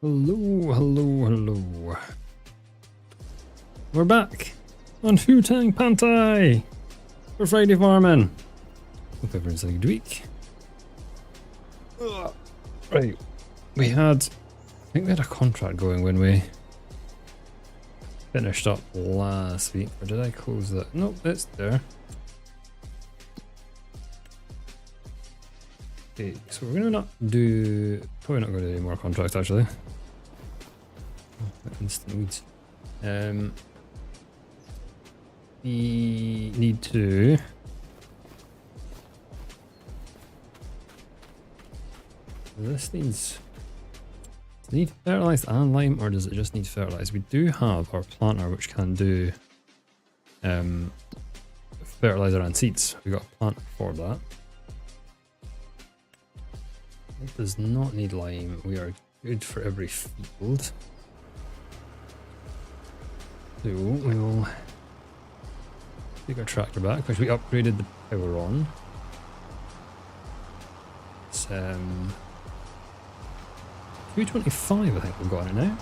Hello, hello, hello. We're back on Hutan Pantai for Friday farming. Hope everyone's had a good week. Right, I think we had a contract going when we finished up last week, or did I close that? Nope, it's there. Okay, so we're gonna probably not gonna do any more contracts actually. Instant weeds. We need to does this need fertilized and lime, or does it just need fertilized? We do have our planter which can do fertilizer and seeds. We got a planter for that. It does not need lime. We are good for every field. So we will take our tractor back, which we upgraded the power on. It's 225 I think we've got on it now.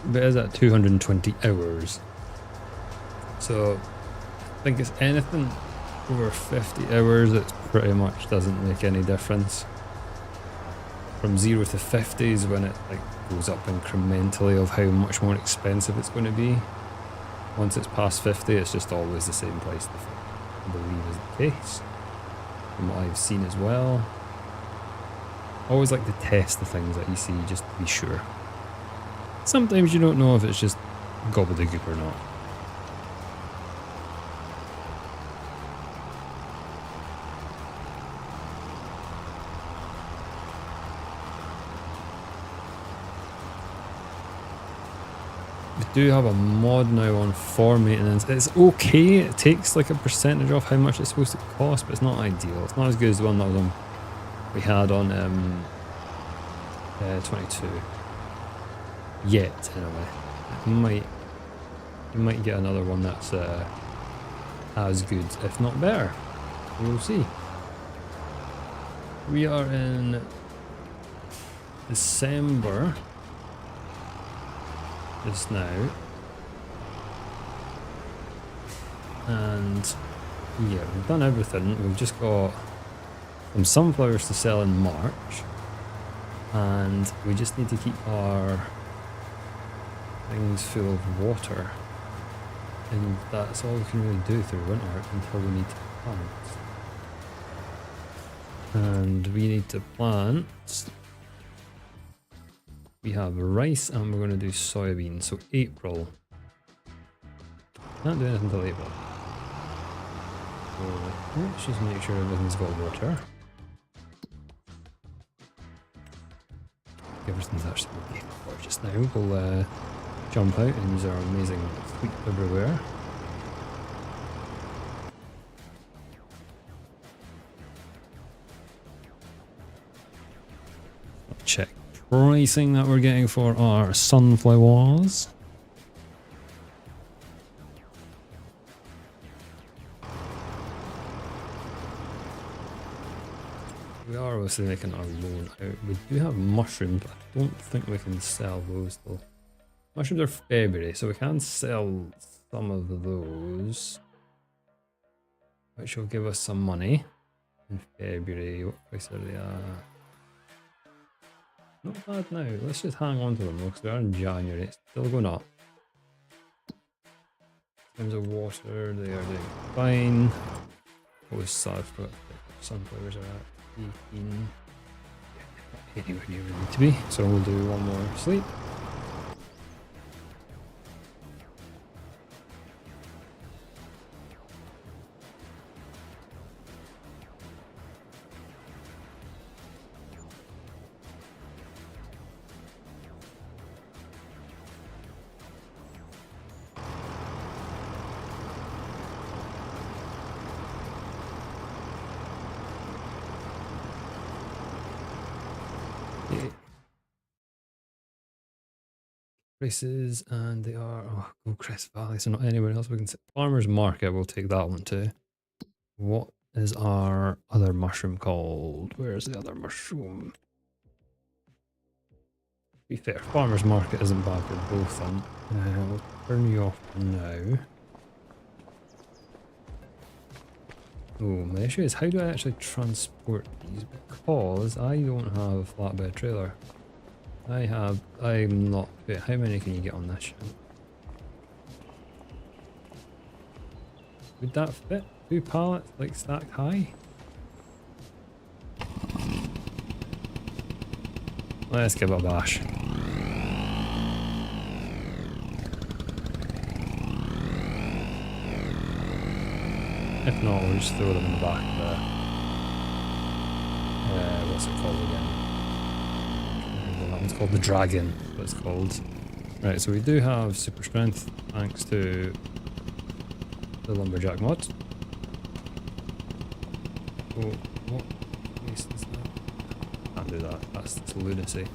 But it is at 220 hours. So I think it's anything over 50 hours, it pretty much doesn't make any difference. From 0 to 50 is when it goes up incrementally of how much more expensive it's going to be. Once it's past 50, it's just always the same price, I believe is the case. From what I've seen as well. I always like to test the things that you see just to be sure. Sometimes you don't know if it's just gobbledygook or not. We do have a mod now on for maintenance. It's okay, it takes like a percentage off how much it's supposed to cost, but it's not ideal. It's not as good as the one that was on we had on 22 yet anyway. You might get another one that's as good, if not better. We'll see. We are in December just now, and yeah, we've done everything. We've just got some sunflowers to sell in March, and we just need to keep our things full of water, and that's all we can really do through winter until we need to plant. And we need to plant. We have rice and we're going to do soybeans. So April. Can't do anything until April. So let's just make sure everything's got water. Everything's actually okay for just now. We'll jump out and use our amazing sweep everywhere. Check pricing that we're getting for our sunflowers. We are obviously making our loan out. We do have mushrooms, but I don't think we can sell those though. Mushrooms are February, so we can sell some of those, which will give us some money in February. What price are they at? Not bad now. Let's just hang on to them because we are in January. It's still going up. In terms of water, they are doing fine. Always sad for sunflowers are at 18. Yeah, anywhere near where they need to be. So we'll do one more sleep. Prices, and they are Crest Valley, so not anywhere else we can see. Farmers Market, we'll take that one too. What is our other mushroom called? Where is the other mushroom? To be fair, farmer's market isn't bad for both of them. We'll turn you off now. Oh, my issue is how do I actually transport these? Because I don't have a flatbed trailer. I'm not, wait, how many can you get on this ship? Would that fit? 2 pallets, like stacked high? Let's give it a bash. If not, we'll just throw them in the back of the... what's it called again? That one's called the Dragon, what it's called. Right, so we do have super strength thanks to the lumberjack mod. Oh, what waste is that? Can't do that, that's lunacy.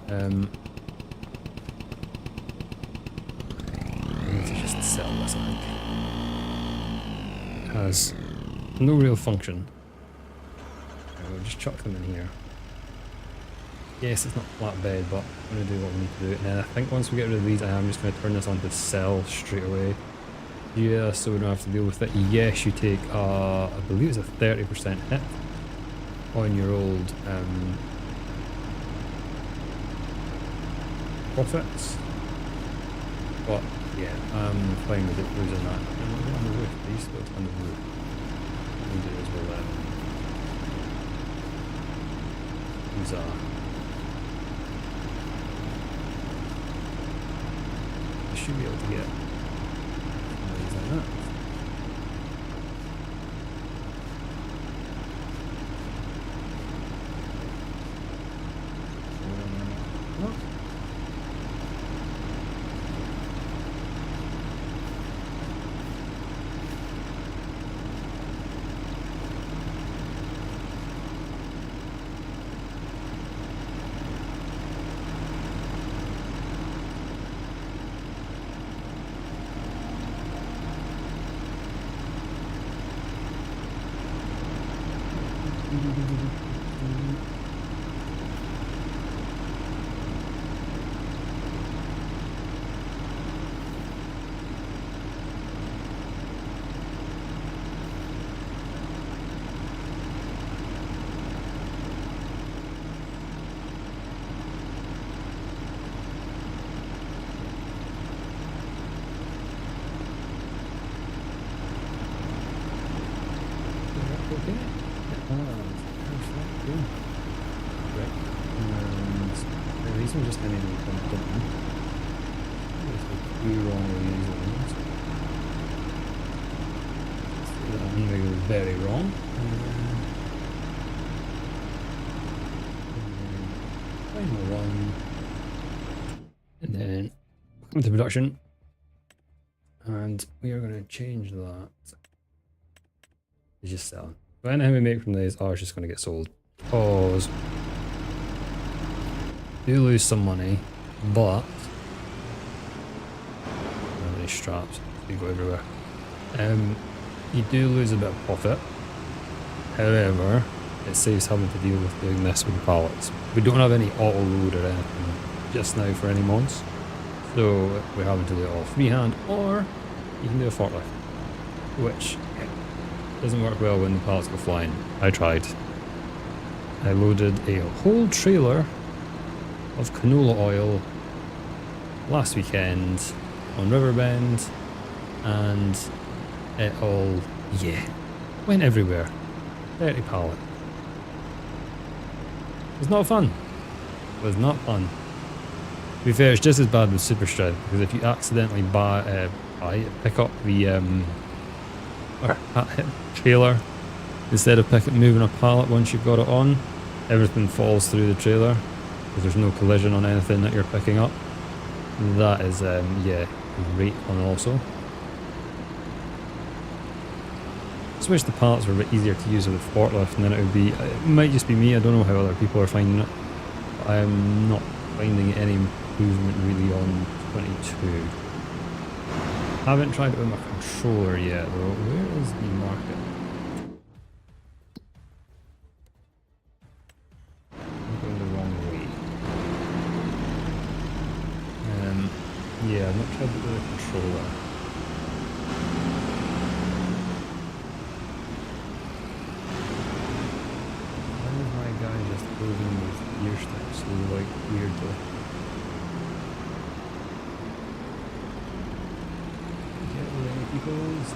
I need to just sell this, I think. It has no real function. Right, we'll just chuck them in here. Yes, it's not flatbed, but I'm going to do what we need to do. And then I think once we get rid of these, I am just going to turn this on to sell straight away. Yeah, so we don't have to deal with it. Yes, you take, I believe it's a 30% hit on your old profits. But yeah, I'm fine with it losing that. And we'll get on the roof, please. What's on the roof? What we'll do is we'll use I should be able to get things like that. Oh. Okay. Perfect. Good. Right. And these are just going to be dumped in. There's like 2 wrong with these ones. That one we go very wrong. Final one. And then come to production. And we are going to change that. It's just selling. So anything we make from these are just going to get sold. Pause. Do lose some money, but how many straps? They go everywhere. You do lose a bit of profit. However, it saves having to deal with doing this with the pallets. We don't have any auto load or anything just now for any mods, so we're having to do it all freehand, or you can do a forklift, which doesn't work well when the pallets go flying. I tried. I loaded a whole trailer of canola oil last weekend on Riverbend, and it all, went everywhere. 30 pallet. It was not fun. It was not fun. To be fair, it's just as bad with super strength, because if you accidentally pick up the trailer instead of moving a pallet once you've got it on, everything falls through the trailer because there's no collision on anything that you're picking up. That is great fun also. Just wish the pallets were a bit easier to use with a forklift, and then it would be, it might just be me, I don't know how other people are finding it, but I am not finding any improvement really on 22. Haven't tried it with my controller yet though. Where is the market? I've not tried it with a controller. Why is my guy just moving with ear sticks so like weirdly? Get away, peoples.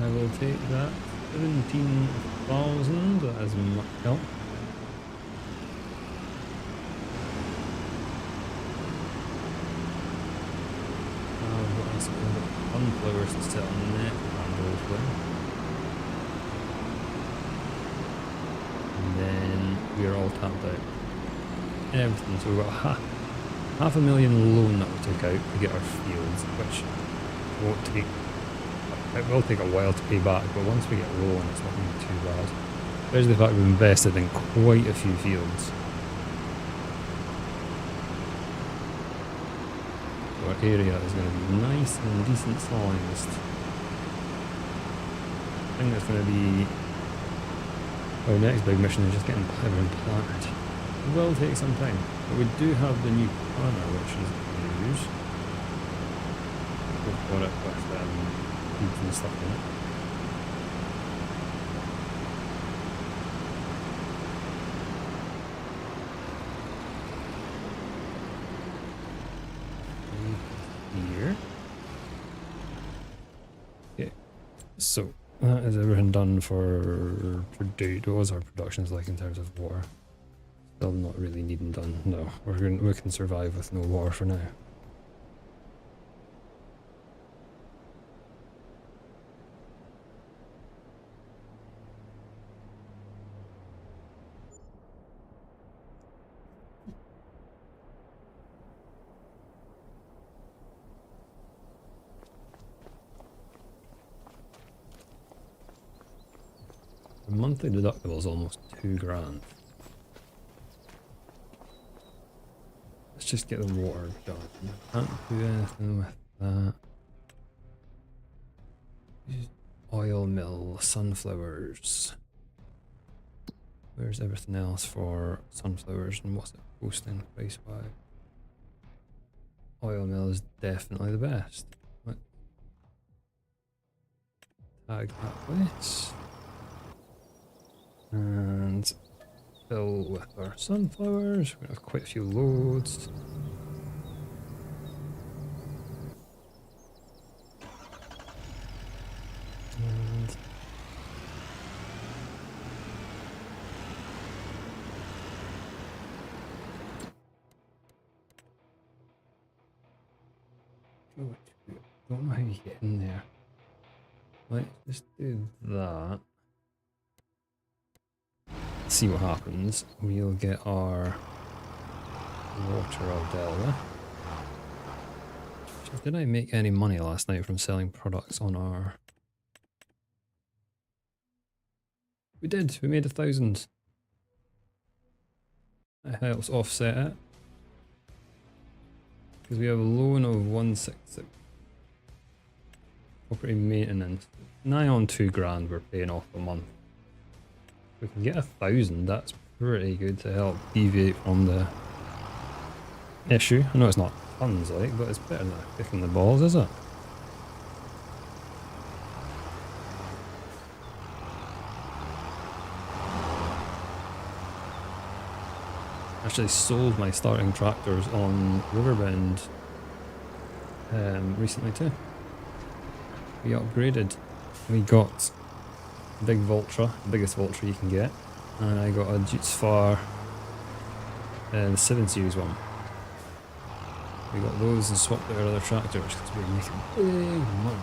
I will take that 17,000 as much help. What else have we got? Sunflowers to sit on net handles with. And then we are all tapped out. Everything. So we've got half a million loan that we took out to get our fields, which won't take. It will take a while to pay back, but once we get rolling, it's not going to be too bad. There's the fact we've invested in quite a few fields. So our area is going to be nice and decent sized. I think that's going to be our next big mission, is just getting everything planted. It will take some time, but we do have the new planner, which is good. We've got it with and stuff in it. Here. Okay, so that is everything done for today. What was our productions like in terms of water? Still not really needing done. No, we can survive with no water for now. The monthly deductible is almost £2,000. Let's just get the water done. Can't do anything with that. Oil mill, sunflowers. Where's everything else for sunflowers and what's it posting price wise? Oil mill is definitely the best. What? Tag that place. And fill with our sunflowers. We have quite a few loads. And don't know how you get in there. Let's just do that. See what happens. We'll get our water of Delta. Did I make any money last night from selling products on our... We did, we made 1,000. That helps offset it. Because we have a loan of 166. Property maintenance. Nigh on £2,000 we're paying off a month. We can get 1,000, that's pretty good to help deviate from the issue. I know it's not tons like, but it's better than kicking the balls, is it? Actually sold my starting tractors on Riverbend recently too. We upgraded. We got a big Voltra, the biggest Voltra you can get, and I got a Jutes the 7 Series one. We got those and swapped out our other tractors because we were making big money.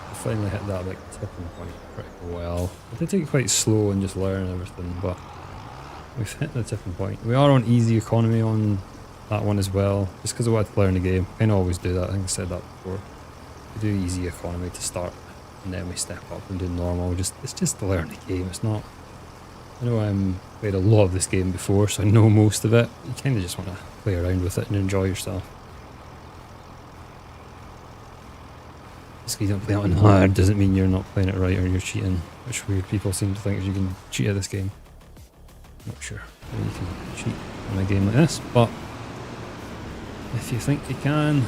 We finally hit that like tipping point pretty well. It did take it quite slow and just learn everything, but we've hit the tipping point. We are on easy economy on that one as well, just because I wanted to learn the game. I always do that, I think I said that before. We do easy economy to start, and then we step up and do normal. It's just to learn the game. It's not... I know I'm played a lot of this game before, so I know most of it. You kind of just want to play around with it and enjoy yourself. Just 'cause you don't play it on hard doesn't mean you're not playing it right or you're cheating, which weird people seem to think you can cheat at this game. Not sure how you can cheat in a game like this, but if you think you can,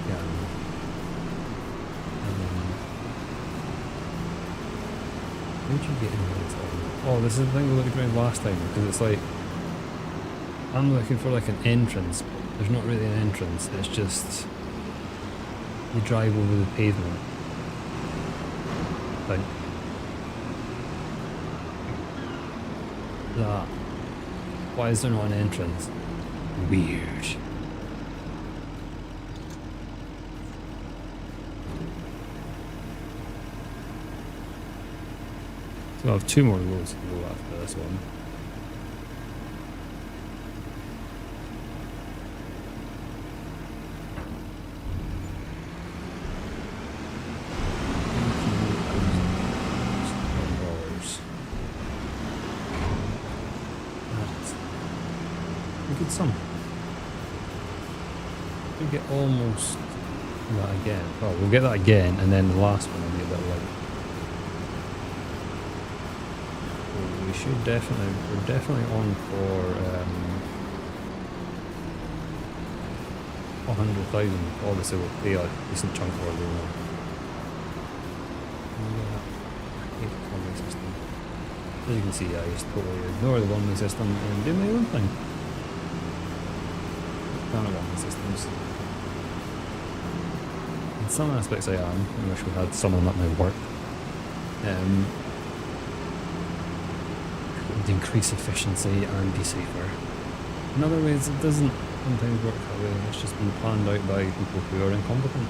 yeah. Where'd you get in this time? Oh, this is the thing we looked around last time, because it's like, I'm looking for like an entrance, but there's not really an entrance, it's just, you drive over the pavement. Like, that. Why is there not an entrance? Weird. So I have 2 more roads to go after this one. Good sum. We get almost that again. Oh, we'll get that again, and then the last one will be a bit light. So we should definitely, we're definitely on for 100,000. Obviously, we'll pay a decent chunk for it. System. As you can see, I just totally ignore the one-way system and do my own thing. Kind of one systems. In some aspects I am. I wish we had someone that might work. Would increase efficiency and be safer. In other ways it doesn't sometimes work that way. It's just been planned out by people who are incompetent.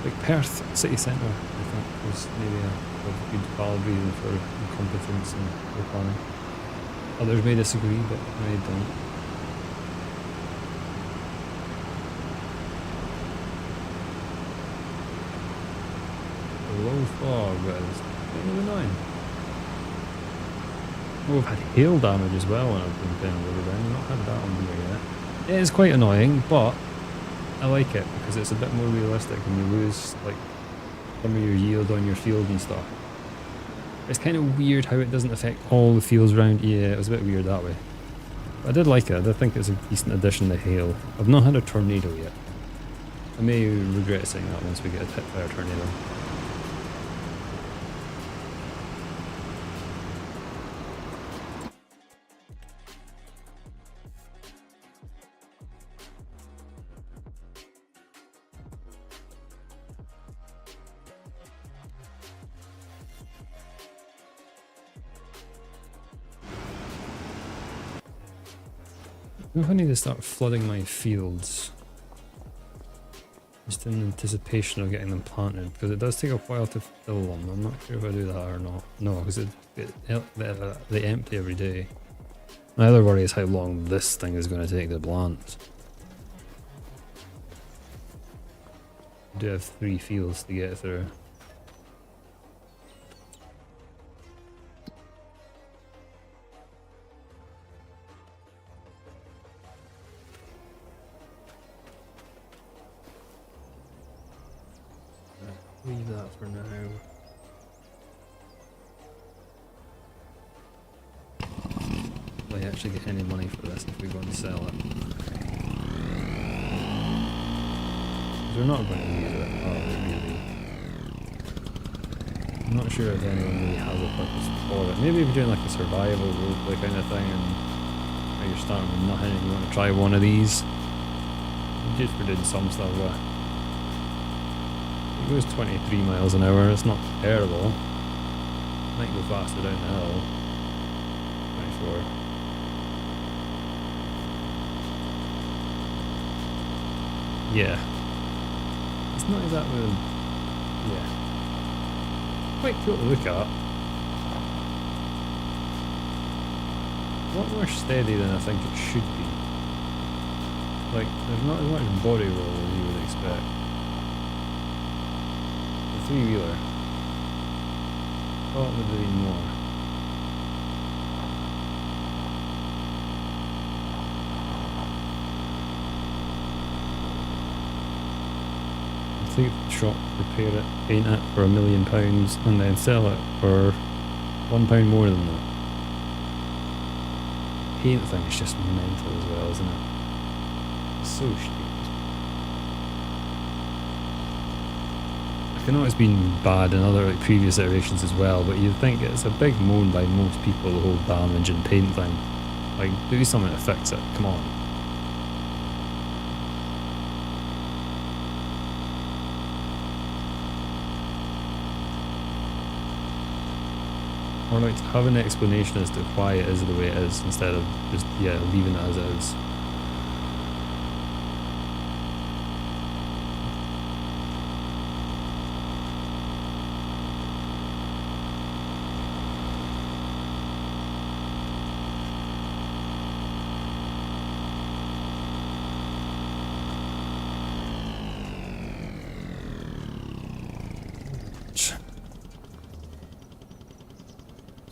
Like Perth city centre, I think, was maybe a good valid reason for incompetence in the planning. Others may disagree, but I don't. Low fog is kind of annoying. Oh, we've had hail damage as well when I've been playing a little bit. I've not had that on here yet. It is quite annoying, but I like it because it's a bit more realistic and you lose like some of your yield on your field and stuff. It's kind of weird how it doesn't affect all the fields around. Yeah, it was a bit weird that way. But I did like it. I did think it's a decent addition to hail. I've not had a tornado yet. I may regret saying that once we get hit by a tornado. I need to start flooding my fields. Just in anticipation of getting them planted, because it does take a while to fill them. I'm not sure if I do that or not. No, because they empty every day. My other worry is how long this thing is going to take to plant. I do have 3 fields to get through. Leave that for now. Will I actually get any money for this if we go and sell it? We're not going to use it. Oh, really? I'm not sure if anyone really has a purpose for it. Maybe if you're doing like a survival roleplay kind of thing and you're starting with nothing and you want to try one of these. Just for doing some stuff with. It goes 23 miles an hour, it's not terrible. Might go faster down the hill. 24. Yeah. It's not exactly... yeah. Quite cool to look at. A lot more steady than I think it should be. Like, there's not as much body roll as you would expect. 3-wheeler. Thought there would be more. take it to the shop, repair it, paint it for £1,000,000 and then sell it for £1 more than that. Paint thing is just mental as well, isn't it? It's so stupid. I know it's been bad in other previous iterations as well, but you'd think it's a big moan by most people, the whole damage and paint thing. Like, do something to fix it, come on. Or like have an explanation as to why it is the way it is instead of just, yeah, leaving it as it is.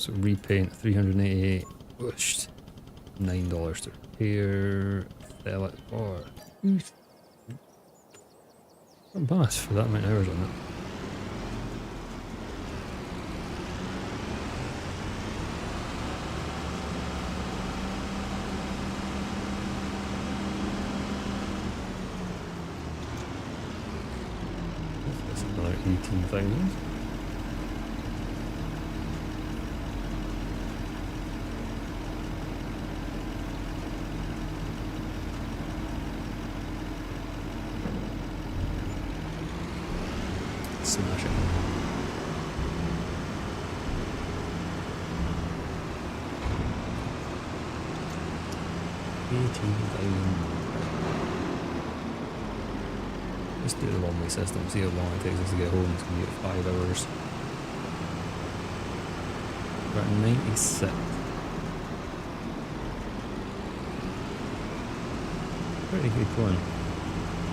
So repaint 388, pushed $9 to repair, sell it for not bad for that many hours on it. That's another 18,000. Smash it. Just do the one-way system, see how long it takes us to get home. It's going to be 5 hours. We're at 96. Pretty good going.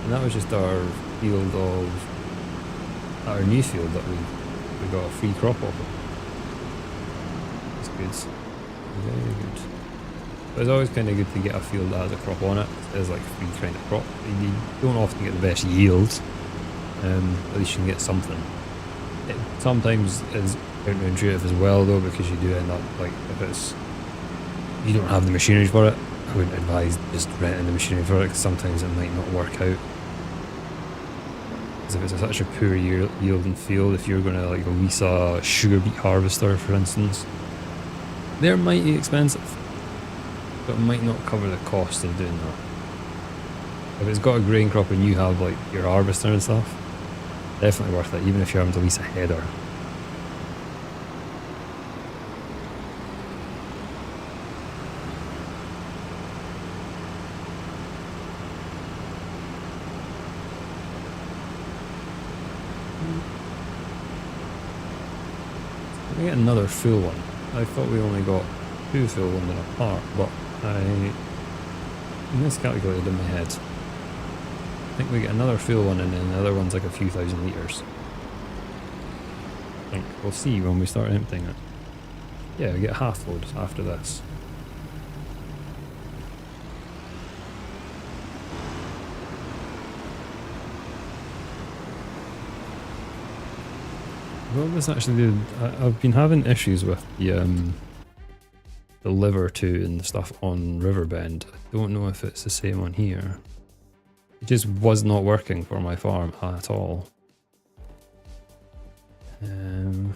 And that was just our field of our new field that we got a free crop off it. It's good. Very good. But it's always kind of good to get a field that has a crop on it. It's like a free kind of crop. You don't often get the best yields. At least you can get something. It sometimes is counterintuitive as well though, because you do end up, like, if you don't have the machinery for it, I wouldn't advise just renting the machinery for it, because sometimes it might not work out. If it's such a poor yielding field, if you're going to like lease a sugar beet harvester for instance, they're mighty expensive, but it might not cover the cost of doing that. If it's got a grain crop and you have like your harvester and stuff, definitely worth it, even if you're having to lease a header. We get another full one. I thought we only got 2 full ones in a part, but I miscalculated in my head. I think we get another full one and then the other one's like a few thousand litres. I think we'll see when we start emptying it. Yeah, we get half load after this. What was actually I've been having issues with the liver too and the stuff on Riverbend. I don't know if it's the same on here. It just was not working for my farm at all. It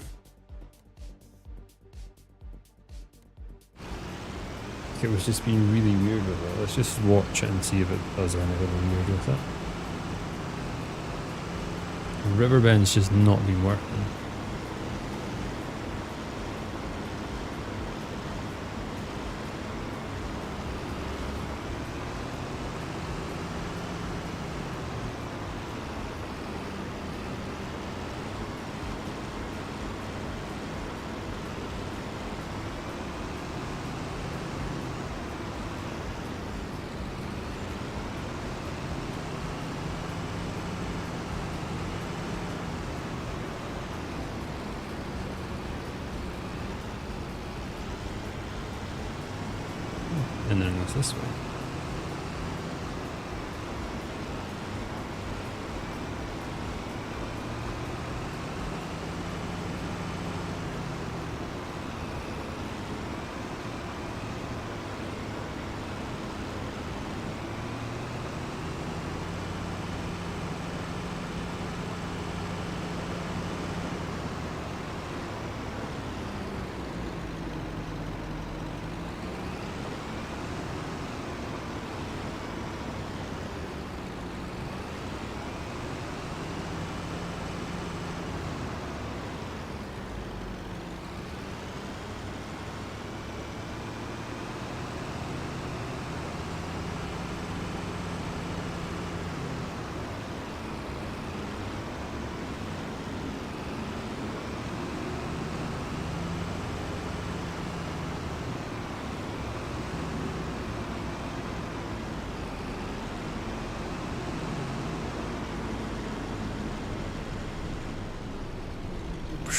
was just being really weird with it. Let's just watch it and see if it does anything weird with it. Riverbend's just not been working. And then it goes this way.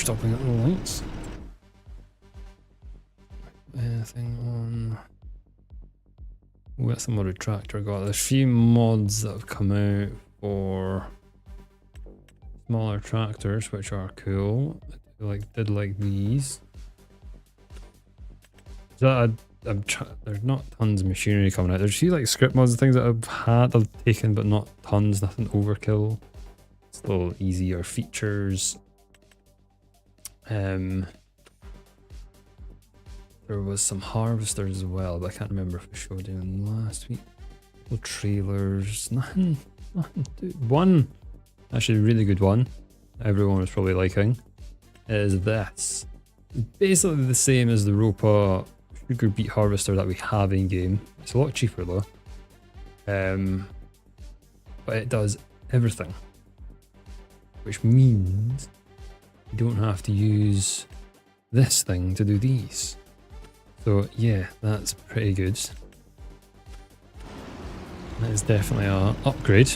stopping at the lights. Anything on? What's the modded tractor got? There's a few mods that have come out for smaller tractors, which are cool. I did like these. So there's not tons of machinery coming out. There's a few like script mods and things that I've taken, but not tons. Nothing overkill. It's a little easier features. There was some harvesters as well, but I can't remember if we showed them last week. Little trailers, nothing. One, actually a really good one, everyone was probably liking, is this. Basically the same as the Ropa sugar beet harvester that we have in game. It's a lot cheaper though. But it does everything. Which means you don't have to use this thing to do these. So yeah, that's pretty good. That is definitely an upgrade.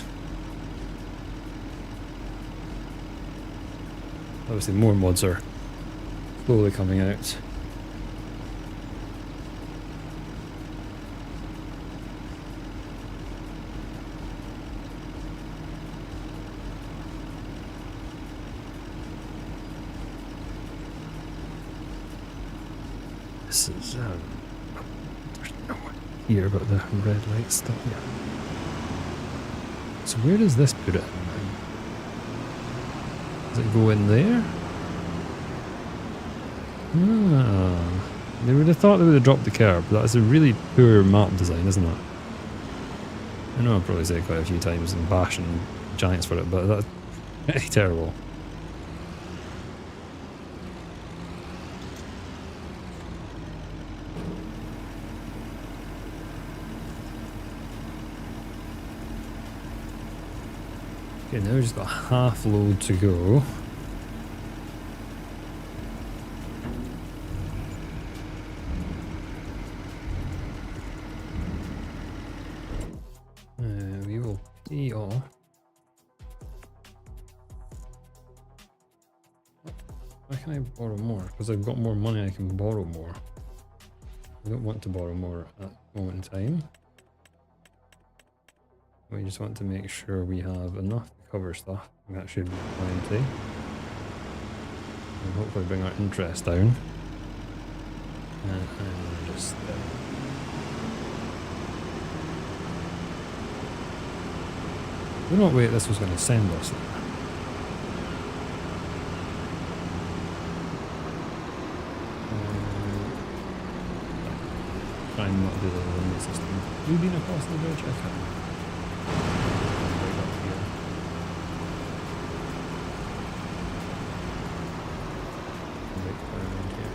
Obviously more mods are slowly coming out. This is there's no one here but the red light stuff here. So where does this put it? Does it go in there? Ah, they would have thought they would have dropped the curb, but that's a really poor map design, isn't it? I know I've probably said it quite a few times and bashing giants for it, but that's pretty terrible. Okay, now we've just got half load to go. We will pay off. Why can I borrow more? Because I've got more money, I can borrow more. I don't want to borrow more at the moment in time. We just want to make sure we have enough to cover stuff. That should be plenty. And hopefully bring our interest down. And just I don't know what way this was going to send us. Try and not do the limit system. Have you been across the bridge? I can't. Right up here. Right around here.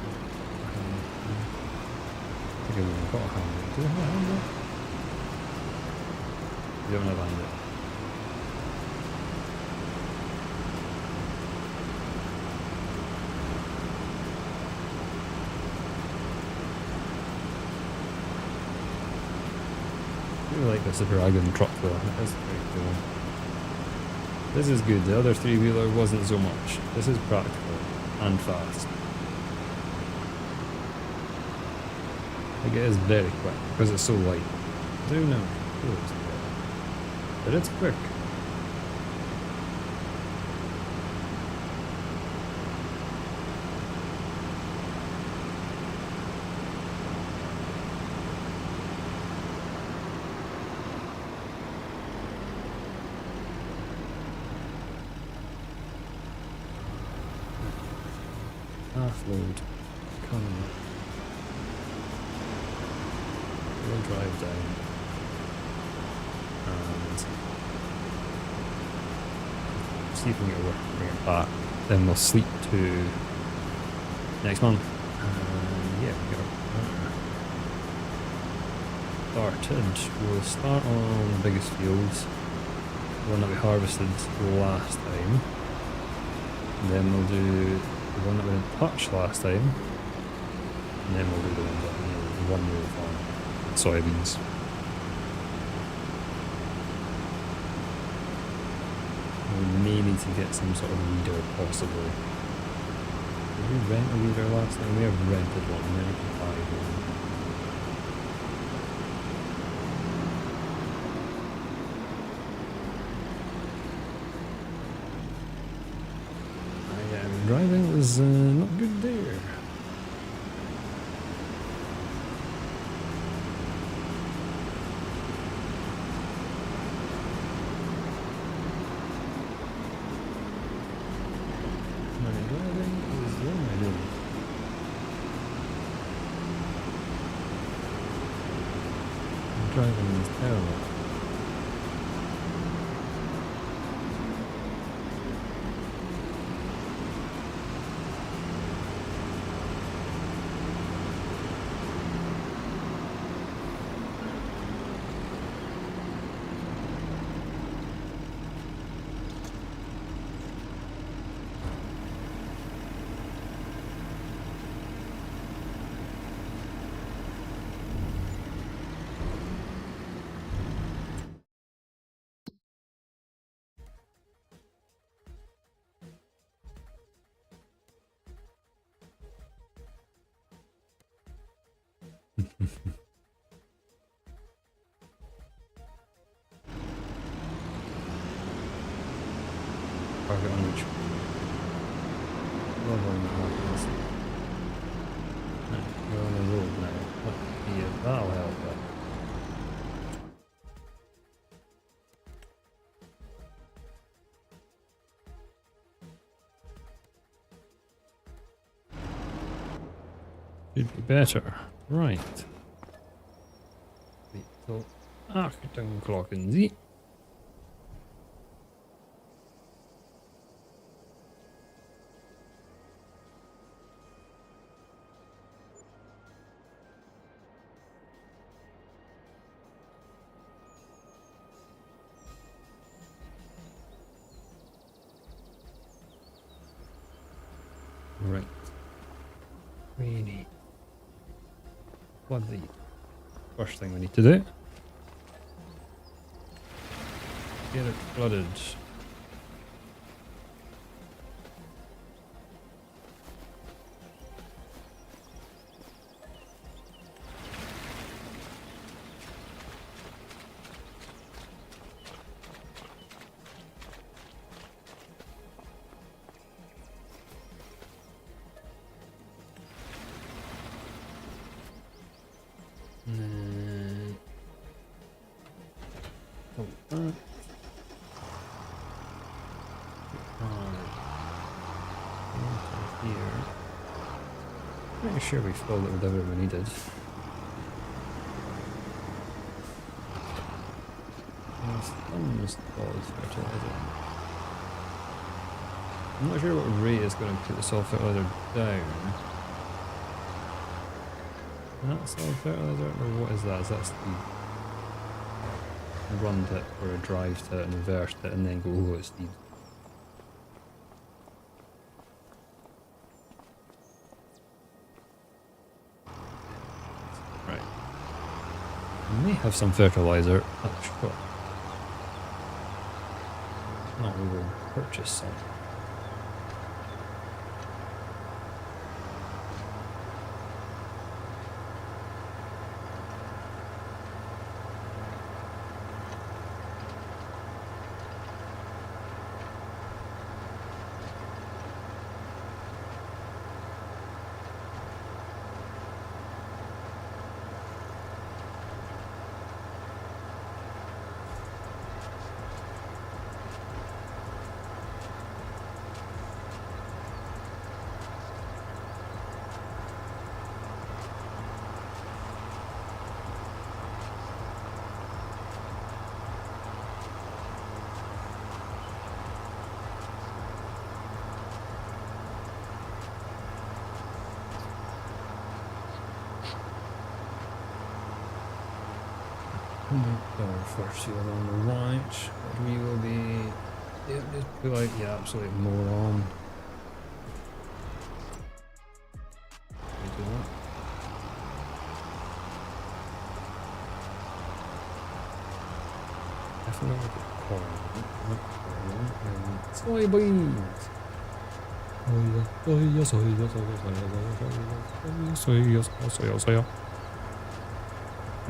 I think I've even got a handle. Do I have a handle? You don't have a handle. I really like this dragon truck though, it is very cool. This is good, the other three-wheeler wasn't so much. This is practical and fast. Like it is very quick because it's so light. I don't know. But it's quick. Half load coming up. We'll drive down and see if we can get work, bring it back. Then we'll sleep to next month. Yeah, we got started. We'll start on the biggest fields, the one that we harvested last time. And then we'll do the one that we didn't touch last time, and then we'll do the ones that the one row farm, soybeans. We may need to get some sort of weeder possibly. Did we rent a leader last time? We have rented one, and then we can buy one. Driving was not good there. My driving is limited. Driving is terrible. Target on which level happens. We're on the road now. Yeah, that'll help. Should be better. Right. So, Hutan Pantai. Right. Really. What the first thing we need to do? Get it flooded. Here. Pretty sure we filled it with whatever we needed. Fertilizer. I'm not sure what rate is going to put the soil fertilizer down. That soil fertilizer, or what is that? Is that the run it or a drive to it and reverse it and then go, oh, it's the right. We may have some fertilizer at the shop. No, we will purchase some. First seal on the right, but we will be, yeah, just put like, yeah, absolute moron. Definitely look at corn, not corn, and soybeans. I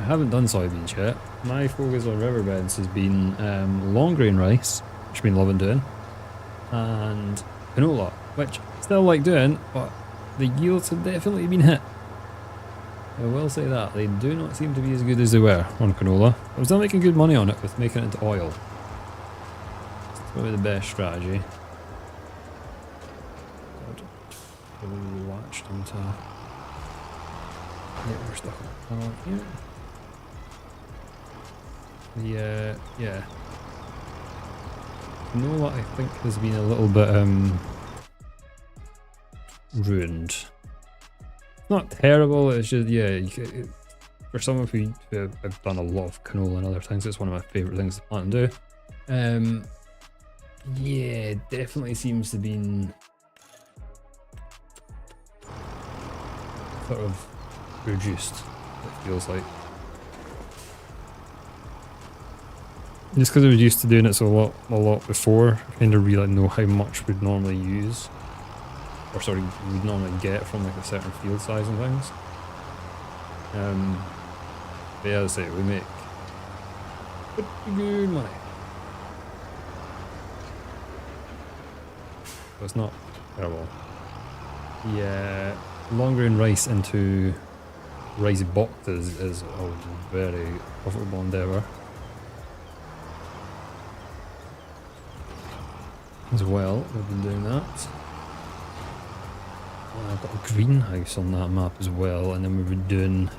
haven't done soybeans yet. My focus on riverbeds has been long grain rice, which I've been loving doing, and canola, which I still like doing, but the yields have definitely been hit. I will say that. They do not seem to be as good as they were on canola. I was still making good money on it with making it into oil. It's probably the best strategy. God, really latched into... Yeah, we're stuck on it. Here. Yeah. Canola, I think, has been a little bit ruined. Not terrible, it's just, yeah, for someone who I've done a lot of canola and other things, it's one of my favourite things to plant and do. Yeah, it definitely seems to be sort of reduced, it feels like. Just because I was used to doing it so a lot before, I kind of really know how much we'd normally use. Or sorry, we'd normally get from like a certain field size and things. But yeah, as I say, we make pretty good money. So it's not terrible. Yeah, long grain rice into rice boxes is a very profitable endeavour. As well, we've been doing that. I've got a greenhouse on that map as well, and then we were doing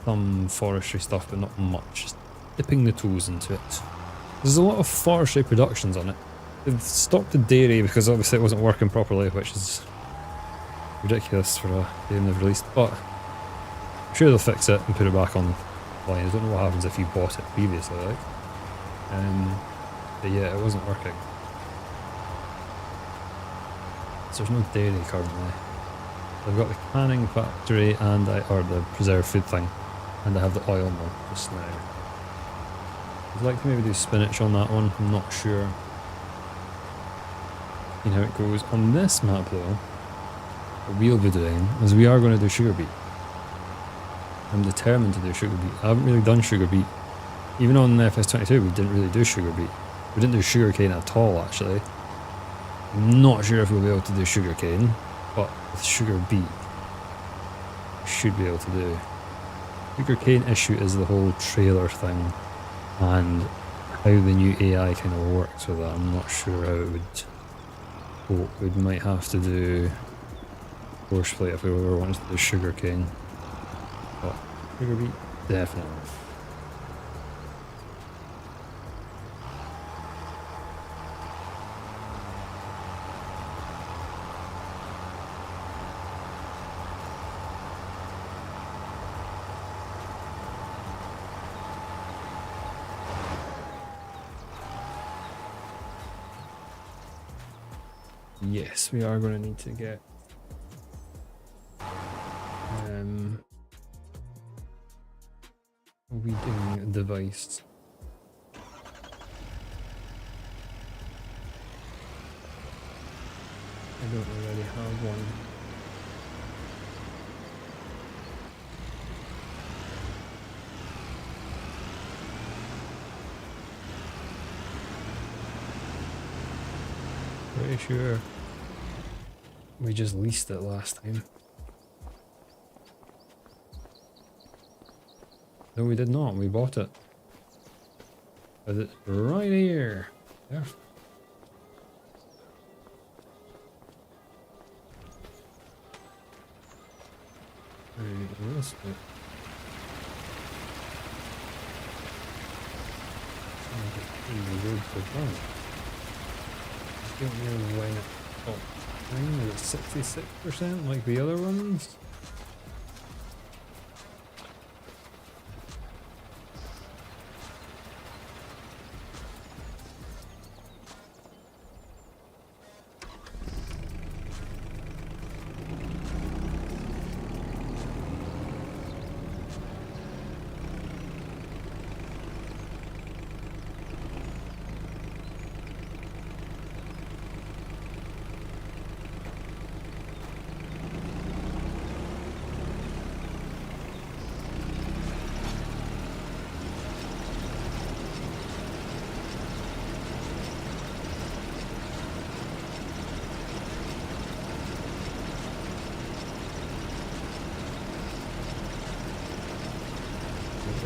some forestry stuff, but not much. Just dipping the toes into it. There's a lot of forestry productions on it. They've stopped the dairy because obviously it wasn't working properly, which is ridiculous for a game they've released, but I'm sure they'll fix it and put it back on line. I don't know what happens if you bought it previously, like. But yeah, it wasn't working. So there's no dairy currently. I've got the canning factory and or the preserved food thing, and I have the oil mill just now. I'd like to maybe do spinach on that one, I'm not sure. You know how it goes. On this map though, what we'll be doing is we are going to do sugar beet. I'm determined to do sugar beet. I haven't really done sugar beet. Even on FS22 we didn't really do sugar beet. We didn't do sugar cane at all actually. I'm not sure if we'll be able to do sugar cane, but with sugar beet, we should be able to do. Sugar cane issue is the whole trailer thing, and how the new AI kind of works with that. I'm not sure how it would. We might have to do force plate if we ever wanted to do sugar cane, but sugar beet definitely. Yes, we are going to need to get a weeding device. I don't already have one. Pretty sure we just leased it last time. No, we did not. We bought it. But it's right here. There. This bit. Good for fun. I don't know when it popped. Is it 66% like the other ones?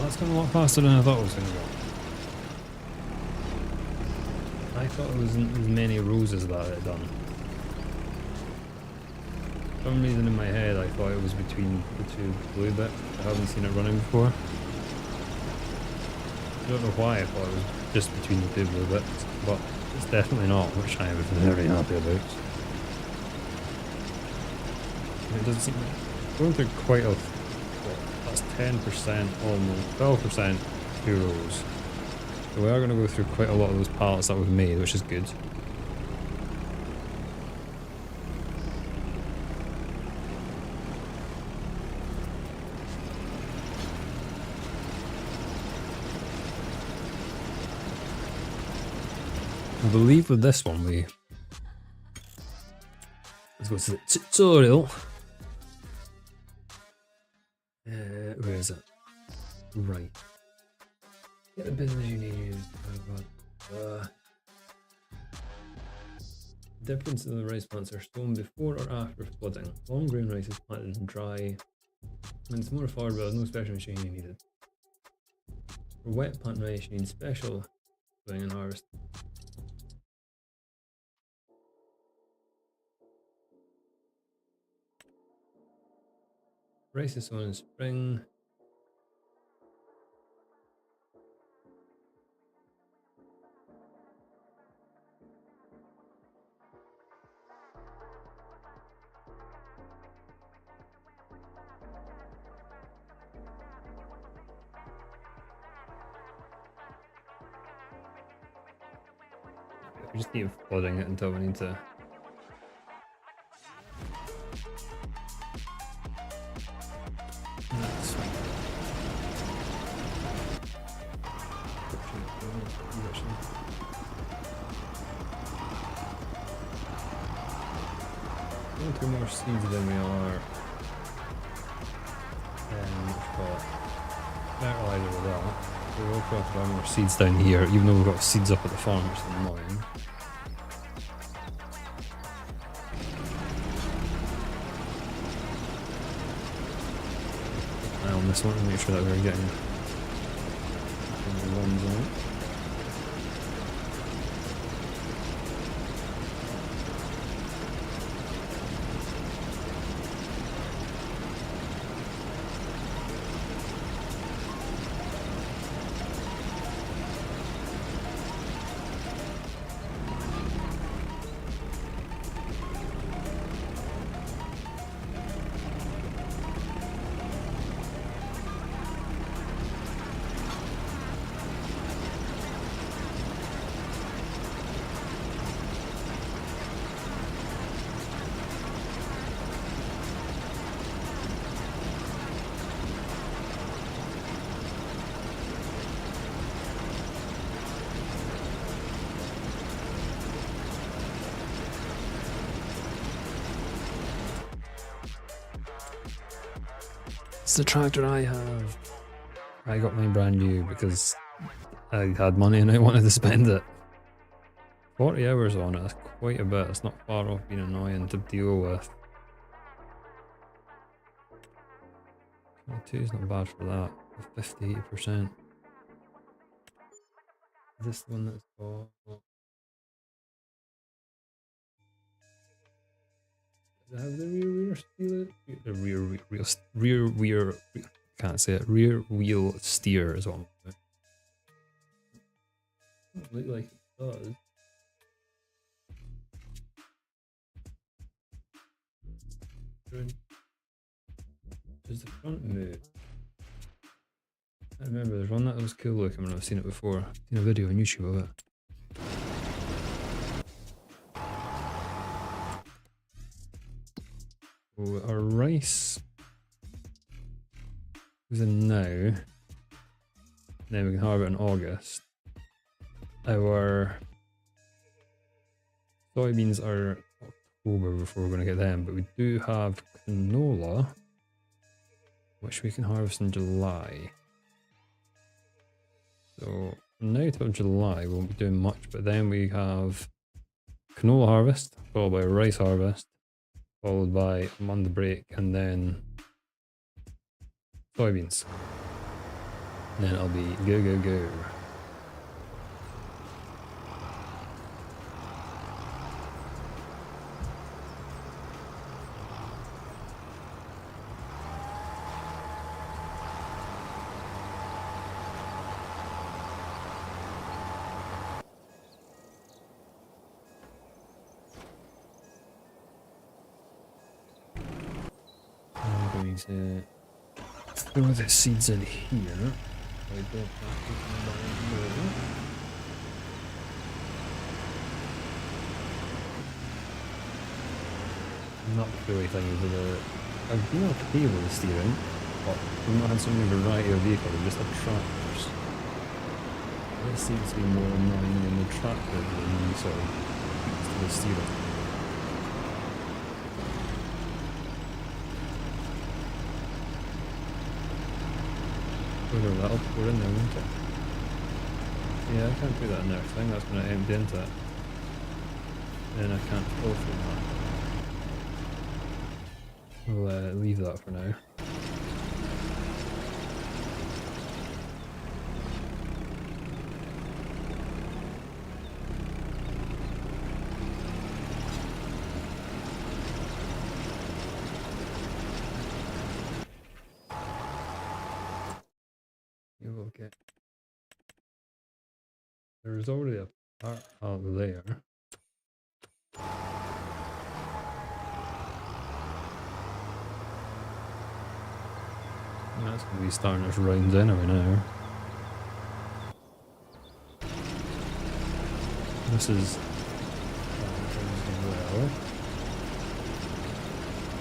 That's going a lot faster than I thought it was going to go. I thought it wasn't as many rows as that it had done. For some reason in my head I thought it was between the two blue bits. I haven't seen it running before. I don't know why I thought it was just between the two blue bits, but it's definitely not, which I am very happy about. It doesn't seem going through quite a, what, that's 10% almost, 12% 2 rows. So we are going to go through quite a lot of those pallets that we've made, which is good. I believe with this one let's go to the tutorial. Where is it? Right. Get the business you need. Difference in the rice plants are sown before or after flooding. Long grain rice is planted and dry, and it's more affordable. There's no special machinery needed. For wet plant rice, you need special sowing and harvest. Rice is sown in spring. We just keep flooding it until we need to. Two more seeds than we are. Fertilizer with that. We will probably have more seeds down here, even though we've got seeds up at the farm, which is annoying. Eye on this one to make sure that we're getting the ones on it. It's the tractor I have. I got mine brand new because I had money and I wanted to spend it. 40 hours on it, that's quite a bit. It's not far off being annoying to deal with. 22 is not bad for that. 50-80%. Is this the one that's got... Does it have the rear wheel? Can't say it. Rear wheel steer is what I'm doing. Doesn't look like it does. Does the front move? I remember there's one that was cool looking when I've seen it before. I've seen a video on YouTube of it. So our rice goes in now. Then we can harvest in August. Our soybeans are October before we're going to get them, but we do have canola, which we can harvest in July. So from now till July we won't be doing much, but then we have canola harvest, followed by rice harvest, followed by a month break, and then soybeans. And then I'll be go, go, go. I'm going to throw the seeds in here. I don't have to combine. Not really thinking for the. I've been okay with the steering, but we've not had so many variety of vehicles, we've just had tractors. This seems to be more annoying than the tractor than the sort of the steering. That'll pour in there, won't it? Yeah, I can't do that in there. I think that's going to empty into it. Then I can't fill through that. We'll leave that for now. Okay. There's already a part out there. That's going to be starting its rounds anyway now. This is well.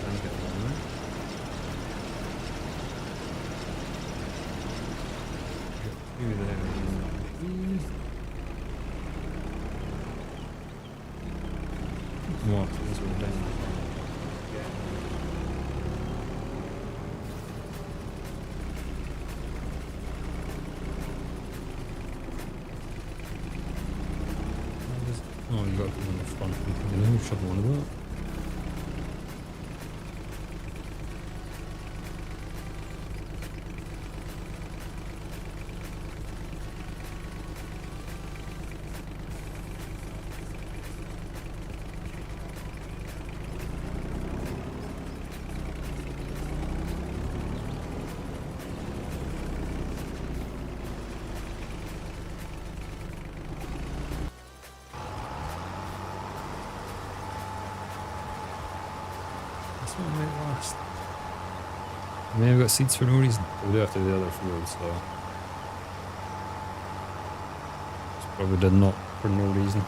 Trying to get one there. Maybe there. What? This one down. Oh, you got to put on the front. You know, shove one of that. This one might last. I mean, I've got seeds for no reason. We do have to do the other field, so. This probably did not for no reason.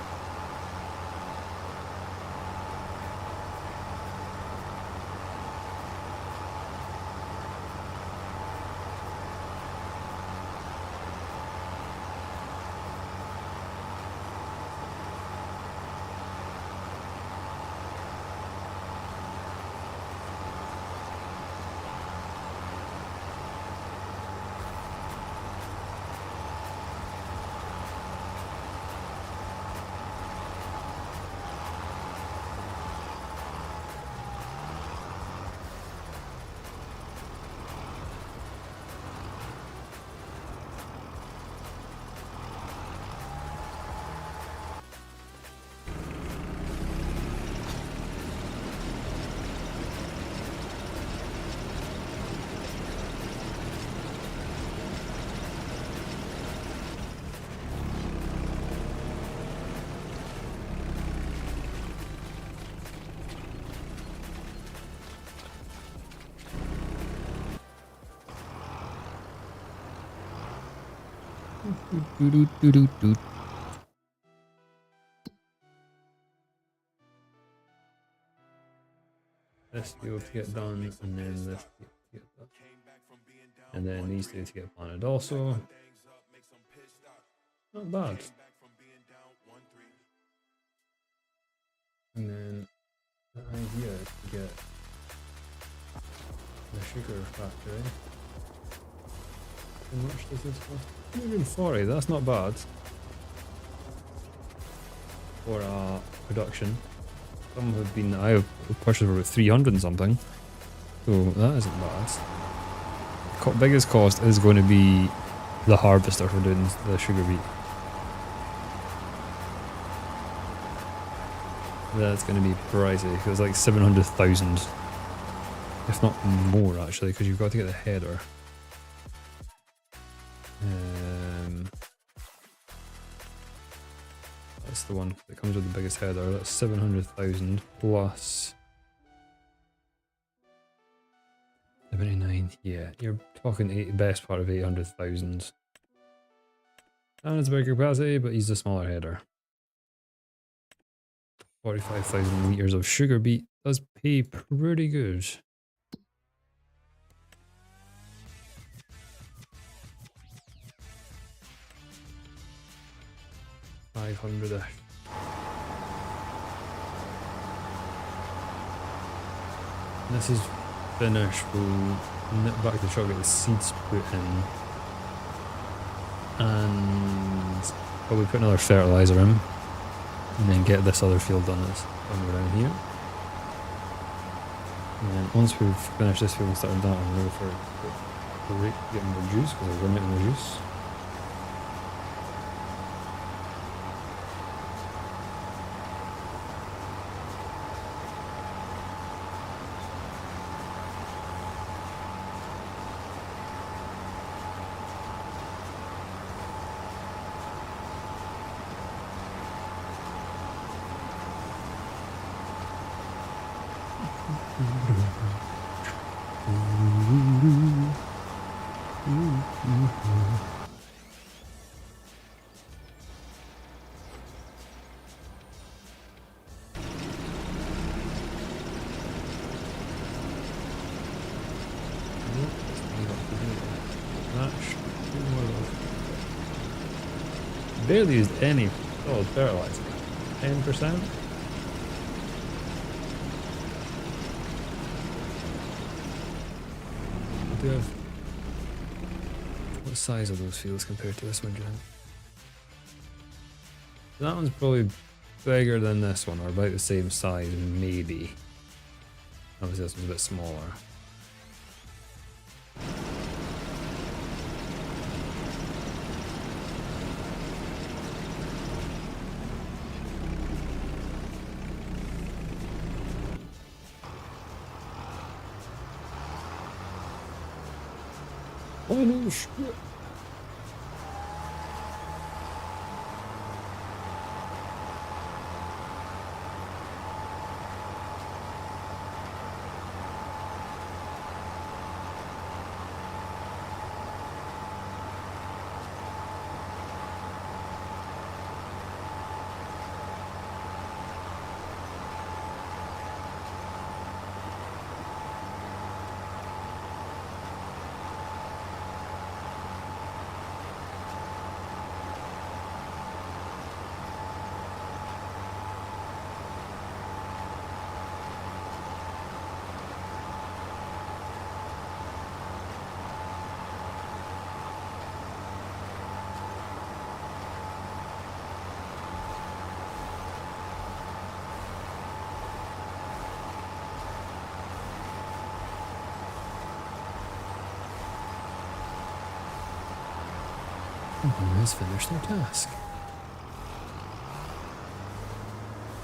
This field to get done, and then this field to get done. And then these two to get planted also. Not bad. And then the idea is to get the sugar factory. How much does this cost? 140, that's not bad. For production. Some have been, I have purchased for about 300 and something. So that isn't bad. Biggest cost is going to be the harvester for doing the sugar beet. That's going to be pricey. It was like 700,000, if not more actually, because you've got to get the header. That's the one that comes with the biggest header. That's 700,000 plus 79. Yeah, you're talking best part of 800,000. And it's a bigger capacity, but he's a smaller header. 45,000 litres of sugar beet does pay pretty good. $500-ish. This is finished. We'll nip back to the shop, get the seeds put in, and probably put another fertiliser in, and then get this other field done that's somewhere down here. And then once we've finished this field and started that one, we'll go for a break, getting more juice, because we're running out of more juice. Barely used any solid fertilizer. 10%? Do you have, what size are those fields compared to this one, do you think? That one's probably bigger than this one, or about the same size, maybe. Obviously this one's a bit smaller. Oh no, shit. Who has finished their task?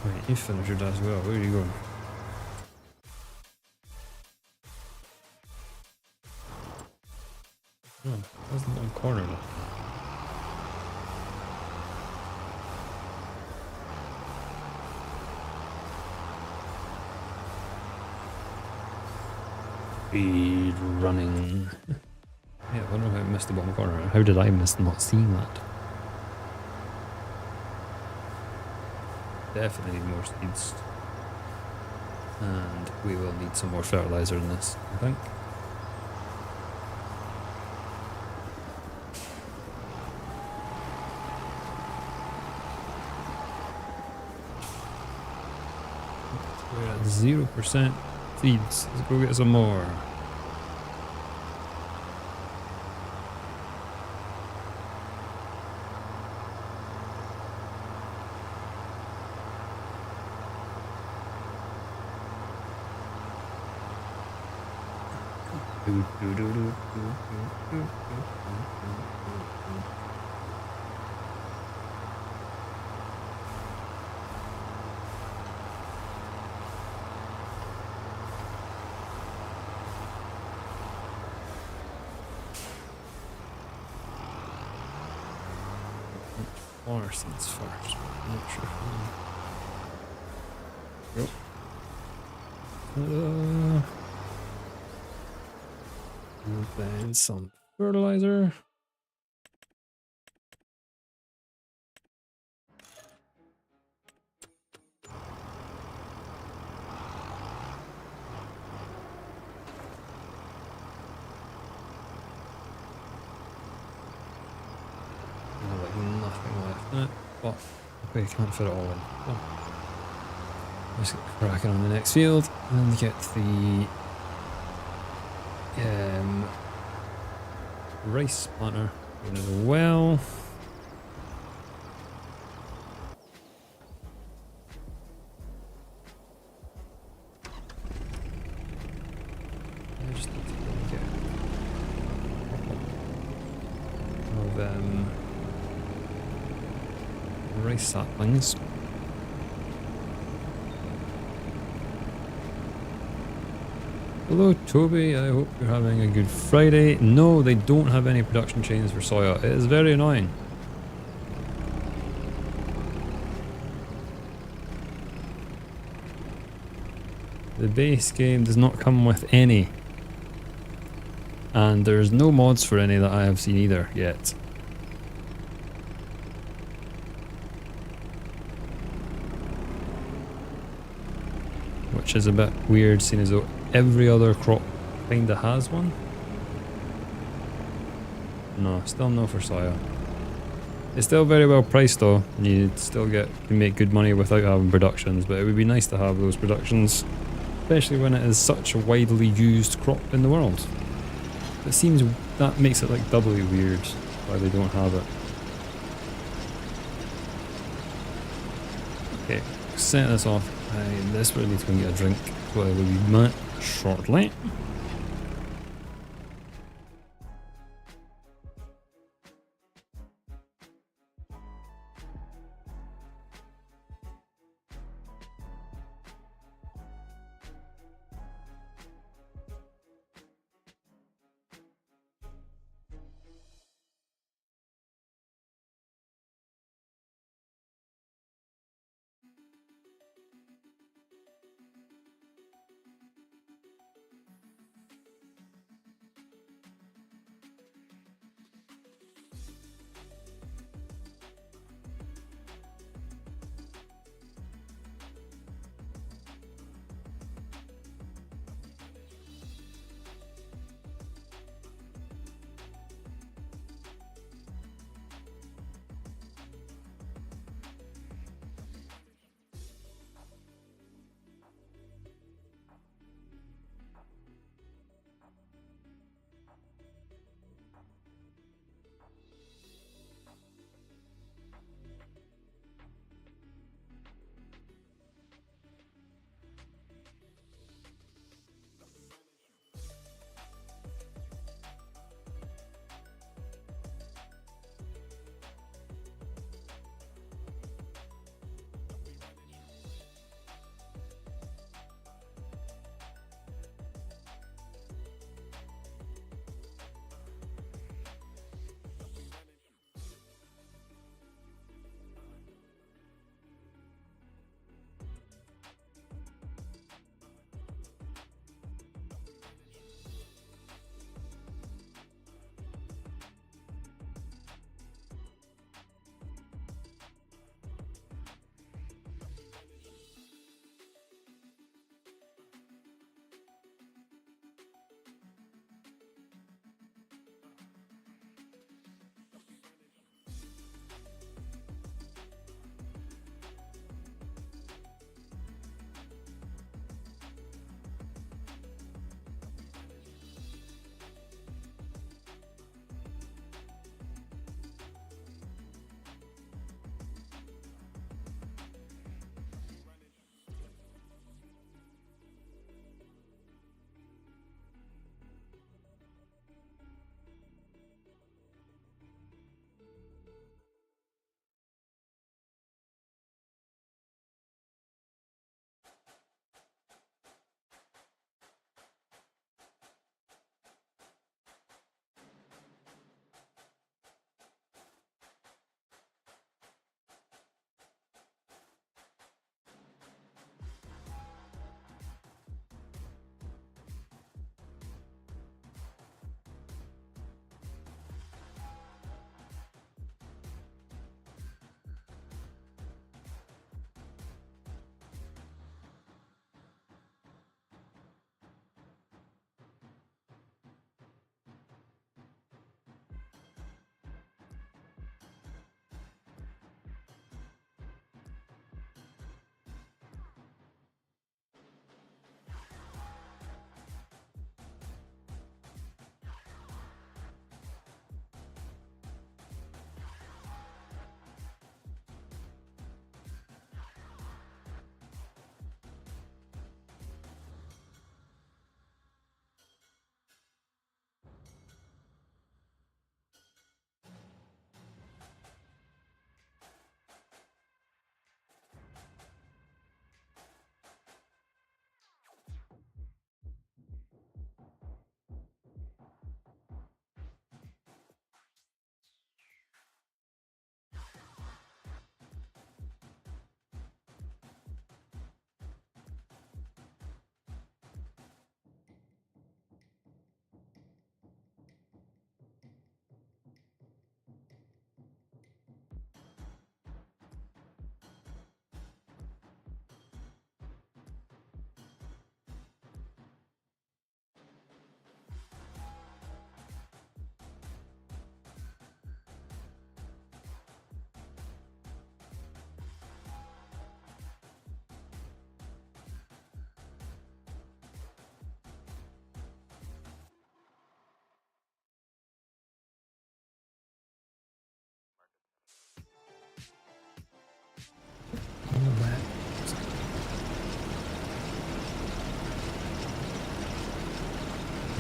Right, you finished your task as well. Where are you going? Oh, that's the one corner now. Speed running. Yeah, I wonder how I missed the bottom corner. How did I miss not seeing that? Definitely need more seeds. And we will need some more fertilizer in this, I think. We're at 0% seeds. Let's go get some more. Water seeds first. I'm not sure. Yep. And then some fertilizer. Like nothing left in it, but okay, can't fit it all in. Oh. Just get cracking on the next field and get the rice planter in as well. I just need to get of rice saplings. Hello Toby, I hope you're having a good Friday. No, they don't have any production chains for soya. It is very annoying. The base game does not come with any. And there's no mods for any that I have seen either yet. Which is a bit weird, seeing as though every other crop kinda has one. No, still no for soya. It's still very well priced though, and you still can make good money without having productions, but it would be nice to have those productions, especially when it is such a widely used crop in the world. It seems that makes it like doubly weird why they don't have it. Okay, set this off. I desperately need to go and get a drink, so I will be back shortly.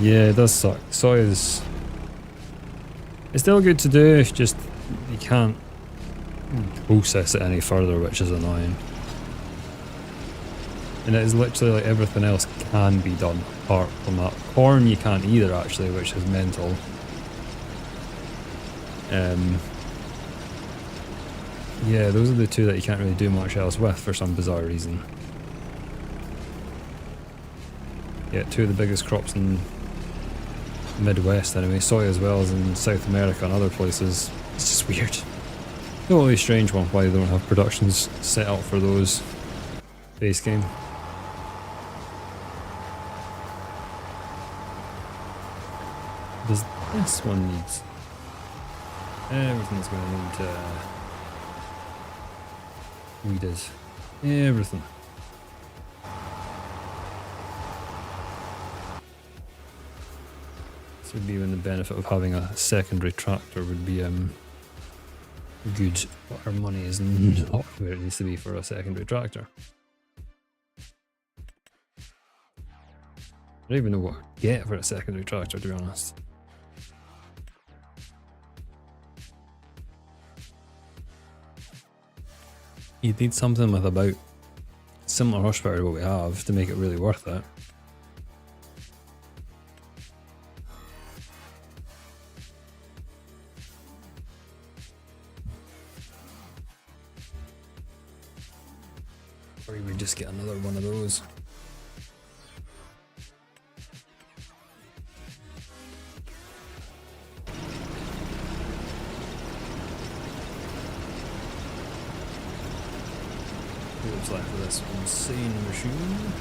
Yeah, it does suck. Soy is... It's still good to do, it's just you can't process it any further, which is annoying. And it is literally like everything else can be done apart from that. Corn you can't either actually, which is mental. Yeah, those are the two that you can't really do much else with for some bizarre reason. Yeah, two of the biggest crops in the Midwest anyway. Soy as well as in South America and other places. It's just weird. Totally strange one why they don't have productions set up for those. Base game. Does this one need... Everything's going to need weeded. Everything. This would be when the benefit of having a secondary tractor would be good, but our money is not where it needs to be for a secondary tractor. I don't even know what to get for a secondary tractor, to be honest. You'd need something with about similar horsepower to what we have to make it really worth it. Or you would just get another one of those. What's left of this insane machine?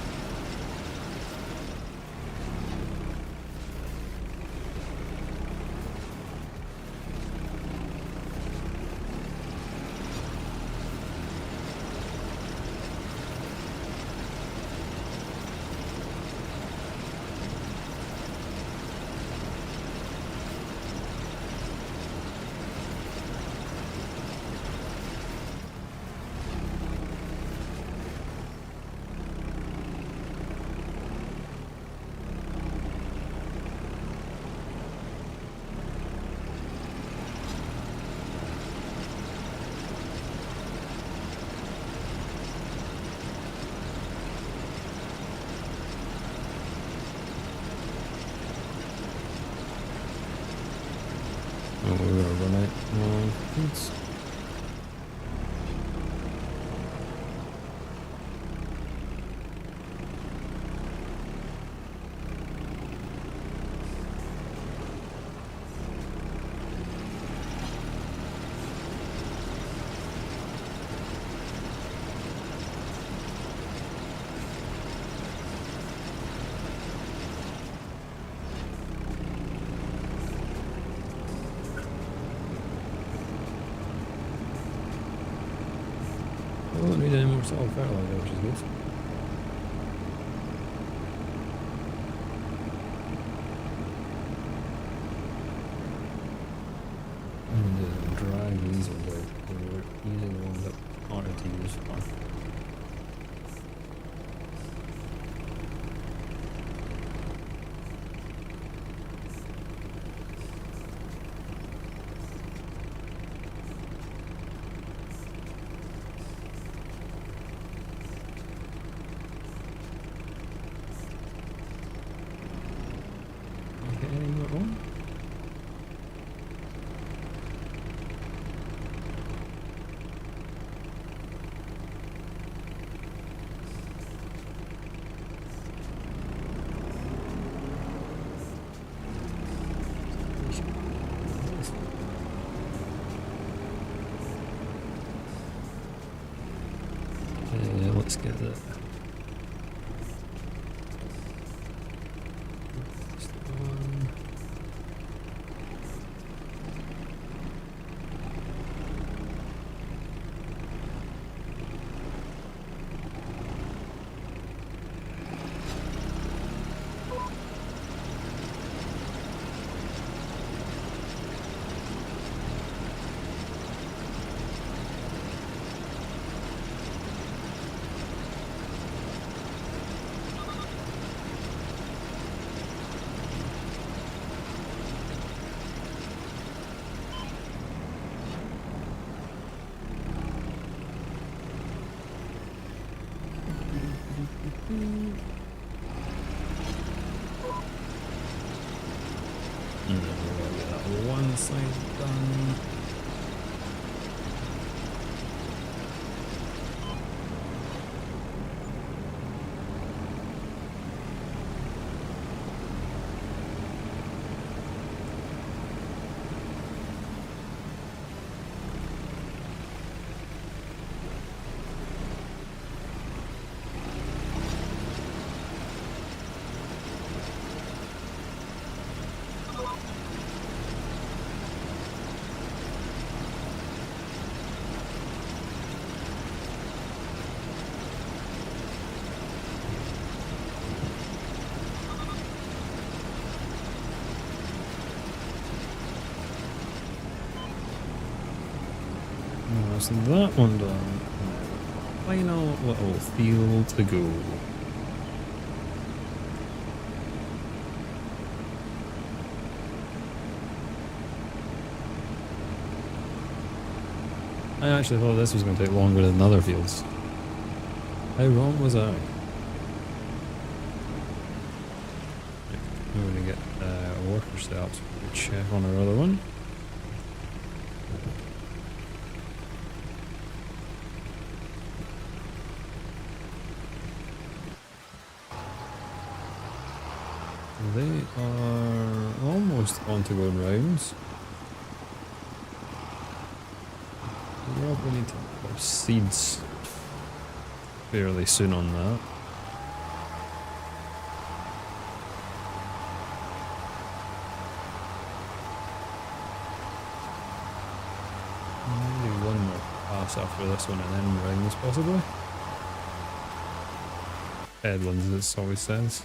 Oh, we're gonna run out of things. I don't need any more solid fertilizer, which is good. And drag these ones out, because we're using the ones that aren't to use for. Let's get that. That's that one done. Final little field to go. I actually thought this was going to take longer than other fields. How wrong was I? We're going to get a worker set up so we can check on our other one. They are almost on to going rounds. We probably need to put seeds fairly soon on that. Maybe one more pass after this one and then rounds possibly. Headlands, as it always says.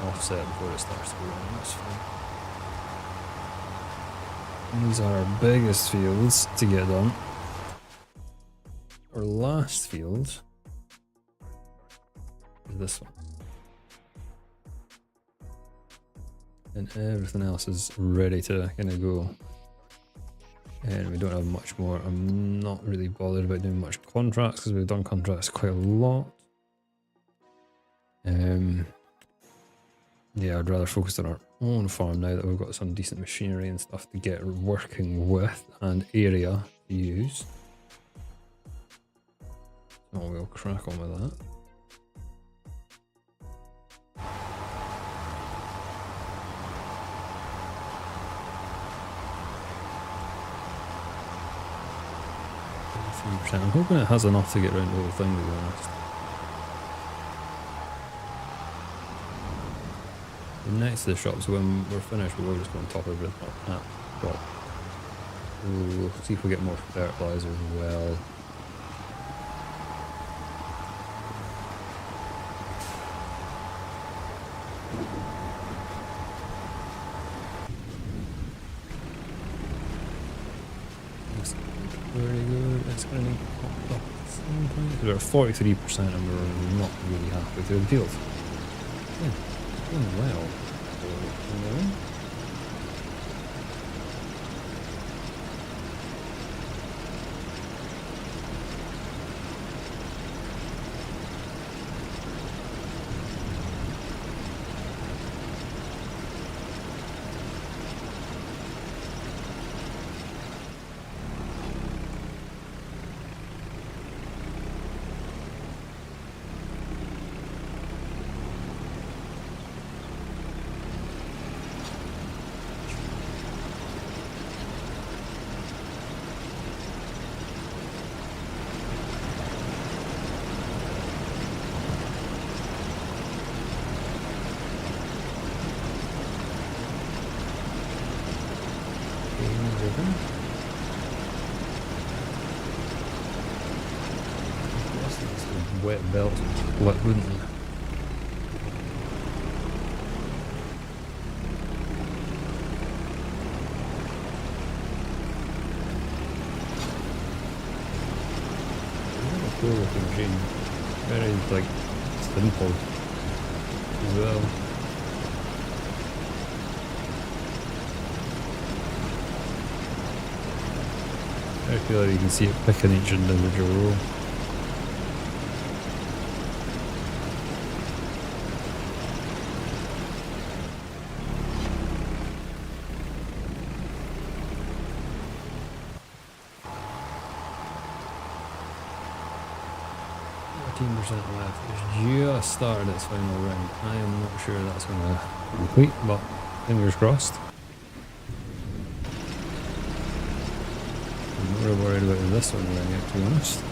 Offset before it starts to go on. That's fine. And these are our biggest fields to get done. Our last field is this one. And everything else is ready to kind of go. And we don't have much more. I'm not really bothered about doing much contracts because we've done contracts quite a lot. Yeah, I'd rather focus on our own farm now that we've got some decent machinery and stuff to get working with and area to use. So we'll crack on with that. I'm hoping it has enough to get around the whole thing, to be honest. Next to the shops, when we're finished, we'll just go and top everything up at top. We'll see if we get more fertilizer as well. That's very good. It's going to need to pop up at some point. We're at 43% and we're not really halfway through the field. Yeah. Doing well. driven. Yes, it's the wet belt split, wouldn't it? Cool looking machine. Very like simple as well. I feel like you can see it picking each individual row. Left. It's just started its final round. I am not sure that's going to complete, but fingers crossed. I'm not really worried about this one running yet, to be honest.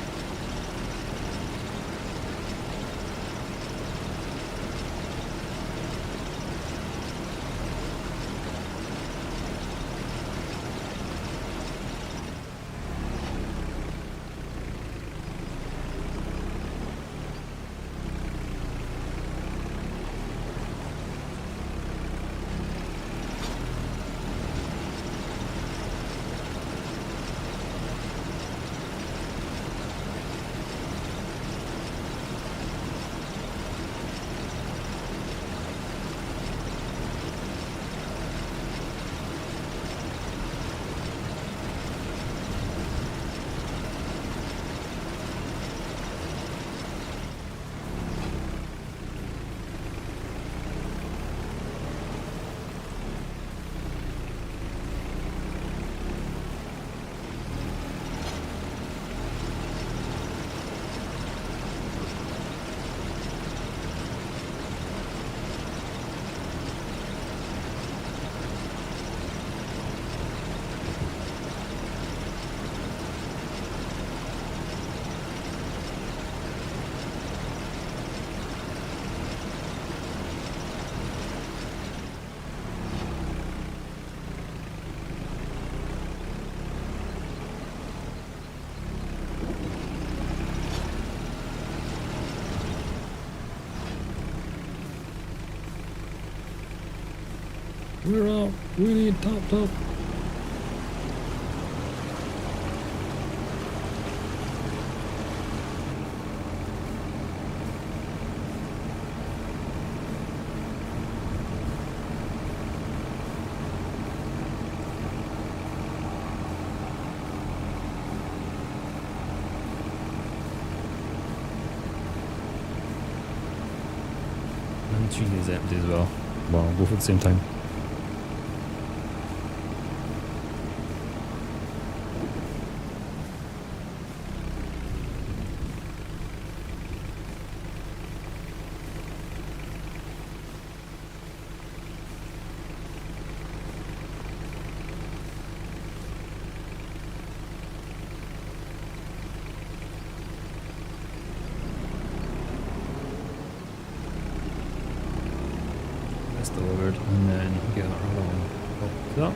We're out. We need top. And she is empty as well. Well, both at the same time. Delivered, and then get that other one popped up.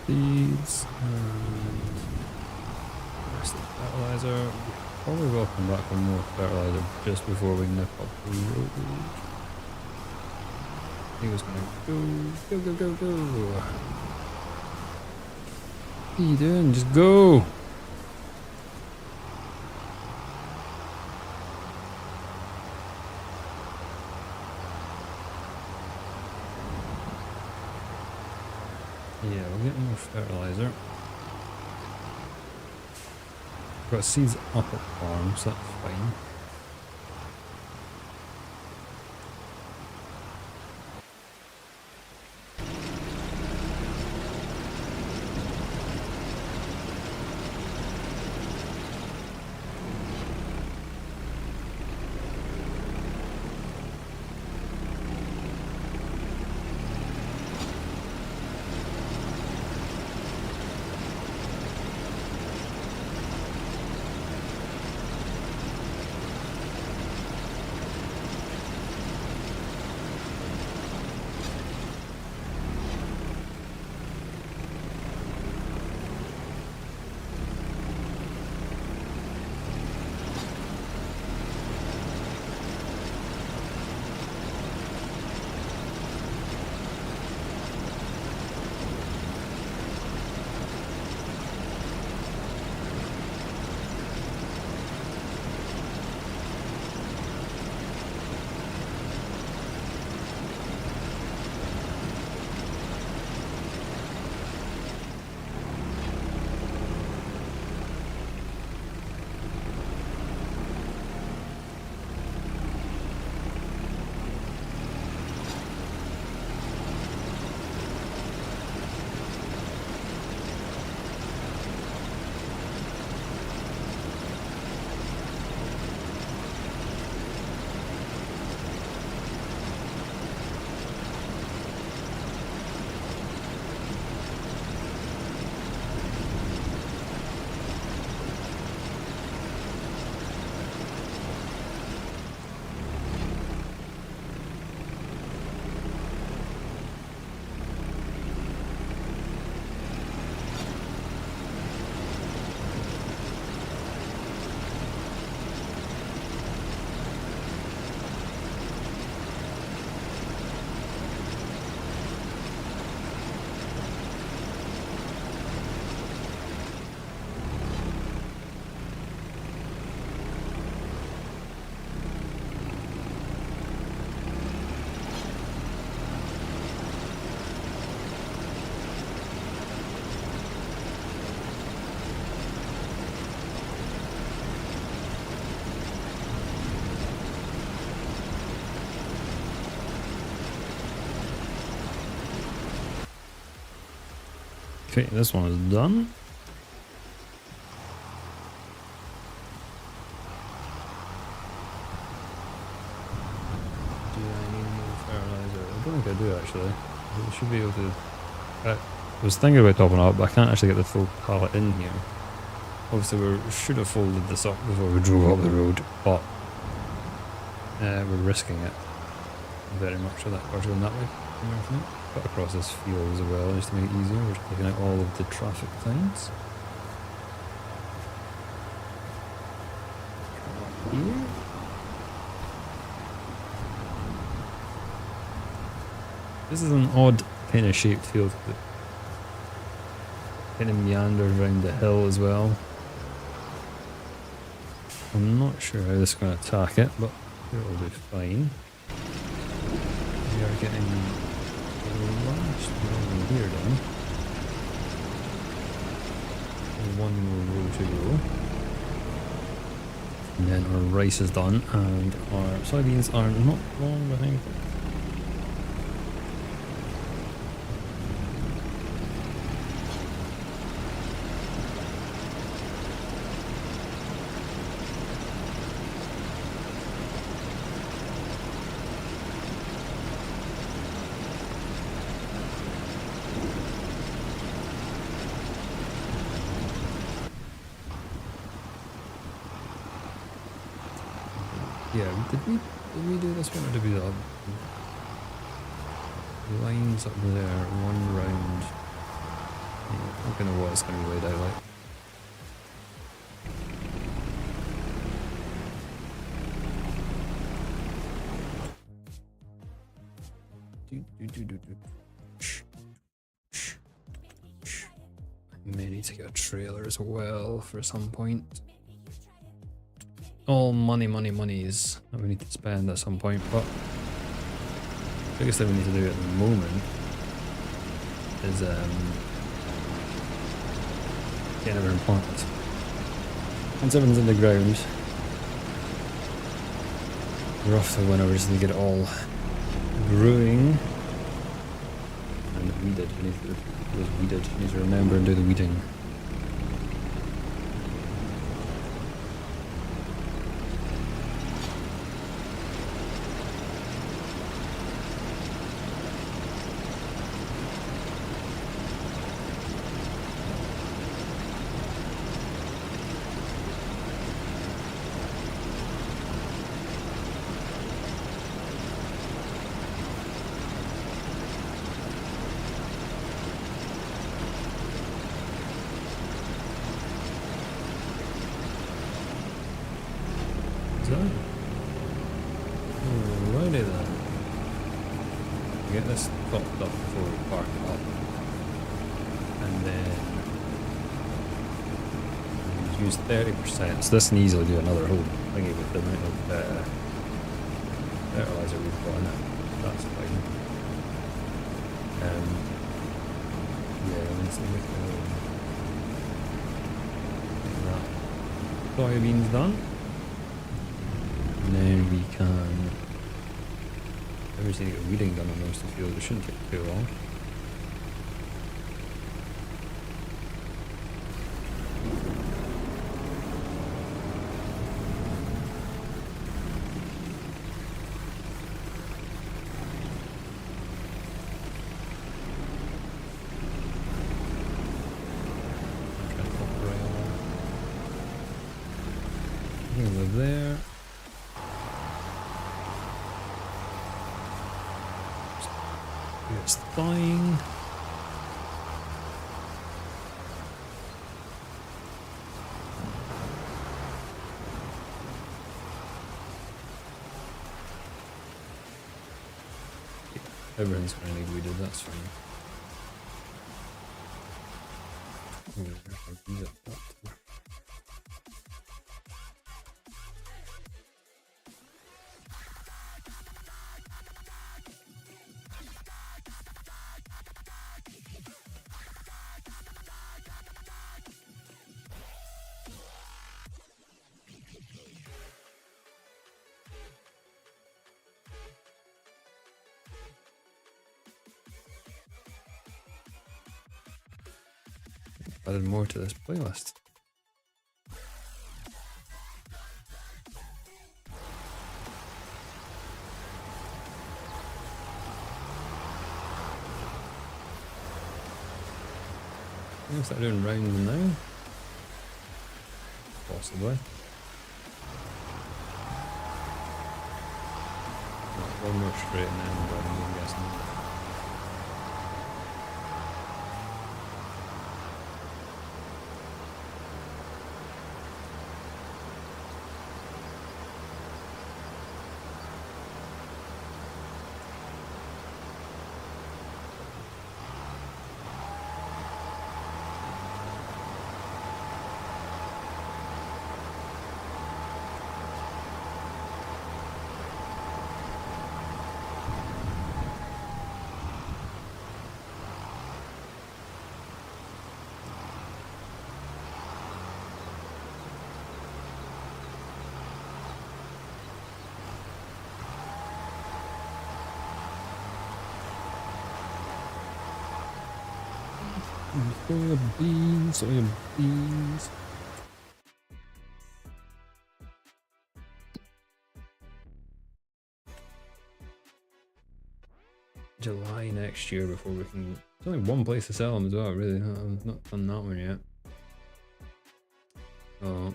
Seeds and rest of fertilizer. Probably will come back for more fertilizer just before we nip up the road. He was gonna go. What are you doing? Just go! Yeah, we'll get more fertilizer. Got seeds up at farm, so that's fine. Okay, this one is done. Do I need more fertilizer? I don't think I do actually. I should be able to. I was thinking about topping up, but I can't actually get the full pallet in here. Obviously, we should have folded this up before we drove up the road, but we're risking it very much. So that car's going that way. Cut across this field as well, just to make it easier. We're just taking out all of the traffic things. Here. This is an odd kind of shaped field that kind of meanders around the hill as well. I'm not sure how this is going to attack it, but it'll do fine. We are getting the last one here done. One more row to go. And then our rice is done, and our soybeans are not long behind. Yeah, did we do this one or did we do that? Lines up there, one round. Yeah, I don't know what it's going to be laid out like. May need to get a trailer as well for some point. All monies that we need to spend at some point, but the biggest thing we need to do at the moment is getting everything planted. Once everything's in the ground, we're off to winter. We just need to get it all growing and weeded. We need to remember and do the weeding. Alrighty then. Get this topped up before we park it up. And then use 30%. So this can easily do another whole thingy with the amount of fertilizer we've got in it. That's fine. Yeah, let's see that. Soybeans done. And then we can. I just need to get weeding done on most of the field. It shouldn't take too long. Over there. It's dying. Everyone's going to need weeded, that's fine. Added more to this playlist. What's that doing round now? Possibly. One more straight and then I'm guessing. Soybeans. July next year before we can. There's only one place to sell them as well, really. I've not done that one yet. Oh.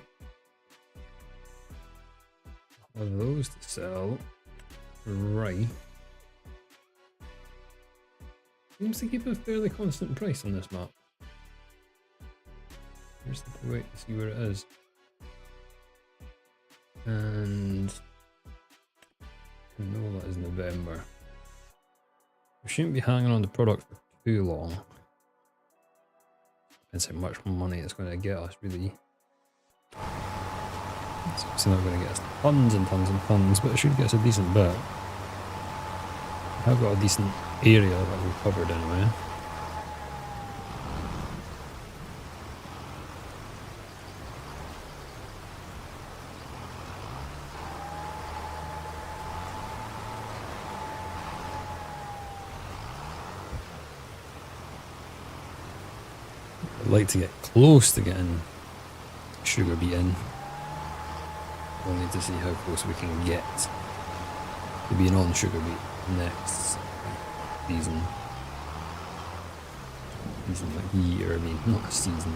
Have those to sell. Right. Seems to keep a fairly constant price on this map. Just have to wait to see where it is. And no, that is November. We shouldn't be hanging on the product for too long. Depends how much money it's going to get us, really. It's not going to get us tons and tons and tons, but it should get us a decent bit. I've got a decent area that we've covered anyway. I'd like to get close to getting sugar beet in. We'll need to see how close we can get to being on sugar beet next season. Season like year, I mean, not a season.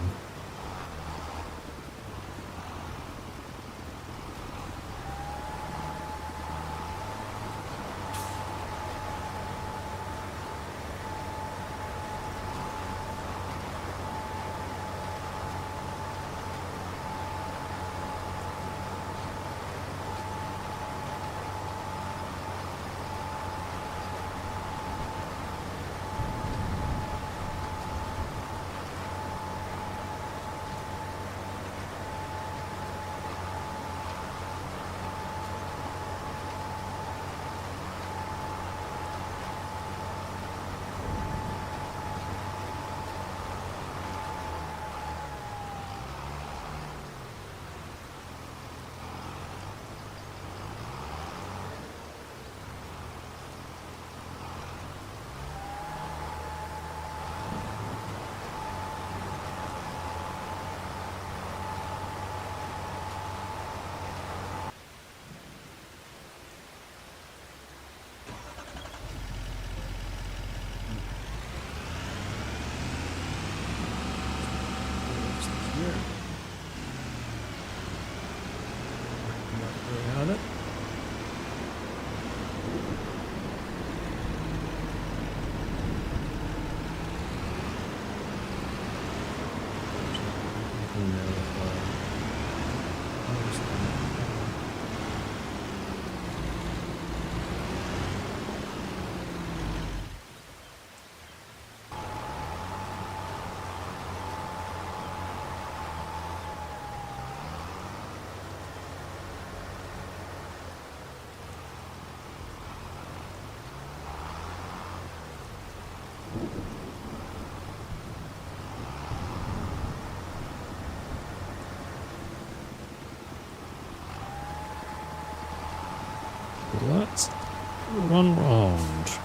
Let's run round.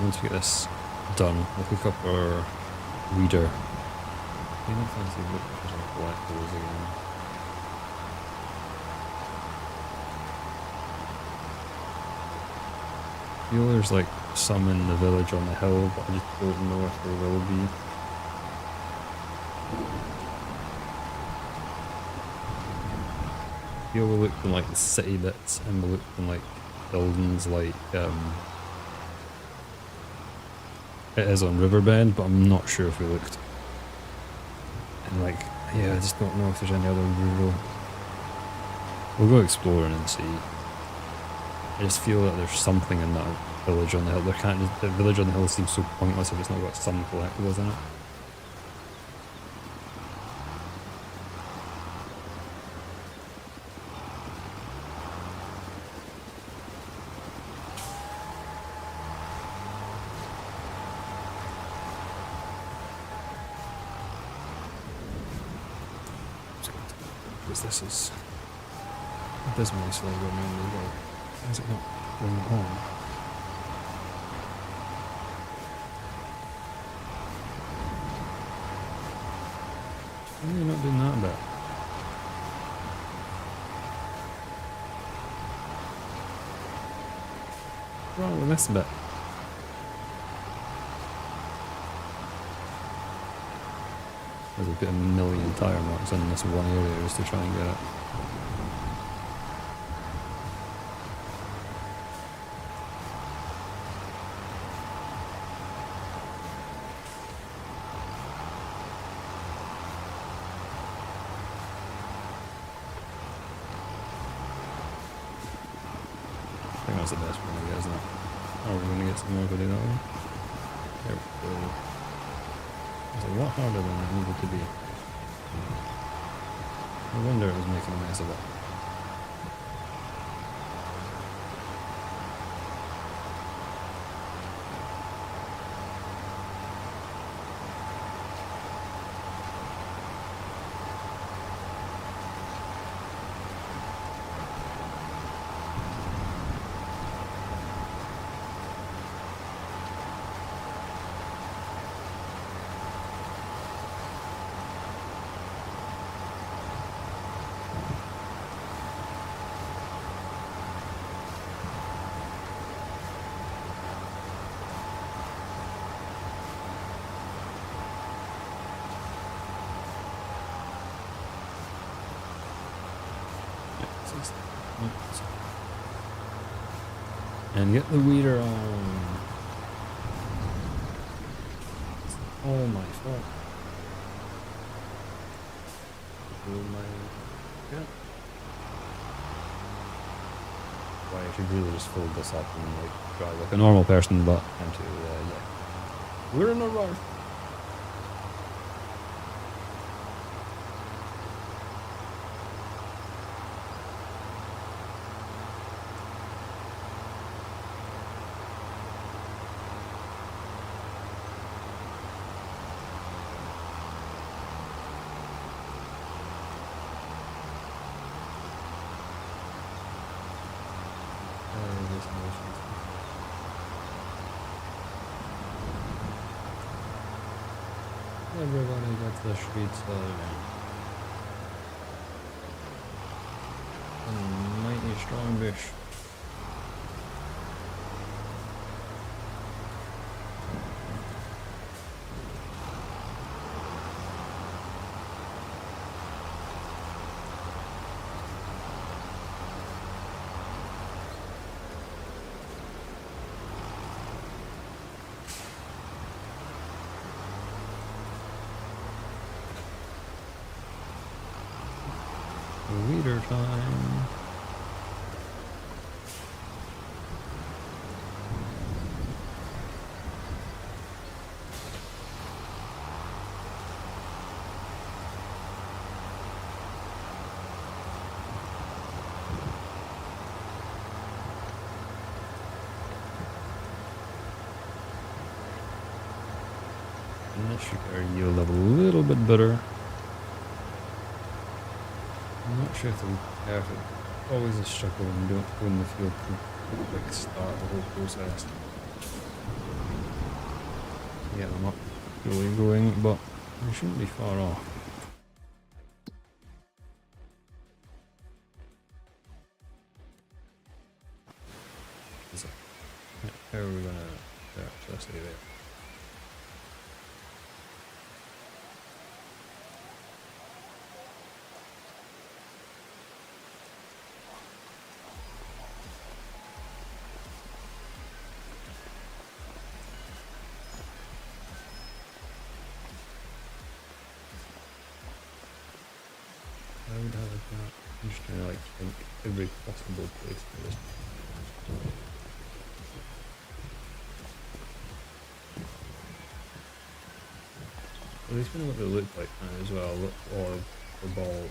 Once we get this done, we'll pick up our weeder. I don't fancy black holes again. I feel there's like some in the village on the hill, but I just don't know if there will be. I feel we looked in like the city bits and we looked in like buildings like it is on Riverbend, but I'm not sure if we looked. And like, yeah, I just don't know if there's any other rural. We'll go exploring and see. I just feel that there's something in that village on the hill. There can't just, the village on the hill seems so pointless if it's not got some collectibles in it. Because this is abysmally slow going around the world. Why is it not going home? Why are you not doing that bit? What's wrong with this bit? Because they put a million tyre marks in this one area just to try and get it. I think that's the best we're going to get, isn't it? Or we're going to get some more video that way. There we go. It's a lot harder than it needed to be. No wonder it was making a mess of it. And get the weeder on. Oh my fuck. Oh my god. Well, I should really just fold this up and like drive like a normal person, but I'm too, yeah. We're in a rush. Everybody gets the streets a mighty strong bush. Weeder time. And this should get our yield level a little bit better. I'm not sure if they'll be perfect. Always a struggle when you don't go in the field to like start the whole process. Get them up slowly going, but we shouldn't be far off. So, how are we gonna search this area? I would have a gap. I'm just trying to like think every possible place for this. Well, these kind of what they look like now as well, orb or ball.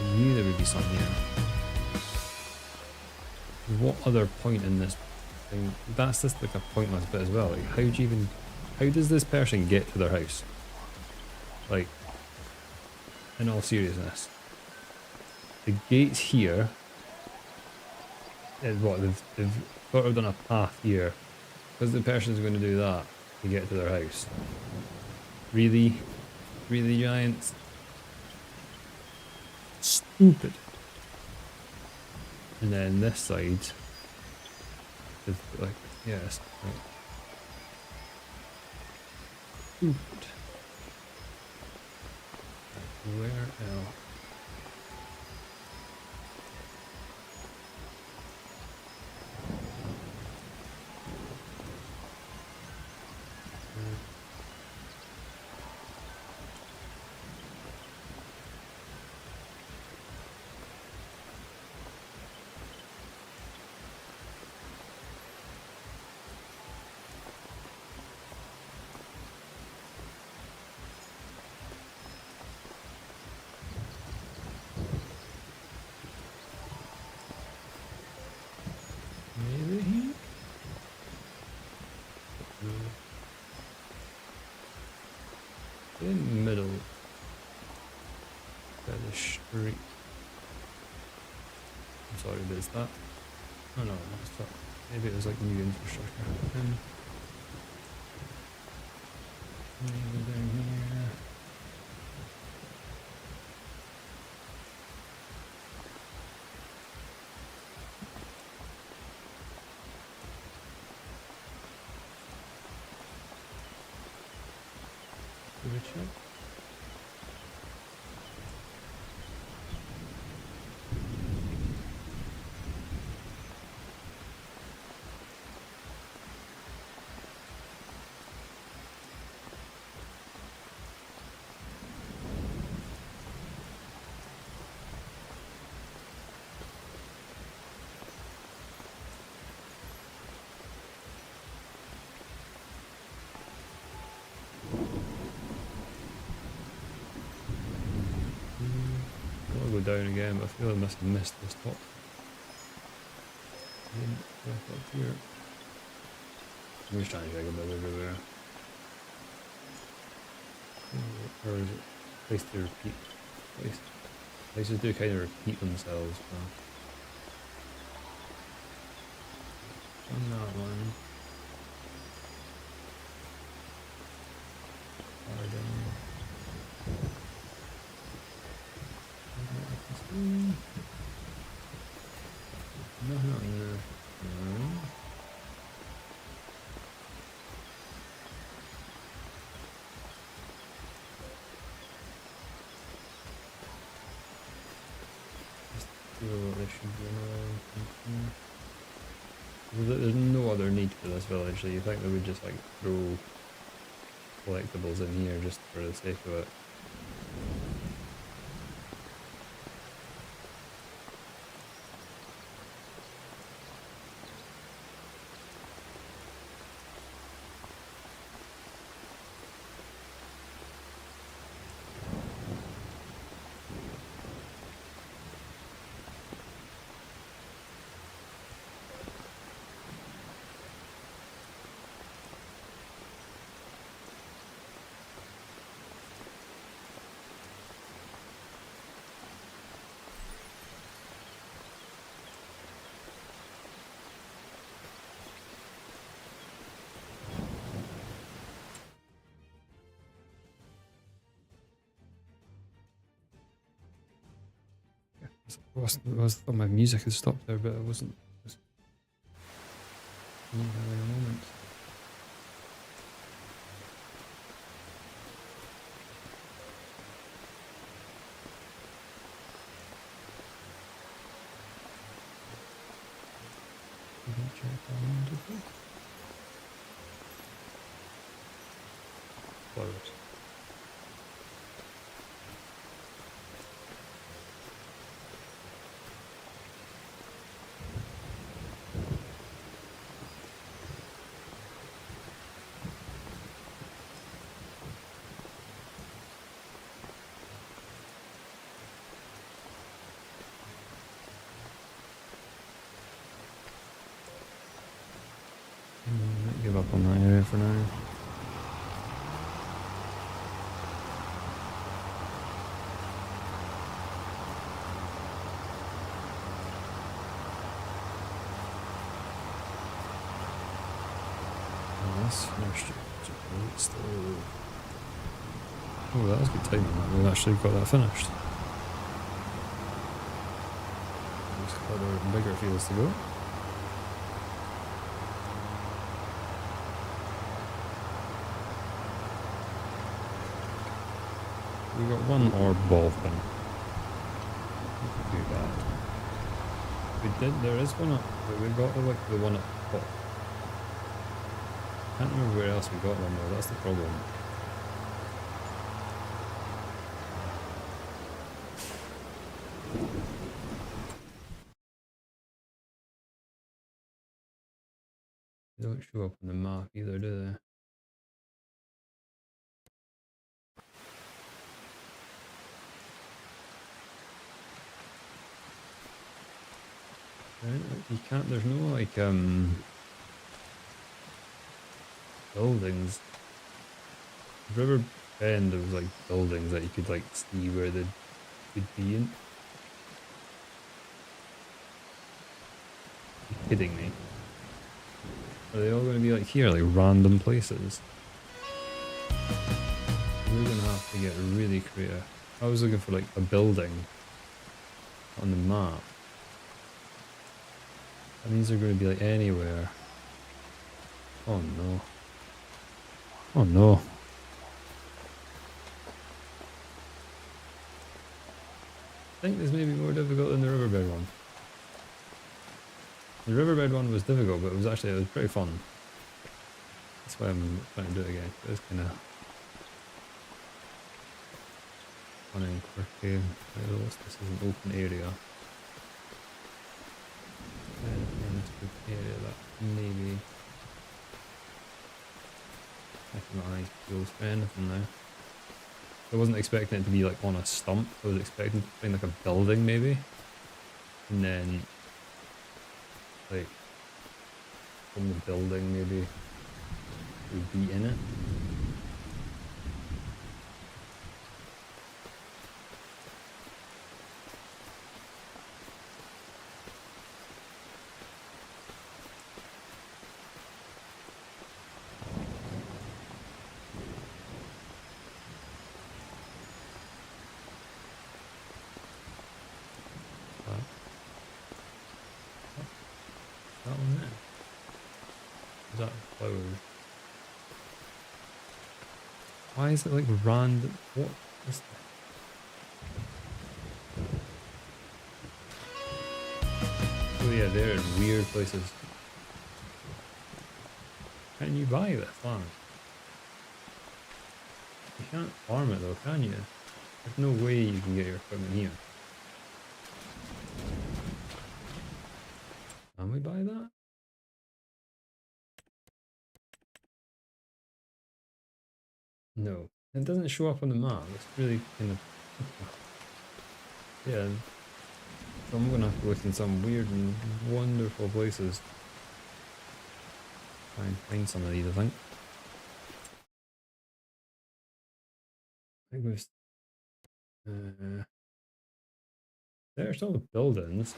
I knew there would be some here. What other point in this thing? That's just like a pointless bit as well. Like, how does this person get to their house? Like, in all seriousness, the gates here is what they've sort of done a path here because the person's going to do that to get to their house. Really, giants. Stupid. And then this side is like, yes. Right. food. Where else? Maybe here? In the middle by the street. I'm sorry, but is that? Oh no, that's that. Maybe it was like new infrastructure. Maybe down here. Give it a check. I'll go down again, but I feel I must have missed this top. Back up here. I'm just trying to check a bit everywhere. Or is it place to repeat? Places do kind of repeat themselves. On that one. Pardon. No, no, no. Just feel what there should be another. There's no other need for this village, so you think they would just like throw collectibles in here just for the sake of it. I thought my music had stopped there, but it wasn't. Just having a moment. Close. Give up on that area for now. This finished. Oh, that was good timing. We've actually got that finished. There's other bigger fields to go. We got one orb ball thing. Not too bad. There is one up, but we got the one up top. Can't remember where else we got one though, that's the problem. They don't show up on the map either, do they? You can't, there's no like buildings. River Bend, there was like buildings that you could like see where they could be in. Are you kidding me? Are they all going to be like here, like random places? We're going to have to get really creative. I was looking for like a building on the map. And these are going to be like anywhere. Oh no. Oh no. I think this may be more difficult than the riverbed one. The riverbed one was difficult, but it was pretty fun. That's why I'm trying to do it again. It was kind of fun and quirky. This is an open area. And it's an area that maybe I can not eyes peeled for anything now. I wasn't expecting it to be like on a stump. I was expecting to find like a building maybe. And then like from the building maybe would be in it. That one there. Is that flowers? Why is it like random? What is that? Oh yeah, they're in weird places. Can you buy this land? You can't farm it though, can you? There's no way you can get your equipment here. Can we buy that? No. It doesn't show up on the map. It's really kind of... yeah. So I'm gonna have to look in some weird and wonderful places. Try and find some of these, I think. I think there's... there's all the buildings.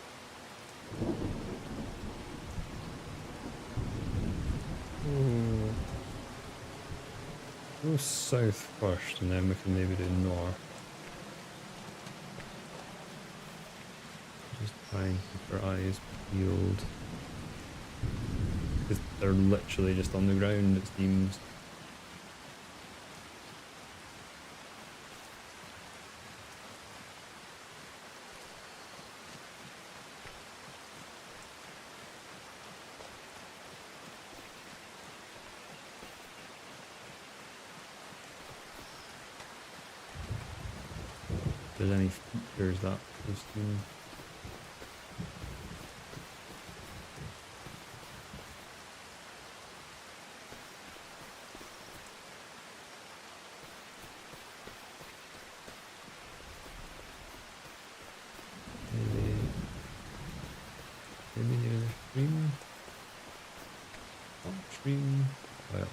Oh. Go south first and then we can maybe do north. Just try and keep our eyes peeled. Because they're literally just on the ground, it seems. If there's any features that we've seen. Maybe near the stream. Upstream. Well,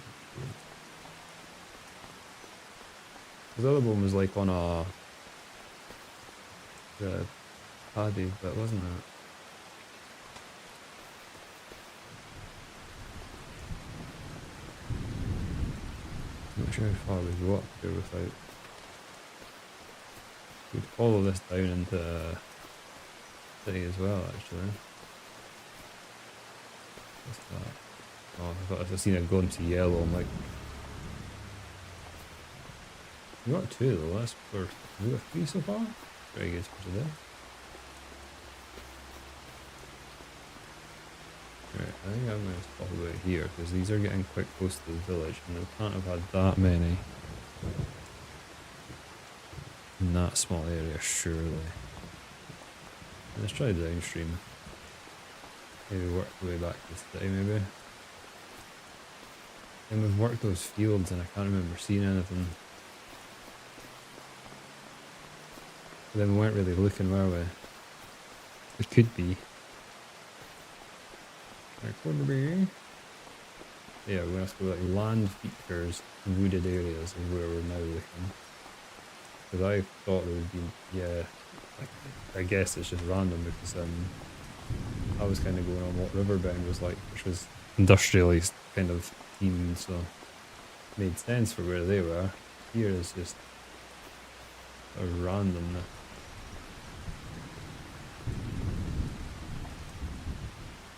the other one was like on a the paddy bit, wasn't it? Not sure how far we go up here without. We'd follow this down into the city as well, actually. What's that? Oh, I thought I'd seen it go into yellow. I'm like, We got two though, that's for, we got three so far? Very good for today. Right, I think I'm going to stop about here because these are getting quite close to the village and we can't have had that many in that small area, surely. Let's try downstream. Maybe work the way back to the city, maybe. And we've worked those fields and I can't remember seeing anything. But then we weren't really looking, were we? It could be. There could be. Yeah, we're going to have to go like land features, wooded areas is where we're now looking. Because I thought there would be, yeah, I guess it's just random because I was kind of going on what Riverbend was like, which was industrially kind of themed, so made sense for where they were. Here is just a random.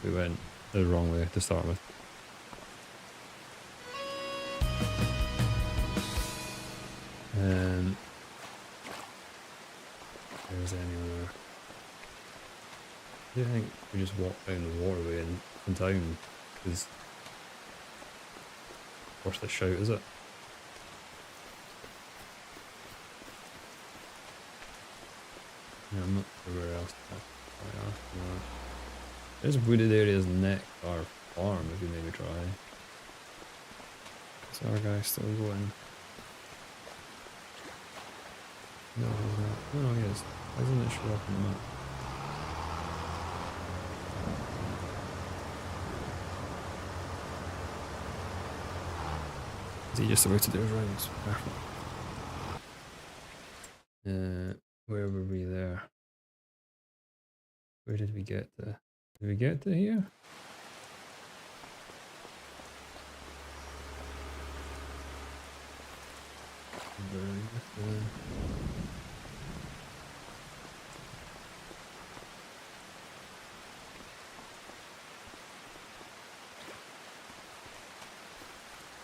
We went the wrong way to start with. There's any other. I think we just walk down the waterway in town is worth a shout, is it? Yeah, I'm not sure where else to no. There's wooded areas next our farm if you maybe try. Is our guy still going? No, he's not. Oh no, he is. Why doesn't it show up on the map? Is he just about to do his rounds? Perfect. Where were we there? Where did we get to? Did we get to here?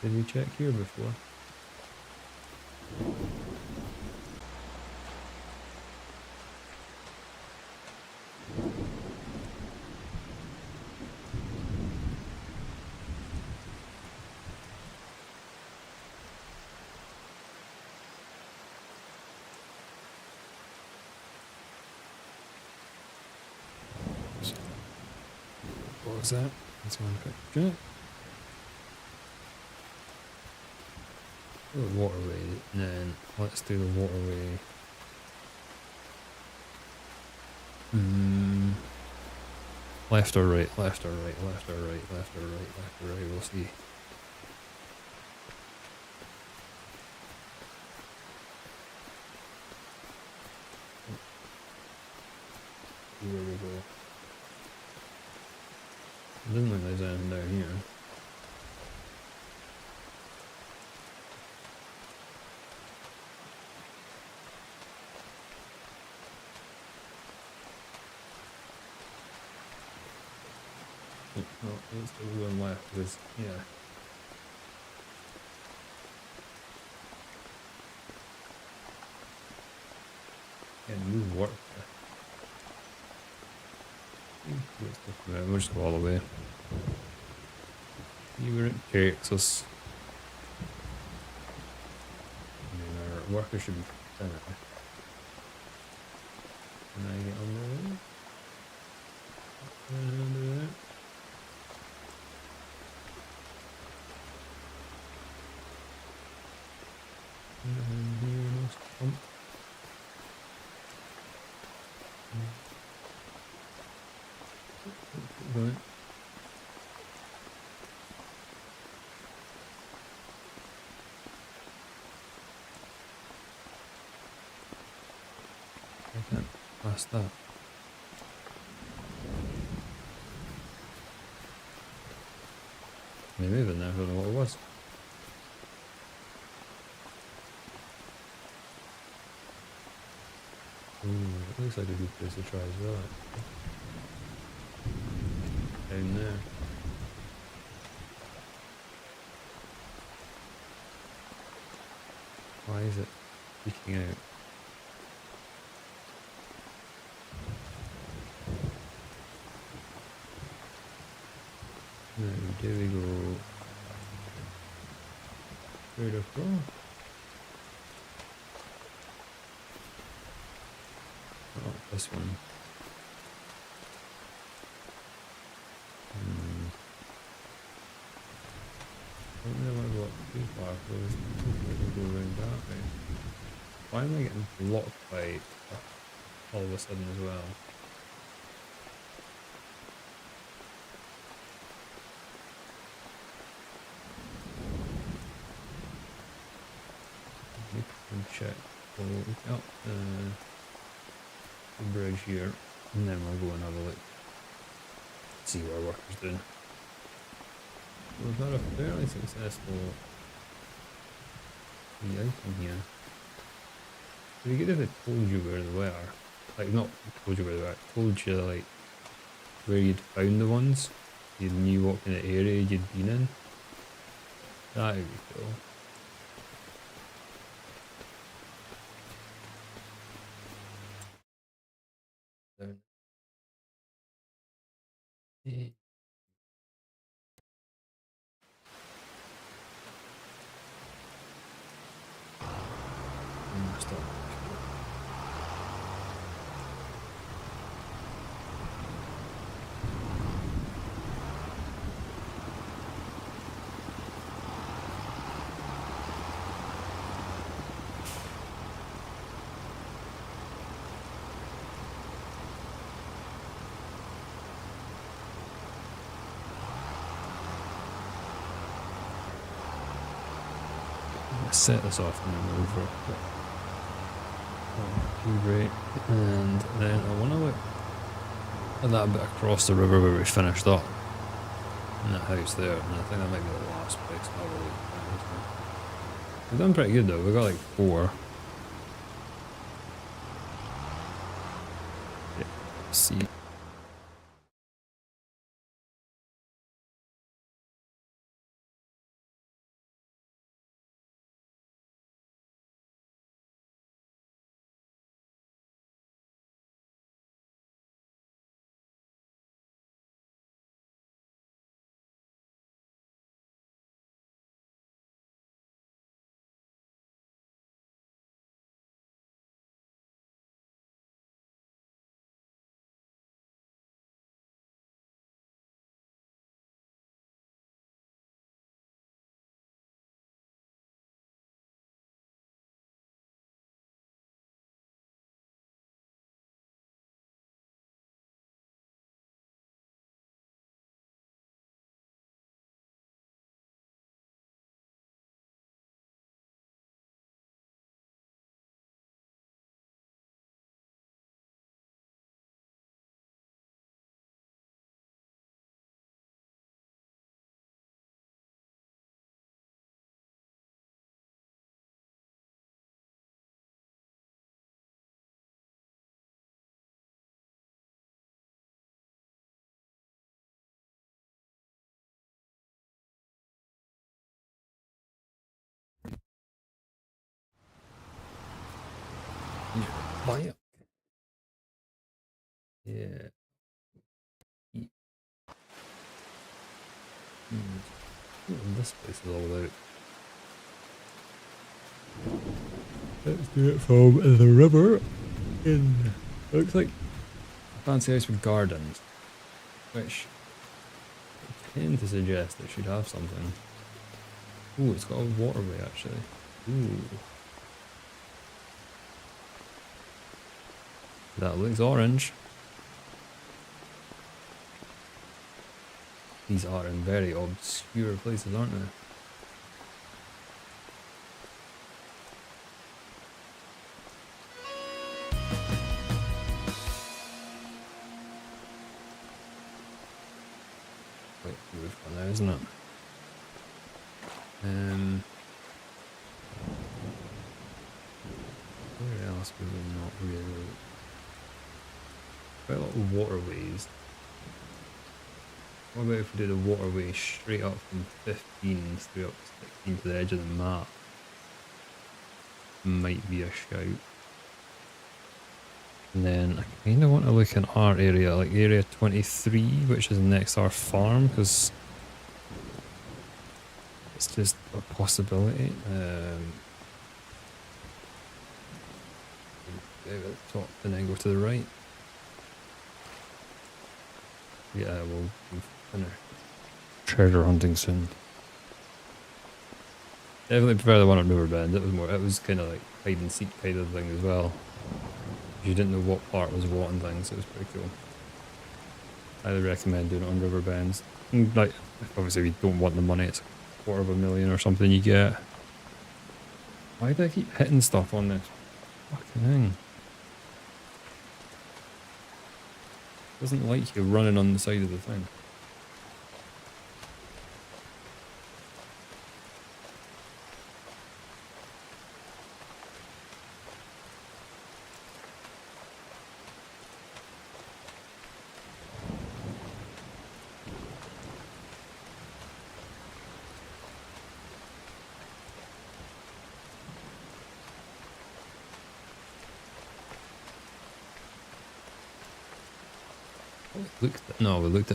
Did we check here before? What was that? Let's go and quick. The waterway, and then let's do the waterway. Left or right, left or right, left or right, left or right, left or right, we'll see. Here we go. It doesn't look like there's anything down here. No, let's still going left because, yeah. Yeah, move work. We'll just go all the way. You were at Texas. I mean, our worker should be done it. Can I get on there? Under that. And here must pump. Going. I can't pass that. Maybe even there, I don't know what it was. Ooh, it looks like a good place to try as well. Down there. Why is it Peeking out. Now, there we go. Straight across. Oh, this one. I don't really want to go up too far, because we'll go around that way. Why am I getting blocked by all of a sudden as well? Make some check. We'll look up the bridge here, and then we'll go and have a look. See what our workers doing. We've got a fairly successful item here. It'd be good if it told you where they were. Like, not told you where they were, told you, like, where you'd found the ones. You knew what kind of area you'd been in. That would be cool. Down. Stop. Set this off and then move real quick. Great. And then I want to look at that bit across the river where we finished up. And that house there. And I think that might be the last place I'll really look. We've done pretty good though. We've got like 4. Yeah. See. Quiet. Yeah. This place is all about. Let's do it from the river in. It looks like a fancy house with gardens, which I tend to suggest it should have something. Ooh, it's got a waterway actually. Ooh. That looks orange. These are in very obscure places, aren't they? Quite beautiful now, isn't it? Where else would we not really? Quite a lot of waterways. What about if we did a waterway straight up from 15 straight up to 16 to the edge of the map? might be a shout. And then I kind of want to look in our area, like area 23, which is next to our farm, because it's just a possibility. Go to the top and then go to the right. Yeah, we'll finish treasure hunting soon. Definitely prefer the one on Riverbend. It was kind of like hide and seek kind of thing as well. You didn't know what part was what and things, so it was pretty cool. Highly recommend doing it on Riverbends. And like, obviously we don't want the money, it's $250,000 or something you get. Why do I keep hitting stuff on this fucking thing? Doesn't like you running on the side of the thing.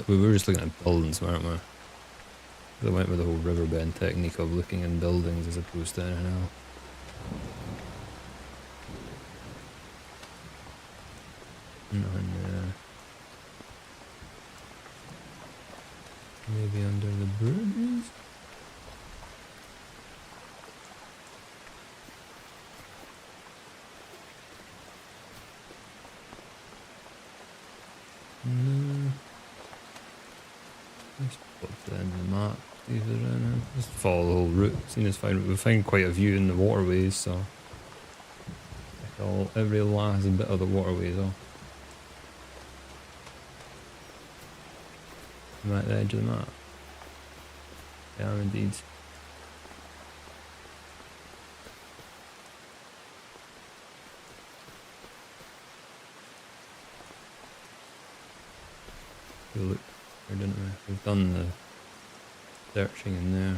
We were just looking at buildings, weren't we? They went with the whole riverbend technique of looking in buildings as opposed to anything else. Nothing there. Maybe under the bridges? No. Just put that in the map, see if there's anything. Just follow the whole route. Seen as fine. We find quite a few in the waterways, so every last bit of the waterways off. I'm at the edge of the map. Yeah, indeed. We looked there, didn't we? We've done the searching in there.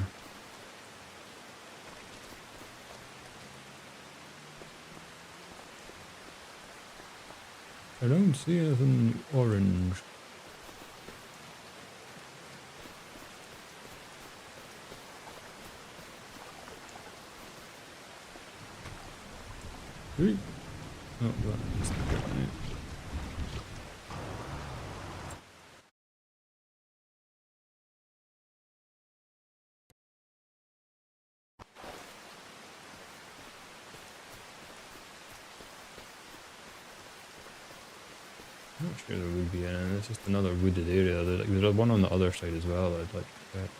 I don't see anything orange. Oh, that just I'm not sure there would be any. It's just another wooded area. There's one on the other side as well that I'd like to check.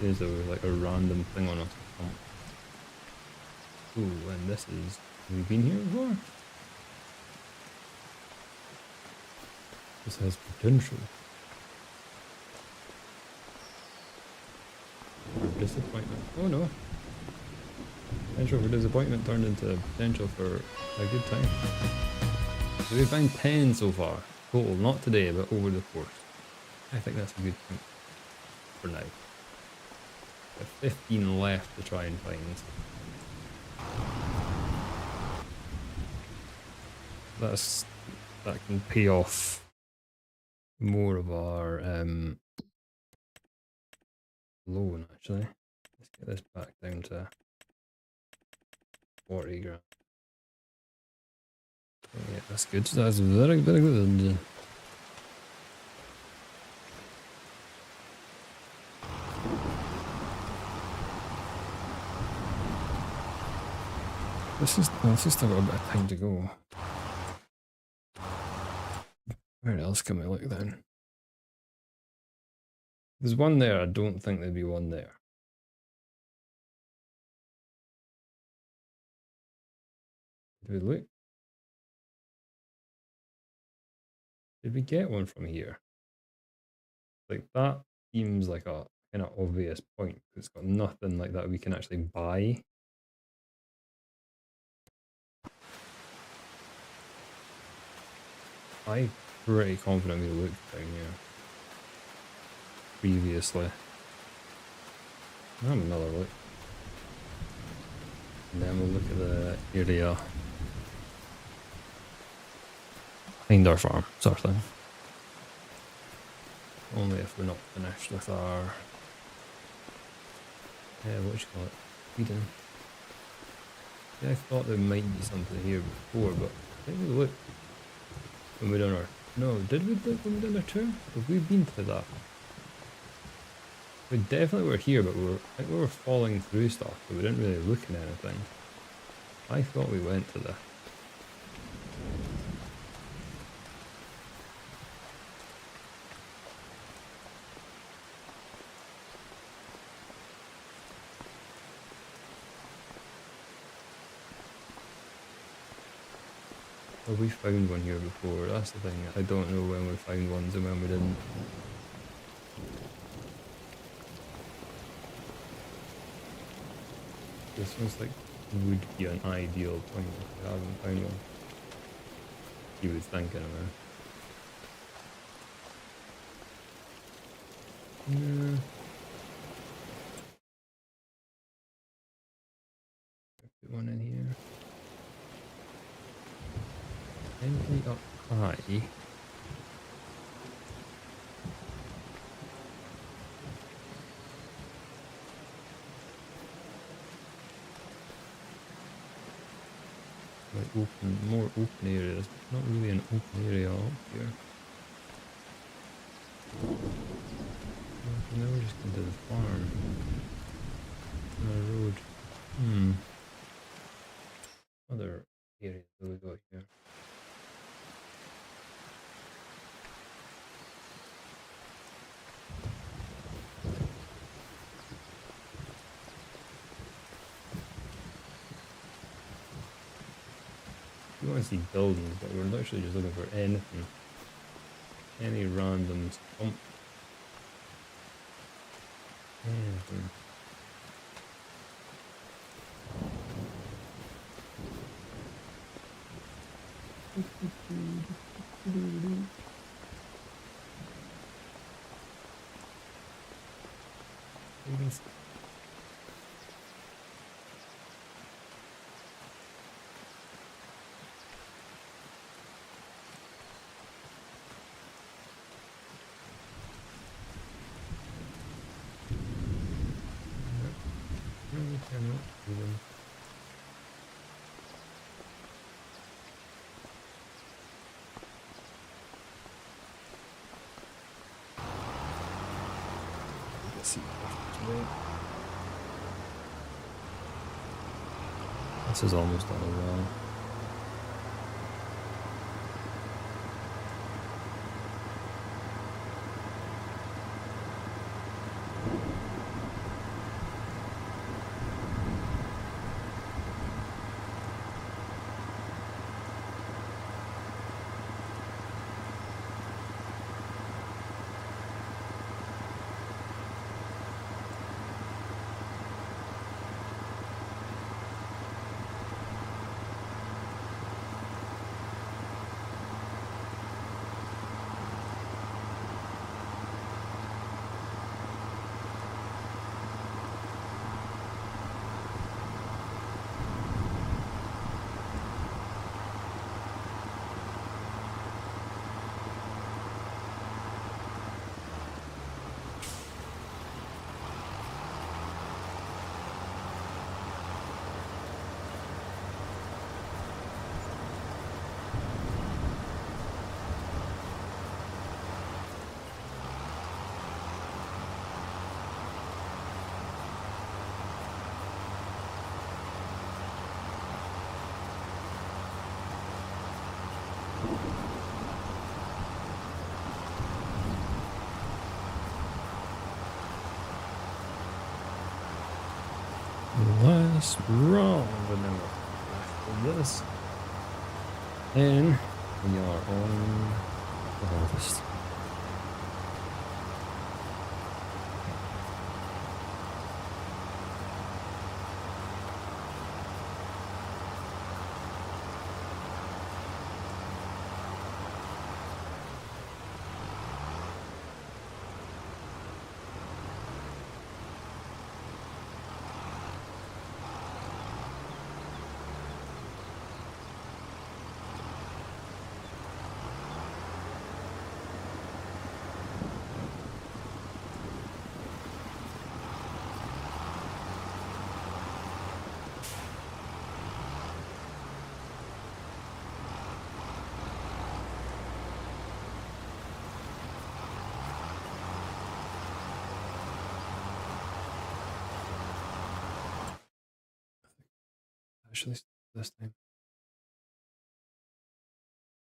Is there like a random thing on a stump? Ooh, and this is... Have we been here before? This has potential. For disappointment. Oh no. Potential for disappointment turned into potential for a good time. So we found 10 so far. Total, not today, but over the course. I think that's a good point for now. We have 15 left to try and find. That can pay off more of our loan actually. Let's get this back down to 40 grand. Yeah, that's good. That's very, very good. It's just still got a bit of time to go. Where else can we look then? There's one there. I don't think there'd be one there. Did we look? Did we get one from here? Like that seems like a kind of obvious point. It's got nothing like that we can actually buy. I'm pretty confident we looked down here previously. I'll have another look. And then we'll look at the area behind our farm, sort of thing. Only if we're not finished with our, what you call it, feeding. Yeah, I thought there might be something here before, but I think we looked when we done our, no, did we look when we done our tour? Have we been to that? We definitely were here, but I think we were falling through stuff, but we didn't really look at anything. I thought we went to the. Well, we found one here before, that's the thing. I don't know when we found ones and when we didn't. This one's like, would be an ideal point if we haven't found one. You would think anyway. Yeah. Put one in here. Anything up high? Like more open areas. Not really an open area up here. Now we're just into the farm. On a road. Other areas that we got here. We want to see buildings, but we're literally just looking for anything. Any random stump. Anything. We cannot see them. Let's see. This is almost done as well. Last round, and then we're back to this. And we are on the harvest. actually this time.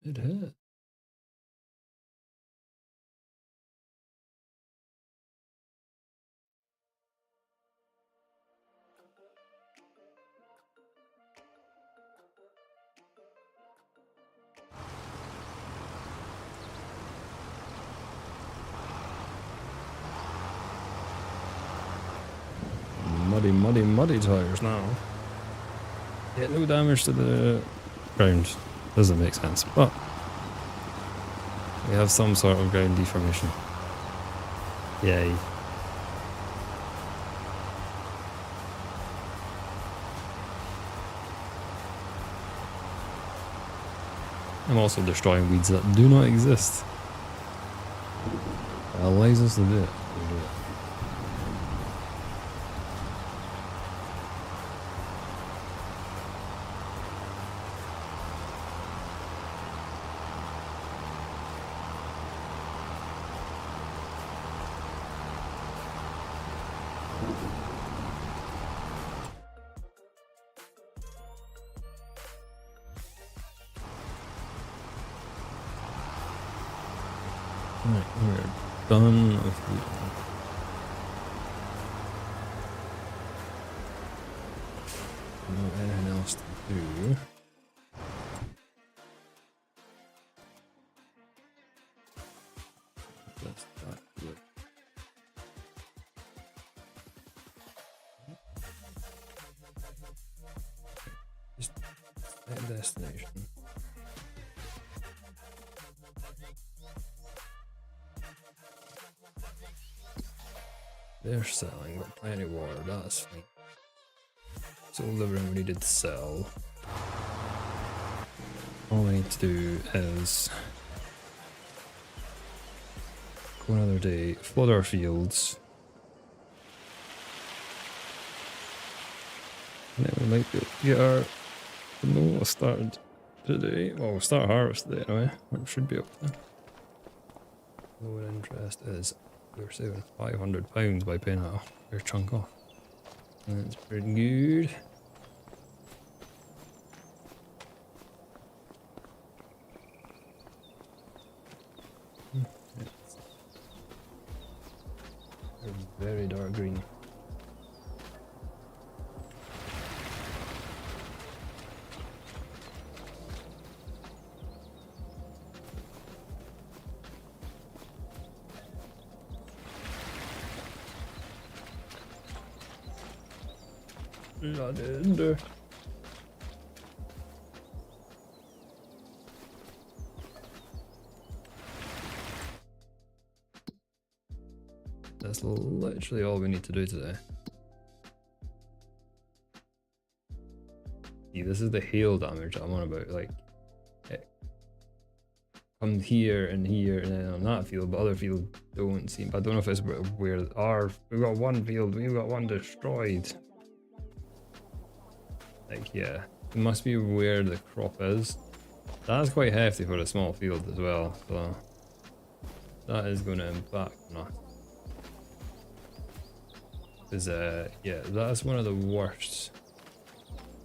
It hit. Muddy, muddy, muddy tires now. Yeah, no damage to the ground. Doesn't make sense, but we have some sort of ground deformation. Yay. I'm also destroying weeds that do not exist. That allows us to do it. We do it. Right, we're done with the... No anything else to do. Let's start with... Just set destination. They're selling, got plenty of water, that's fine. Sold everything we needed to sell. All we need to do is go another day, flood our fields. And then we might be able to get our canola started today. Well, we'll start harvest today anyway. We should be able to. Low interest is we're saving £500 by paying that fair chunk off. And that's pretty good. They're very dark green. Flooded. That's literally all we need to do today. See, this is the hail damage I'm on about. Like, it comes here and then on that field, but other fields don't seem. I don't know if it's where we've got one field, we've got one destroyed. Like, yeah, it must be where the crop is. That's quite hefty for a small field as well, so that is going to impact on us. Because, yeah, that's one of the worst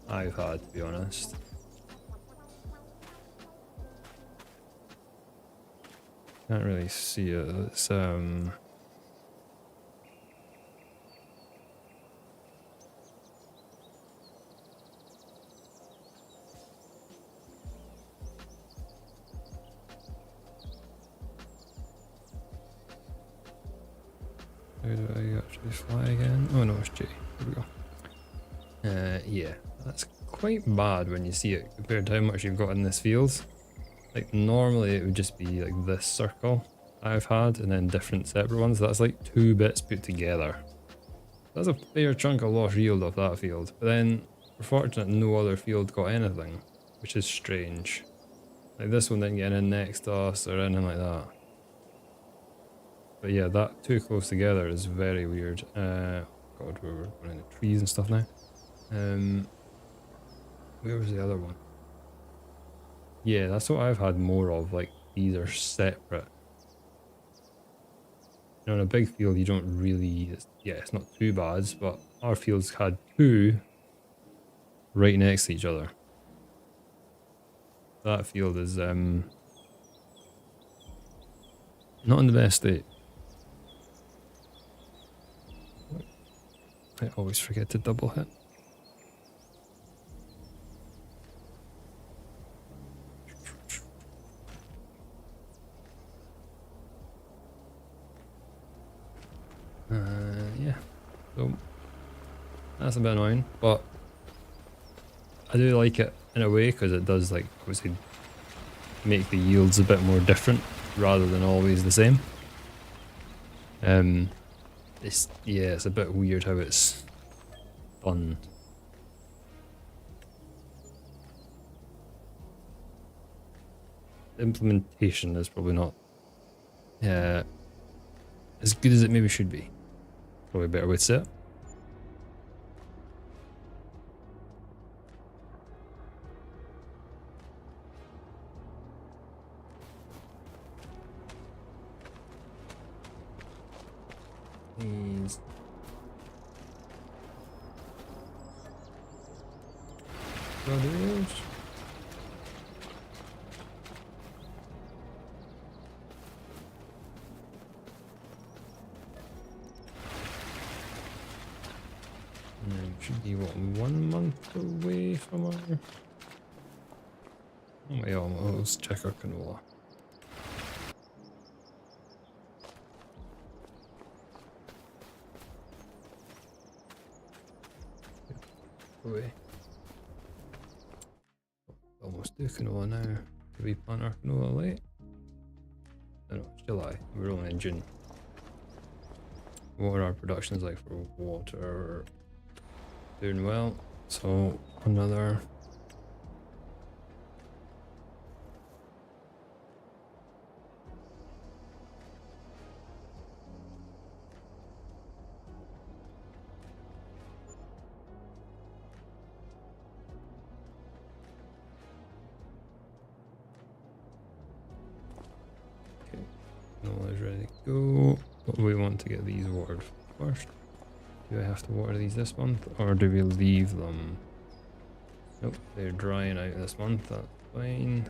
I've had, to be honest. Can't really see it. It's, how do I actually fly again? Oh no, it's J. Here we go. Yeah, that's quite bad when you see it compared to how much you've got in this field. Like normally it would just be like this circle I've had and then different separate ones. That's like 2 bits put together. That's a fair chunk of lost yield off that field. But then we're fortunate no other field got anything, which is strange. Like this one didn't get in next to us or anything like that. But yeah, that too close together is very weird. God, we're going in the trees and stuff now. Where was the other one? Yeah, that's what I've had more of, like these are separate. You know, in a big field you don't really, yeah, it's not too bad, but our fields had 2 right next to each other. That field is not in the best state. I always forget to double hit. Yeah, so that's a bit annoying, but I do like it in a way because it does, like, obviously make the yields a bit more different rather than always the same. It's a bit weird how it's done. The implementation is probably not as good as it maybe should be. Probably a better way to say it. These brothers. And then should be what, 1 month away from our. Oh my god, let's check our canola. Away. Almost do canola now. Do we plant our canola late? No, it's July. We're only in June. What are our productions like for water? Doing well. So another. Canola is ready to go. But we want to get these watered first. Do I have to water these this month or do we leave them? Nope, they're drying out this month, that's fine.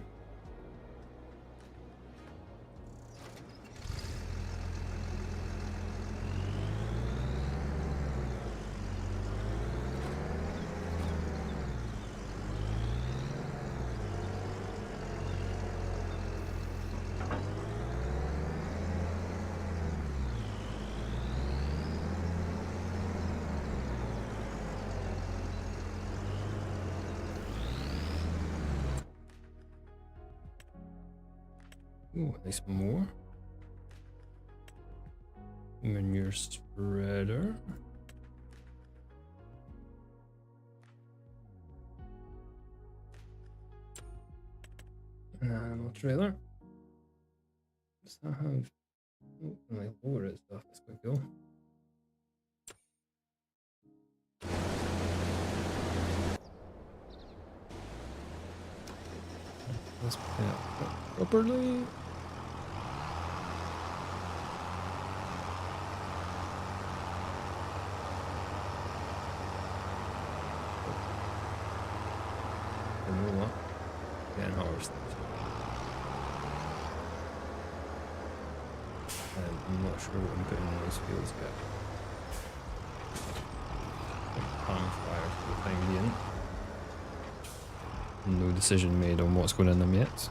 Ooh, nice more. Manure spreader. An animal trailer. Does that have? Oh, my lower it stuff. That's quite cool. Let's pay up properly. You know what? Getting harvested. I'm not sure what I'm putting in those fields yet. Palm fire for the time being. No decision made on what's going in them yet.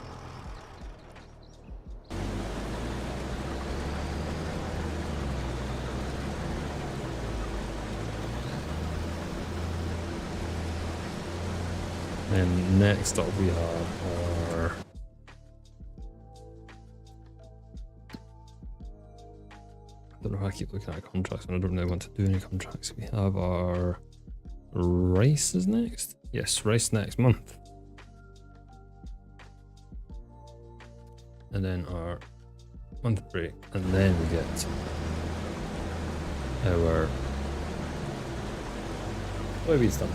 And next up we have our I don't know how I keep looking at contracts and I don't really want to do any contracts. We have our rice is next. Yes, rice next month. And then our month break. And then we get our soybeans done.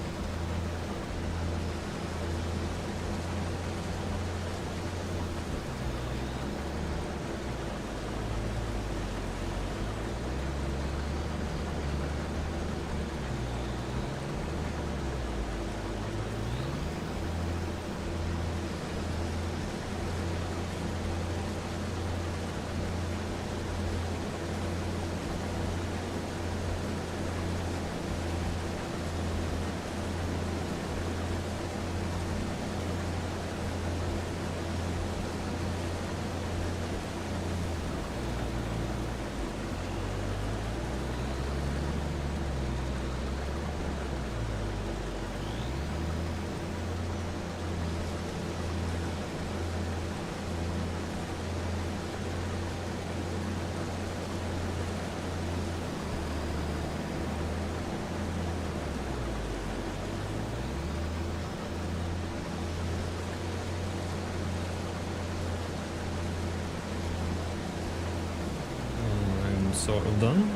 sort of done.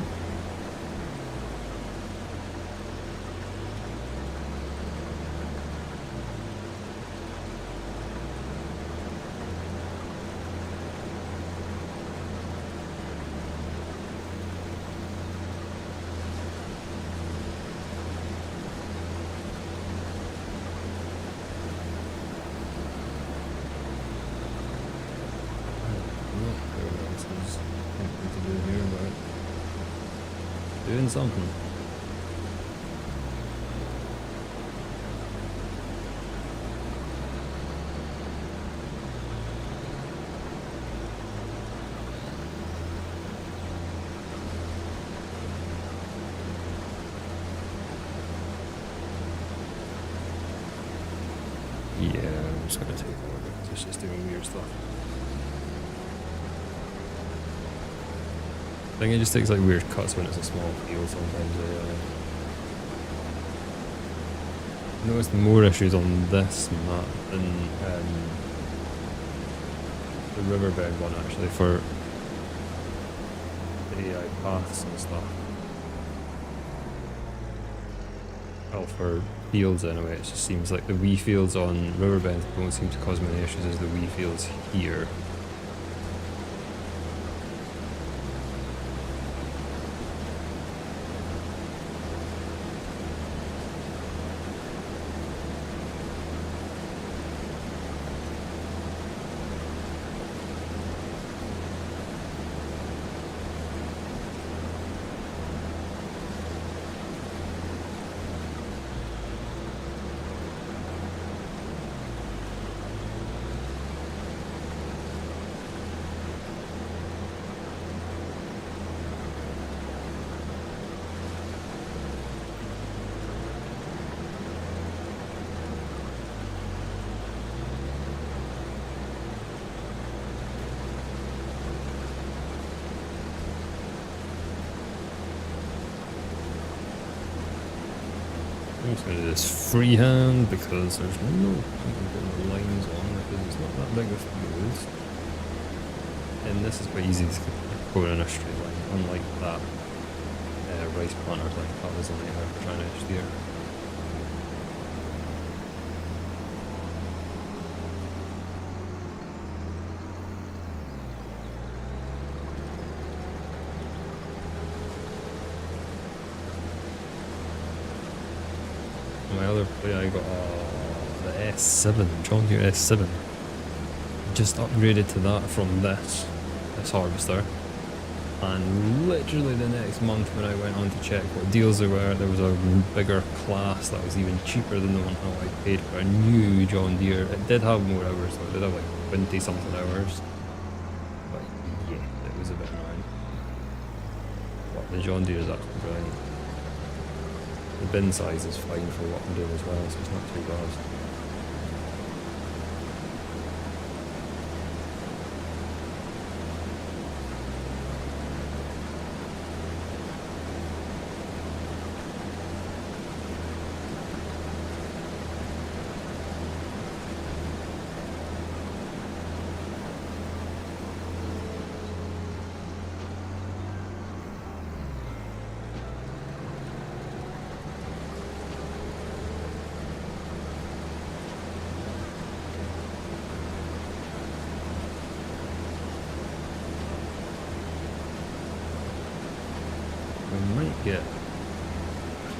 Doing something. Yeah, I'm just gonna take over because it's just doing weird stuff. I think it just takes like weird cuts when it's a small field sometimes. I noticed more issues on this map than the riverbed one actually for the AI paths and stuff. Well, for fields anyway, it just seems like the wee fields on riverbeds don't seem to cause many issues as the wee fields here. I'm just going to do this freehand because there's no point in putting the lines on because it's not that big of fields. And this is quite easy to go in a straight line, unlike that rice planter like that was a nightmare for trying to steer. My other play, I got the S7, John Deere S7. Just upgraded to that from this harvester. And literally the next month when I went on to check what deals there was a bigger class that was even cheaper than the one that I paid for a new John Deere. It did have more hours, so it did have like 20 something hours. But yeah, it was a bit annoying. But the John Deere is absolutely brilliant. The bin size is fine for what I'm doing as well, so it's not too bad. We might get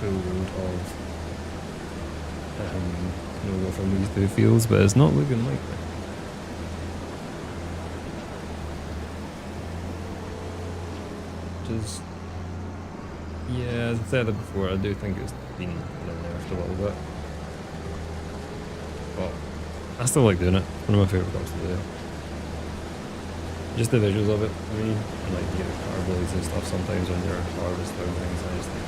full load of canola from these two fields, but it's not looking like it. Which is, yeah, as I said it before, I do think it's been nerfed a little bit. But I still like doing it. One of my favourite crops to do. Just the visuals of it, I mean, and like you get car blades and stuff sometimes when you're harvesting things, I just think.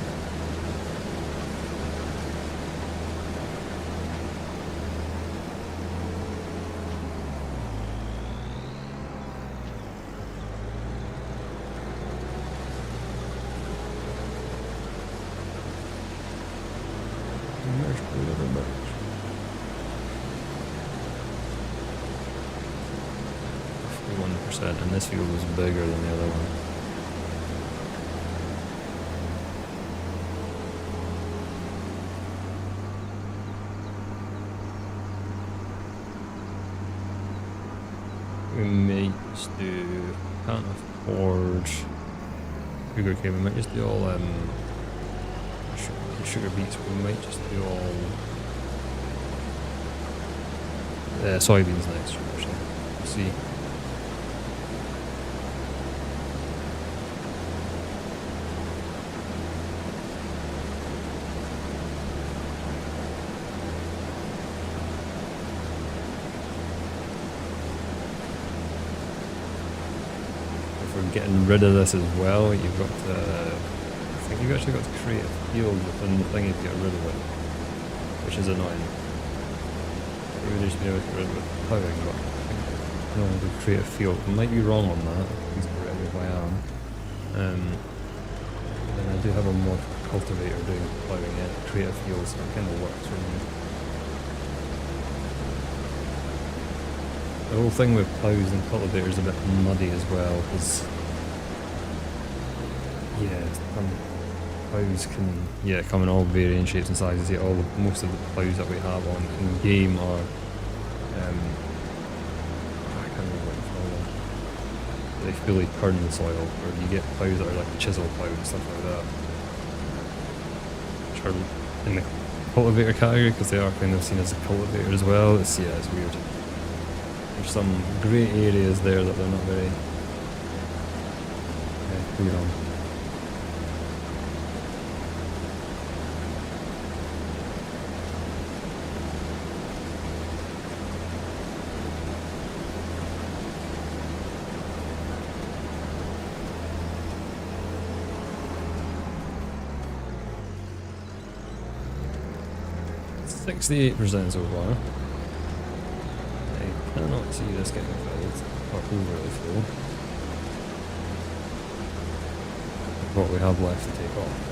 And this field was bigger than the other one. might just do, can't afford sugarcane, we might just do all sugar beets, we might just do all soybeans next year or something. We'll see. If we're getting rid of this as well, you've got to, I think you've actually got to create a field within the thing to get rid of it, which is annoying. We would just be able to get rid of it plowing, but I think no one would create a field. I might be wrong on that, please correct me if I am. Then I do have a mod cultivator doing plowing in, create a field, so it kind of works for me. The whole thing with plows and cultivators is a bit muddy as well, because yeah, plows can come in all varying shapes and sizes. Yeah, most of the plows that we have on in game are I can't remember what you call them. They fully turn the soil, or you get plows that are like chisel plows and stuff like that, which are in the cultivator category because they are kind of seen as a cultivator as well. It's weird. There's some grey areas there that they're not very clear on. It's 68% so far. I cannot see this getting filled, or overly full. What we have left to take off.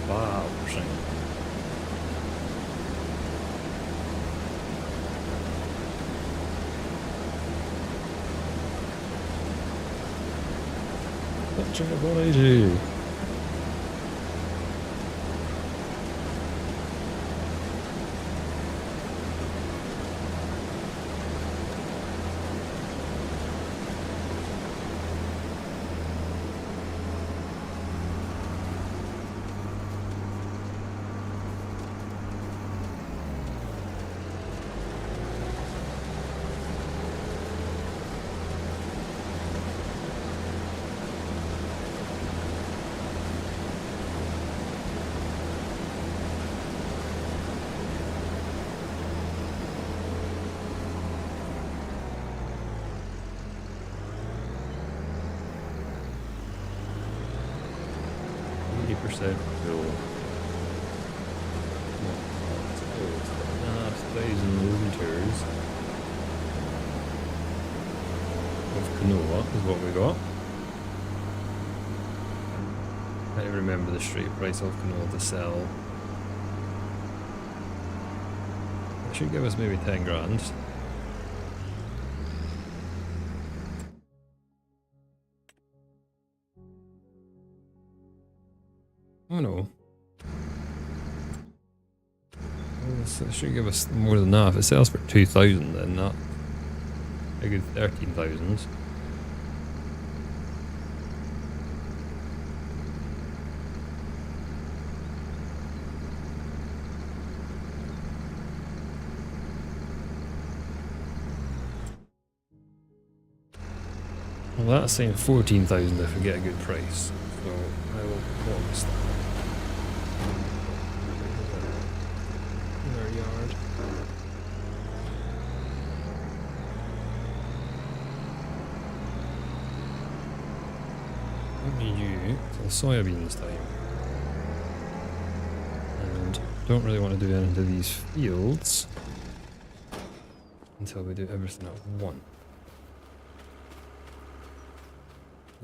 Wow, percent. Touching a body. Percent fuel. Liters of canola is what we got. I don't remember the straight price of canola to sell. It should give us maybe 10 grand. Oh no. It should give us more than that. If it sells for 2,000, then that a good 13,000. Well, that's saying 14,000 if we get a good price. So I will pause that. Yard. till soybeans time. And don't really want to do anything to these fields until we do everything at once.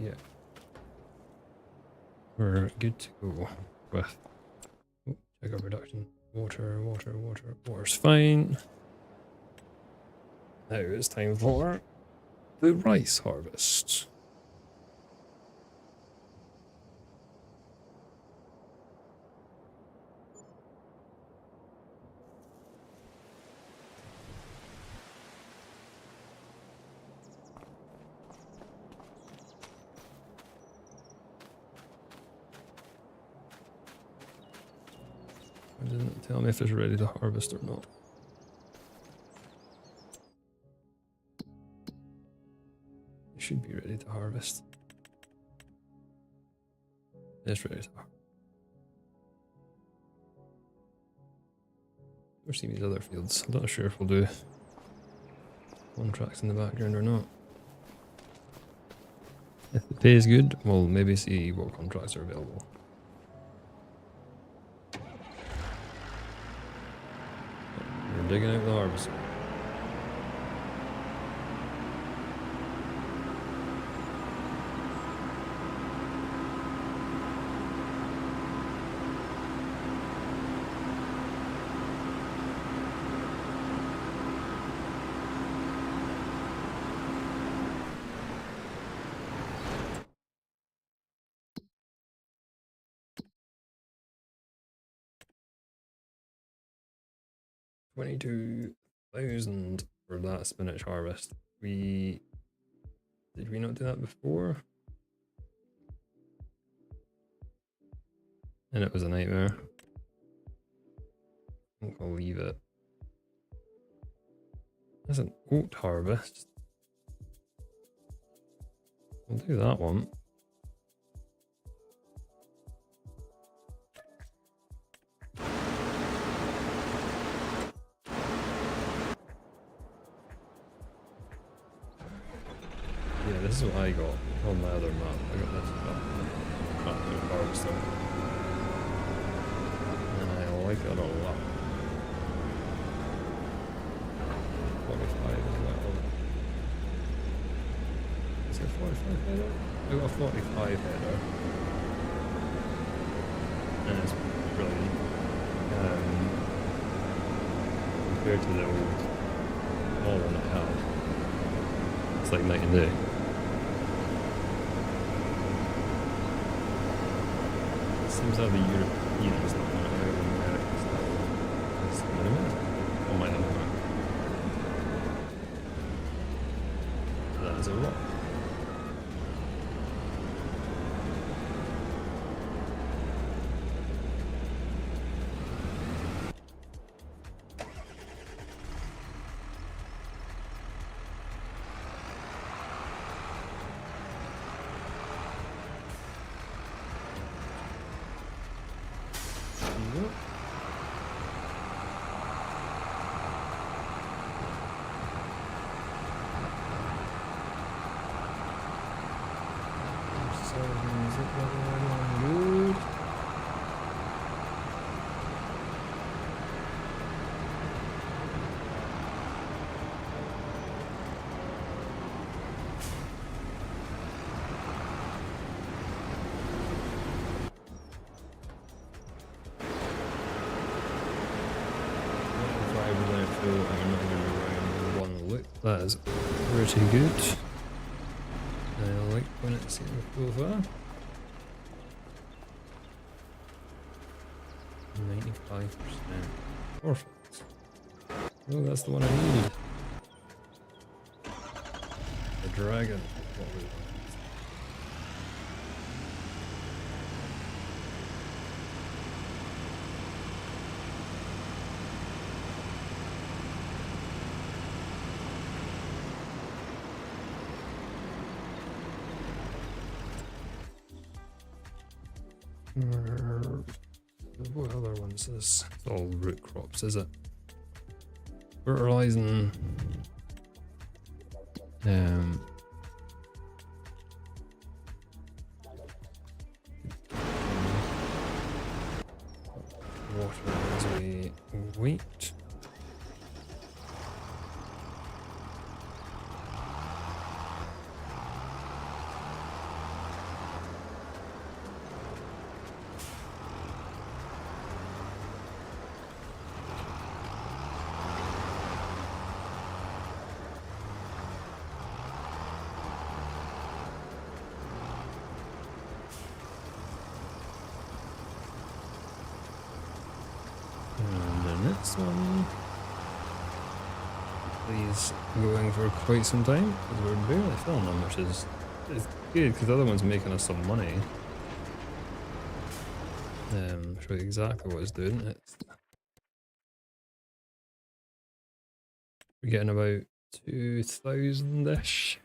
Yeah. We're good to go with check our production. Water's fine. Now it's time for the rice harvest. It didn't tell me if it's ready to harvest or not. It should be ready to harvest. It's ready to harvest. We're seeing these other fields. I'm not sure if we'll do contracts in the background or not. If the pay is good, we'll maybe see what contracts are available. We're digging out the harvester. $22,000 for that spinach harvest. Did we not do that before? And it was a nightmare. I think I'll leave it. That's an oat harvest. We'll do that one. Yeah, this is what I got on my other map. I got this harvester. And I like it a lot. 45 as well. Is it 45 header? I got a 45 header. And it's brilliant. Compared to the old one I have. It's like night and day. Seems to have the Europeans not going to have the Americans now. It's minimum. Oh my god. That is a lot. That is pretty good. I like when it's in the far. 95%. Perfect. Oh, that's the one I need. The dragon. What we want. What other ones is this? It's all root crops, is it? Fertilizing. water as we wait. And the next one, please, going for quite some time because we're barely filling them, which is good because the other one's making us some money. Show you exactly what it's doing. We're getting about 2,000-ish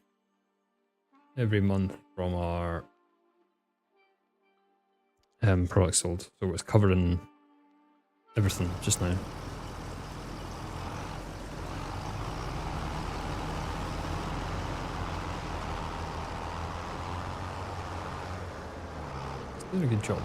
every month from our products sold. So it's covering everything just now. It's doing a good job.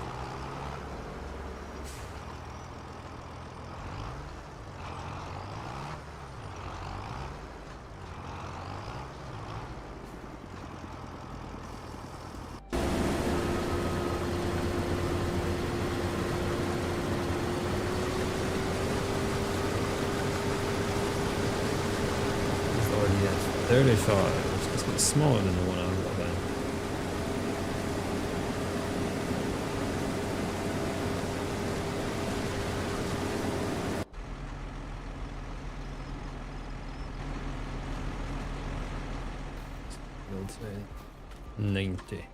It's already at 35. It's a bit smaller than the one I've got then. I'd say 90.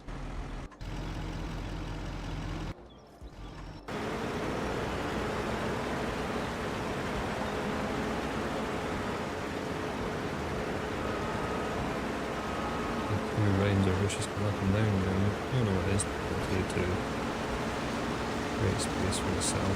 Rains are just come up and down now. I don't know what it is. Here to create space for yourself.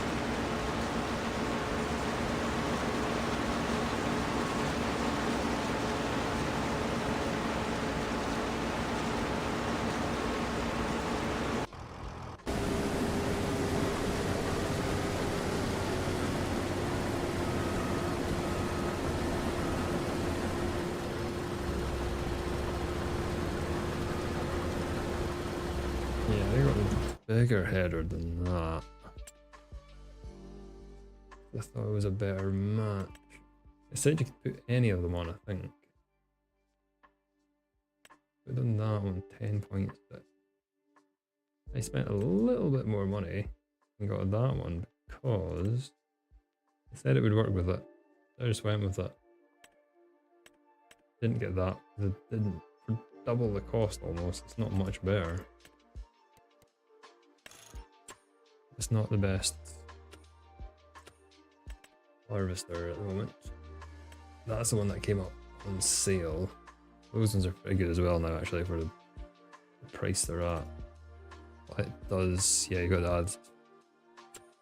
Yeah, they got a bigger header than that. I thought it was a better match. It said you could put any of them on, I think. Put on that one, 10.6. I spent a little bit more money and got that one because it said it would work with it. I just went with it. Didn't get that. It didn't. For double the cost almost. It's not much better. It's not the best harvester at the moment. That's the one that came up on sale. Those ones are pretty good as well now actually for the price they're at. But it does, yeah, you got to add.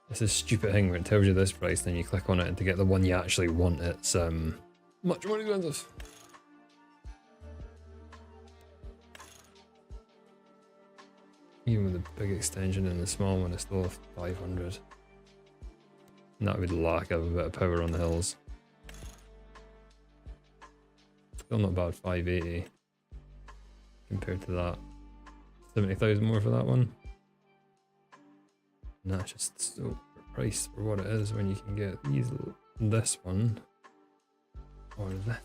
It's a stupid thing where it tells you this price, then you click on it and to get the one you actually want, it's much more expensive. Even with the big extension and the small one, it's still 500. And that would lack a bit of power on the hills. Still not bad, 580 compared to that. 70,000 more for that one. And that's just so priced for what it is when you can get these, this one or this one.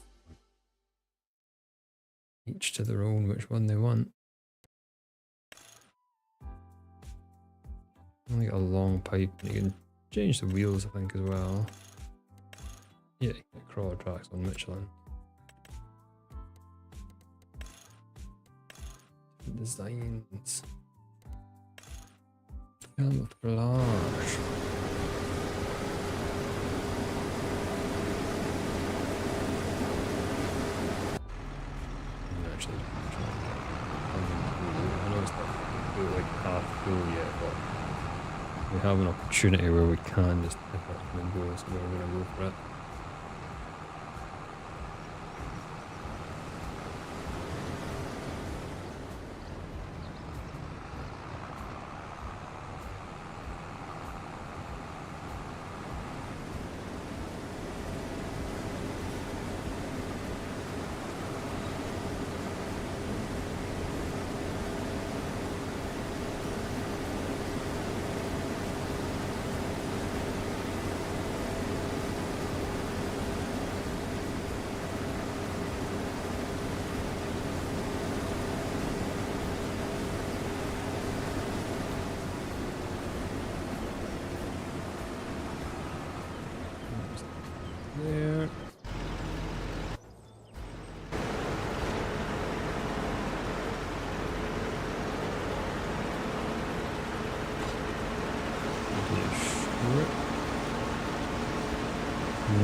Each to their own, which one they want. Only got a long pipe and you can change the wheels I think as well. Yeah, you get crawler tracks on Michelin. Designs. Camouflage. Actually, I know it's not like half full yet, but we have an opportunity where we can just pick up and go, so we're going to go for it.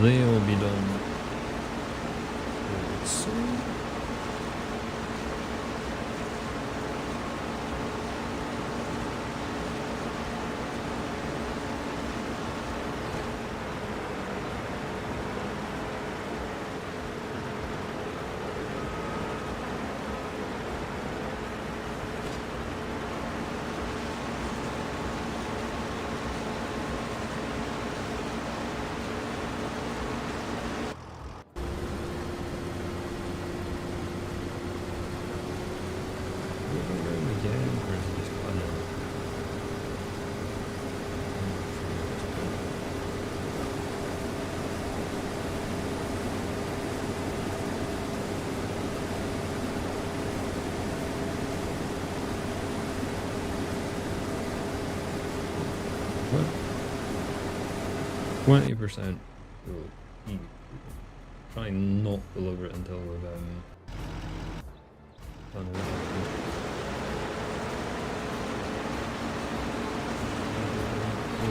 they'll be done soon. What? 20%. Try not deliver it until we've done everything. I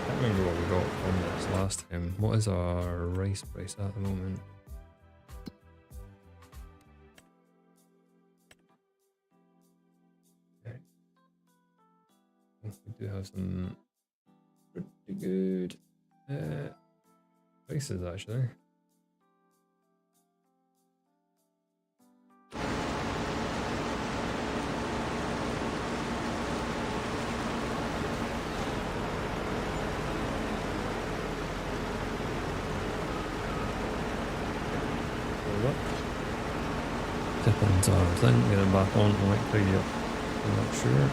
can't remember what we got from this last time. What is our rice price at the moment? Okay. We do have some pretty good prices actually. Tip-ins are a thing, get it back on, I might tidy up, I'm not sure.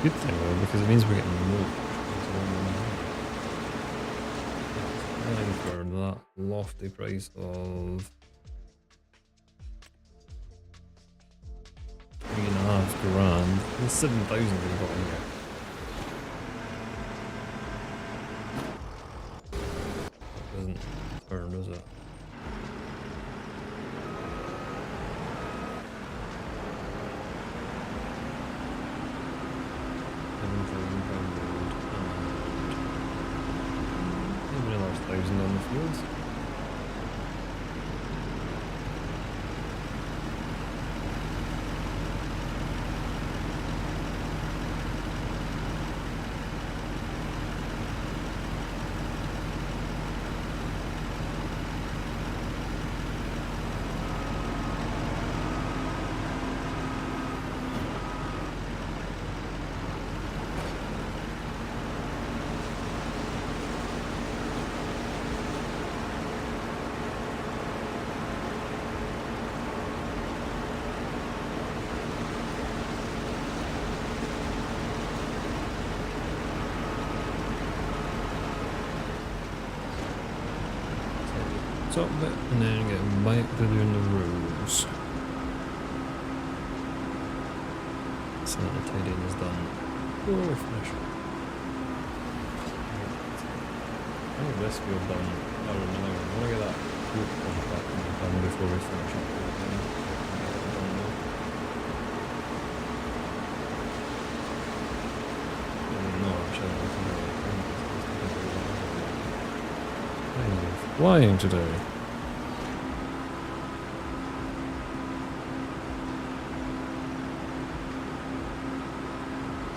Good thing though, because it means we're getting more. Going for that lofty price of £3.5 grand. There's 7,000 we've got in here. That doesn't turn, does it? £1,000 on the fields. Top bit and then get back to doing the rows. So that the tidying is done. Oh, we're finished. I think this field done. I don't know. I want to get that fruit contract done before we finish up. No, actually, I think flying today.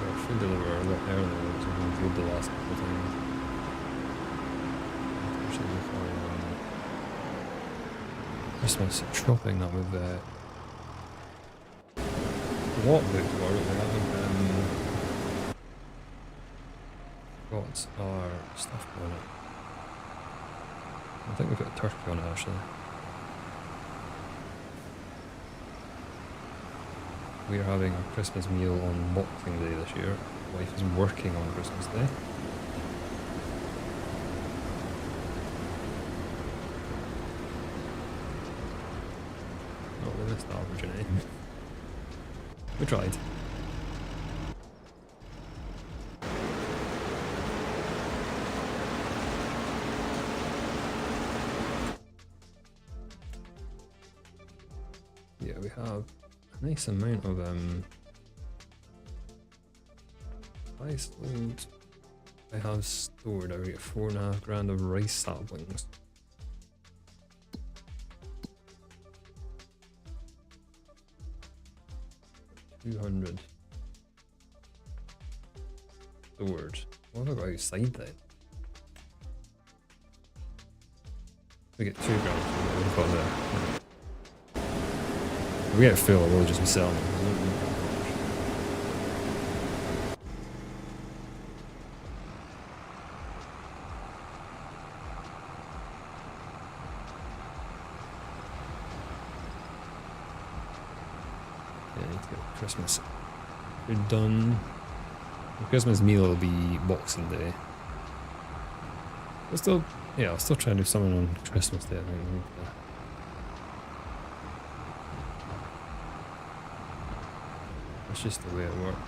I should deliver a lot earlier to include the last couple of times. Actually, for Christmas shopping that we've what booked for, but we haven't got our stuff on it. I think we've got a turkey on it actually. We are having our Christmas meal on Boxing Day this year. My wife is working on Christmas Day. Not the best average in it. We tried. Yeah, we have a nice amount of rice loads. I have stored. I get 4.5 grand of rice saplings. $200 stored. What have I got outside then? We get 2 grand. We've got there. If we get full, we'll just be selling them. Yeah, I need to get Christmas. We're done. The Christmas meal will be Boxing Day. We'll still, yeah, I'll still try and do something on Christmas Day, I think. That's just the way it worked.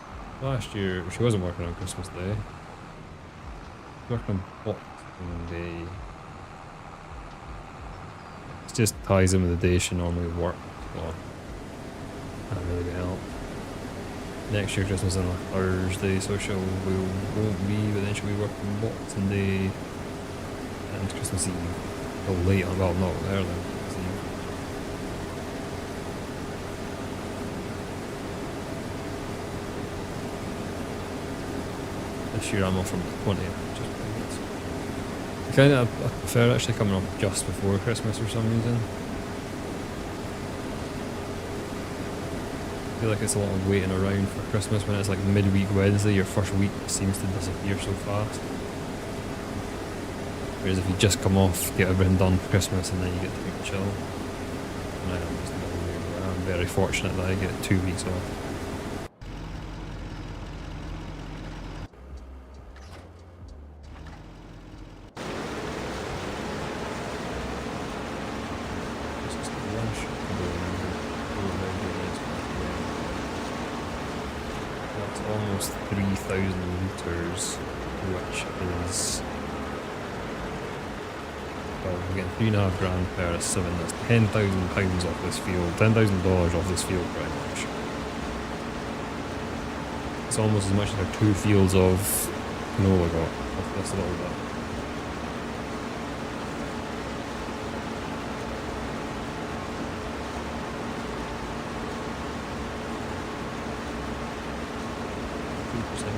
Last year, she wasn't working on Christmas Day. She was working on Boxing Day. It just ties in with the day she normally worked, so can't really help. Next year Christmas on a Thursday, so won't be, but then she'll be working Boxing Day and Christmas Eve. Well, late on, well, not early on Christmas Eve. This year I'm off from the 20th, which is pretty good. I prefer actually coming off just before Christmas for some reason. I feel like it's a lot of waiting around for Christmas when it's like midweek Wednesday, your first week seems to disappear so fast. Whereas if you just come off, get everything done for Christmas and then you get to chill. And I'm very fortunate that I get 2 weeks off. Almost 3,000 litres, which is, well, we're getting 3.5 grand per 7, that's £10,000 off this field, $10,000 off this field pretty much. It's almost as much as our 2 fields of canola got off this little bit.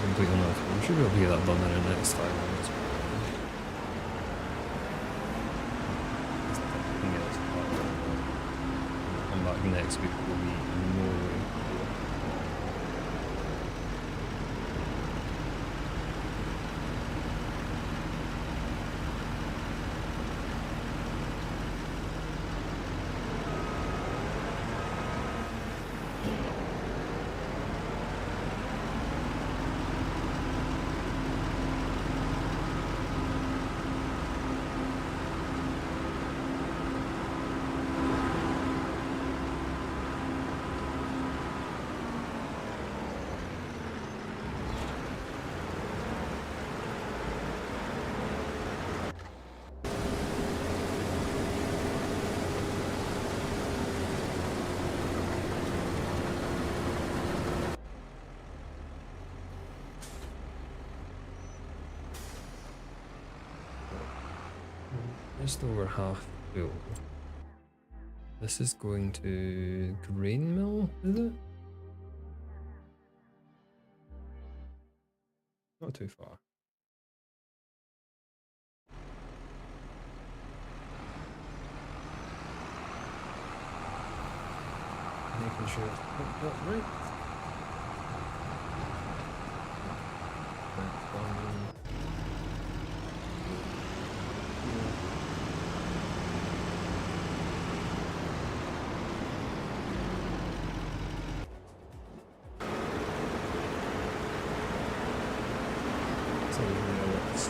Complete on that. We should be able to get that done in the next 5 minutes. Come back next week, will be Norway. Just over half full. This is going to grain mill, is it? Not too far. Making sure it's hooked up right. That's one.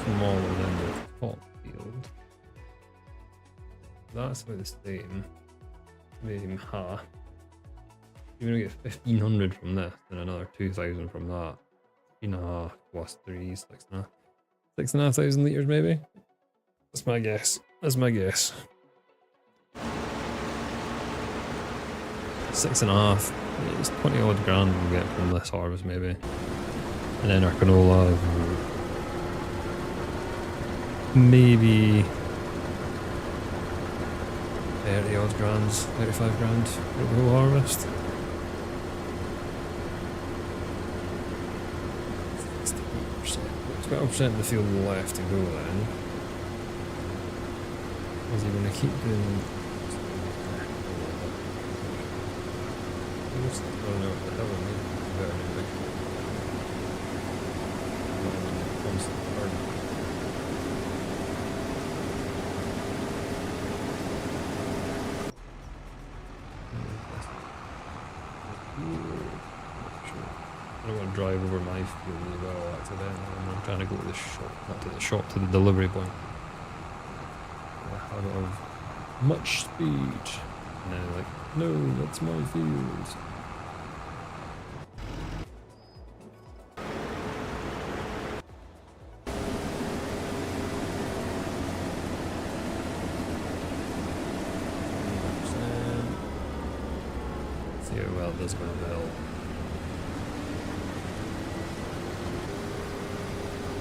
smaller than the top field. That's about the same. Maybe half. You're gonna get 1500 from this, and another 2000 from that. 3.5 plus 3, 6.5. 6,500 litres maybe? That's my guess. That's my guess. 6.5. It's 20 odd grand we'll get from this harvest maybe. And then our canola, maybe 30 odd grand, 35 grand for the whole harvest. 12% of the field left to go then. Is he going to keep doing... I don't know what the hell I mean. Better than big. Constant burn. I don't want to drive over my field as well accidentally. I'm trying to go to the shop, not to the shop, to the delivery point. A habit of much speed. And then like, no, that's my field. See how well it does go on the hill.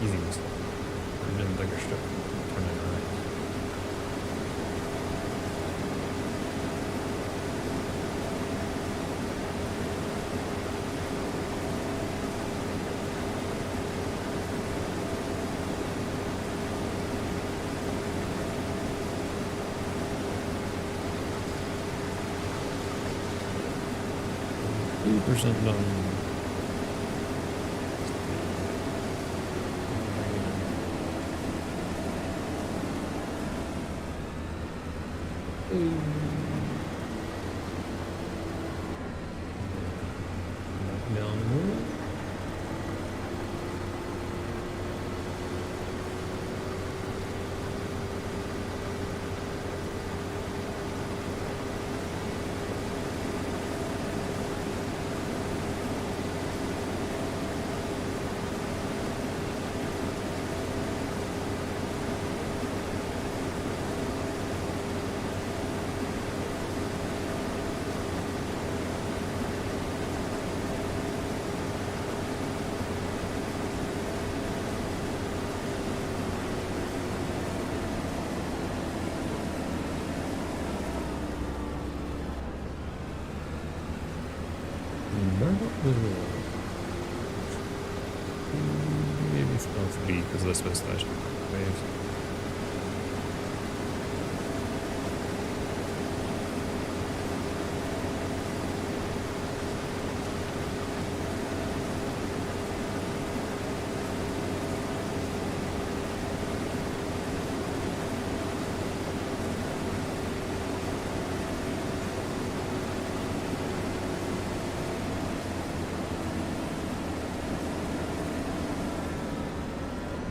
Easy mistake. I'm in a bigger strip. Turning right. Percent done. Down the road. Maybe it's not 3 because this was slash waves.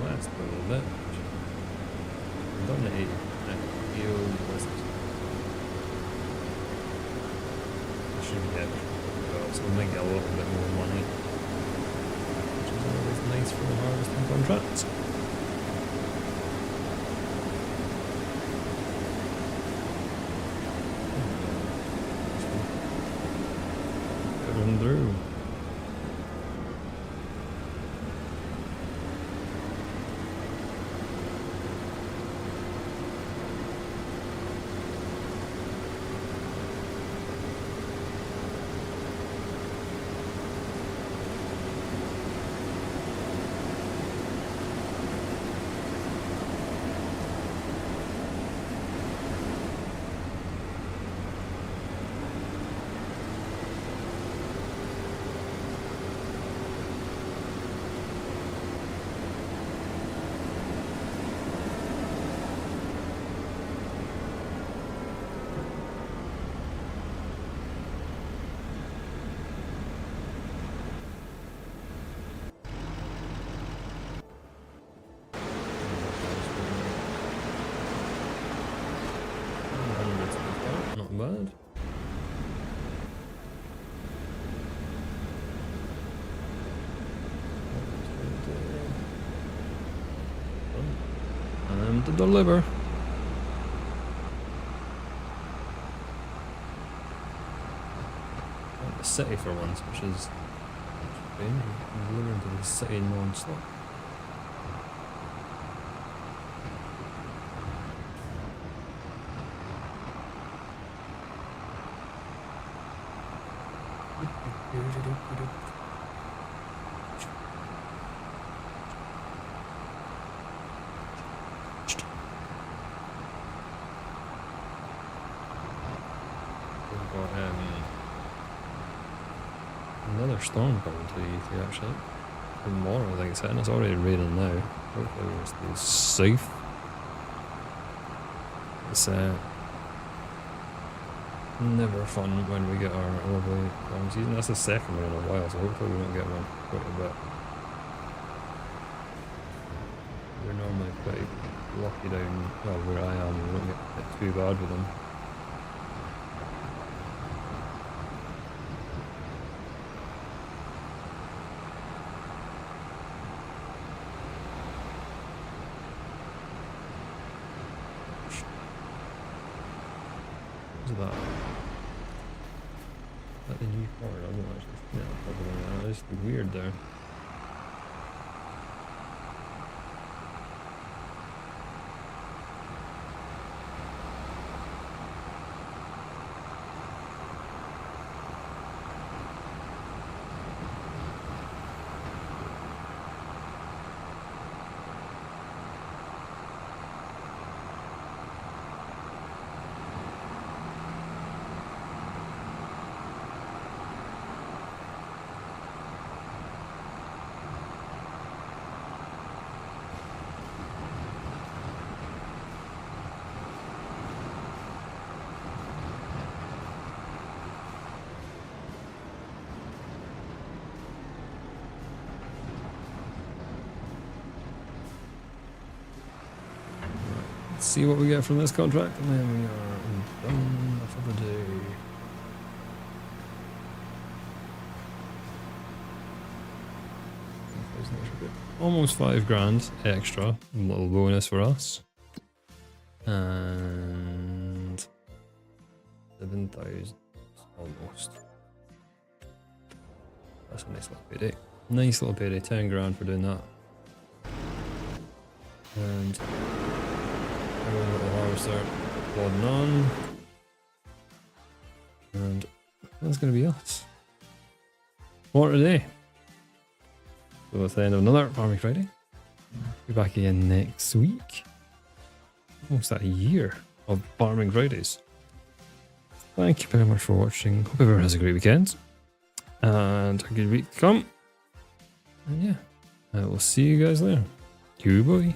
Last little bit. I'm done the 80. I should be happy. So we might get a little bit more money, which is always nice for the harvesting contracts. Going through. bad. And to deliver. At the city for once, which is delivering to the city non-stop. We've got another storm coming to the UK actually. Tomorrow I think it's hitting. It's already raining now. Hopefully we'll stay safe. It's never fun when we get our lovely long season. That's the second one in a while, so hopefully we don't get one quite a bit. We're normally pretty lucky down, well, where I am, we don't get hit too bad with them. What's that? Is that the new car? I'm not actually seeing it. Probably. It's weird there. Let's see what we get from this contract, and then we are done for the day. Almost 5 grand extra, a little bonus for us. And 7,000 almost. That's a nice little payday. Nice little payday, 10 grand for doing that. And a little harvester plodding on. And that's going to be us. What a day. So that's the end of another Farming Friday. Be back again next week. Almost a year of Farming Fridays. Thank you very much for watching. Hope everyone has a great weekend. And a good week to come. And yeah, I will see you guys later. Goodbye.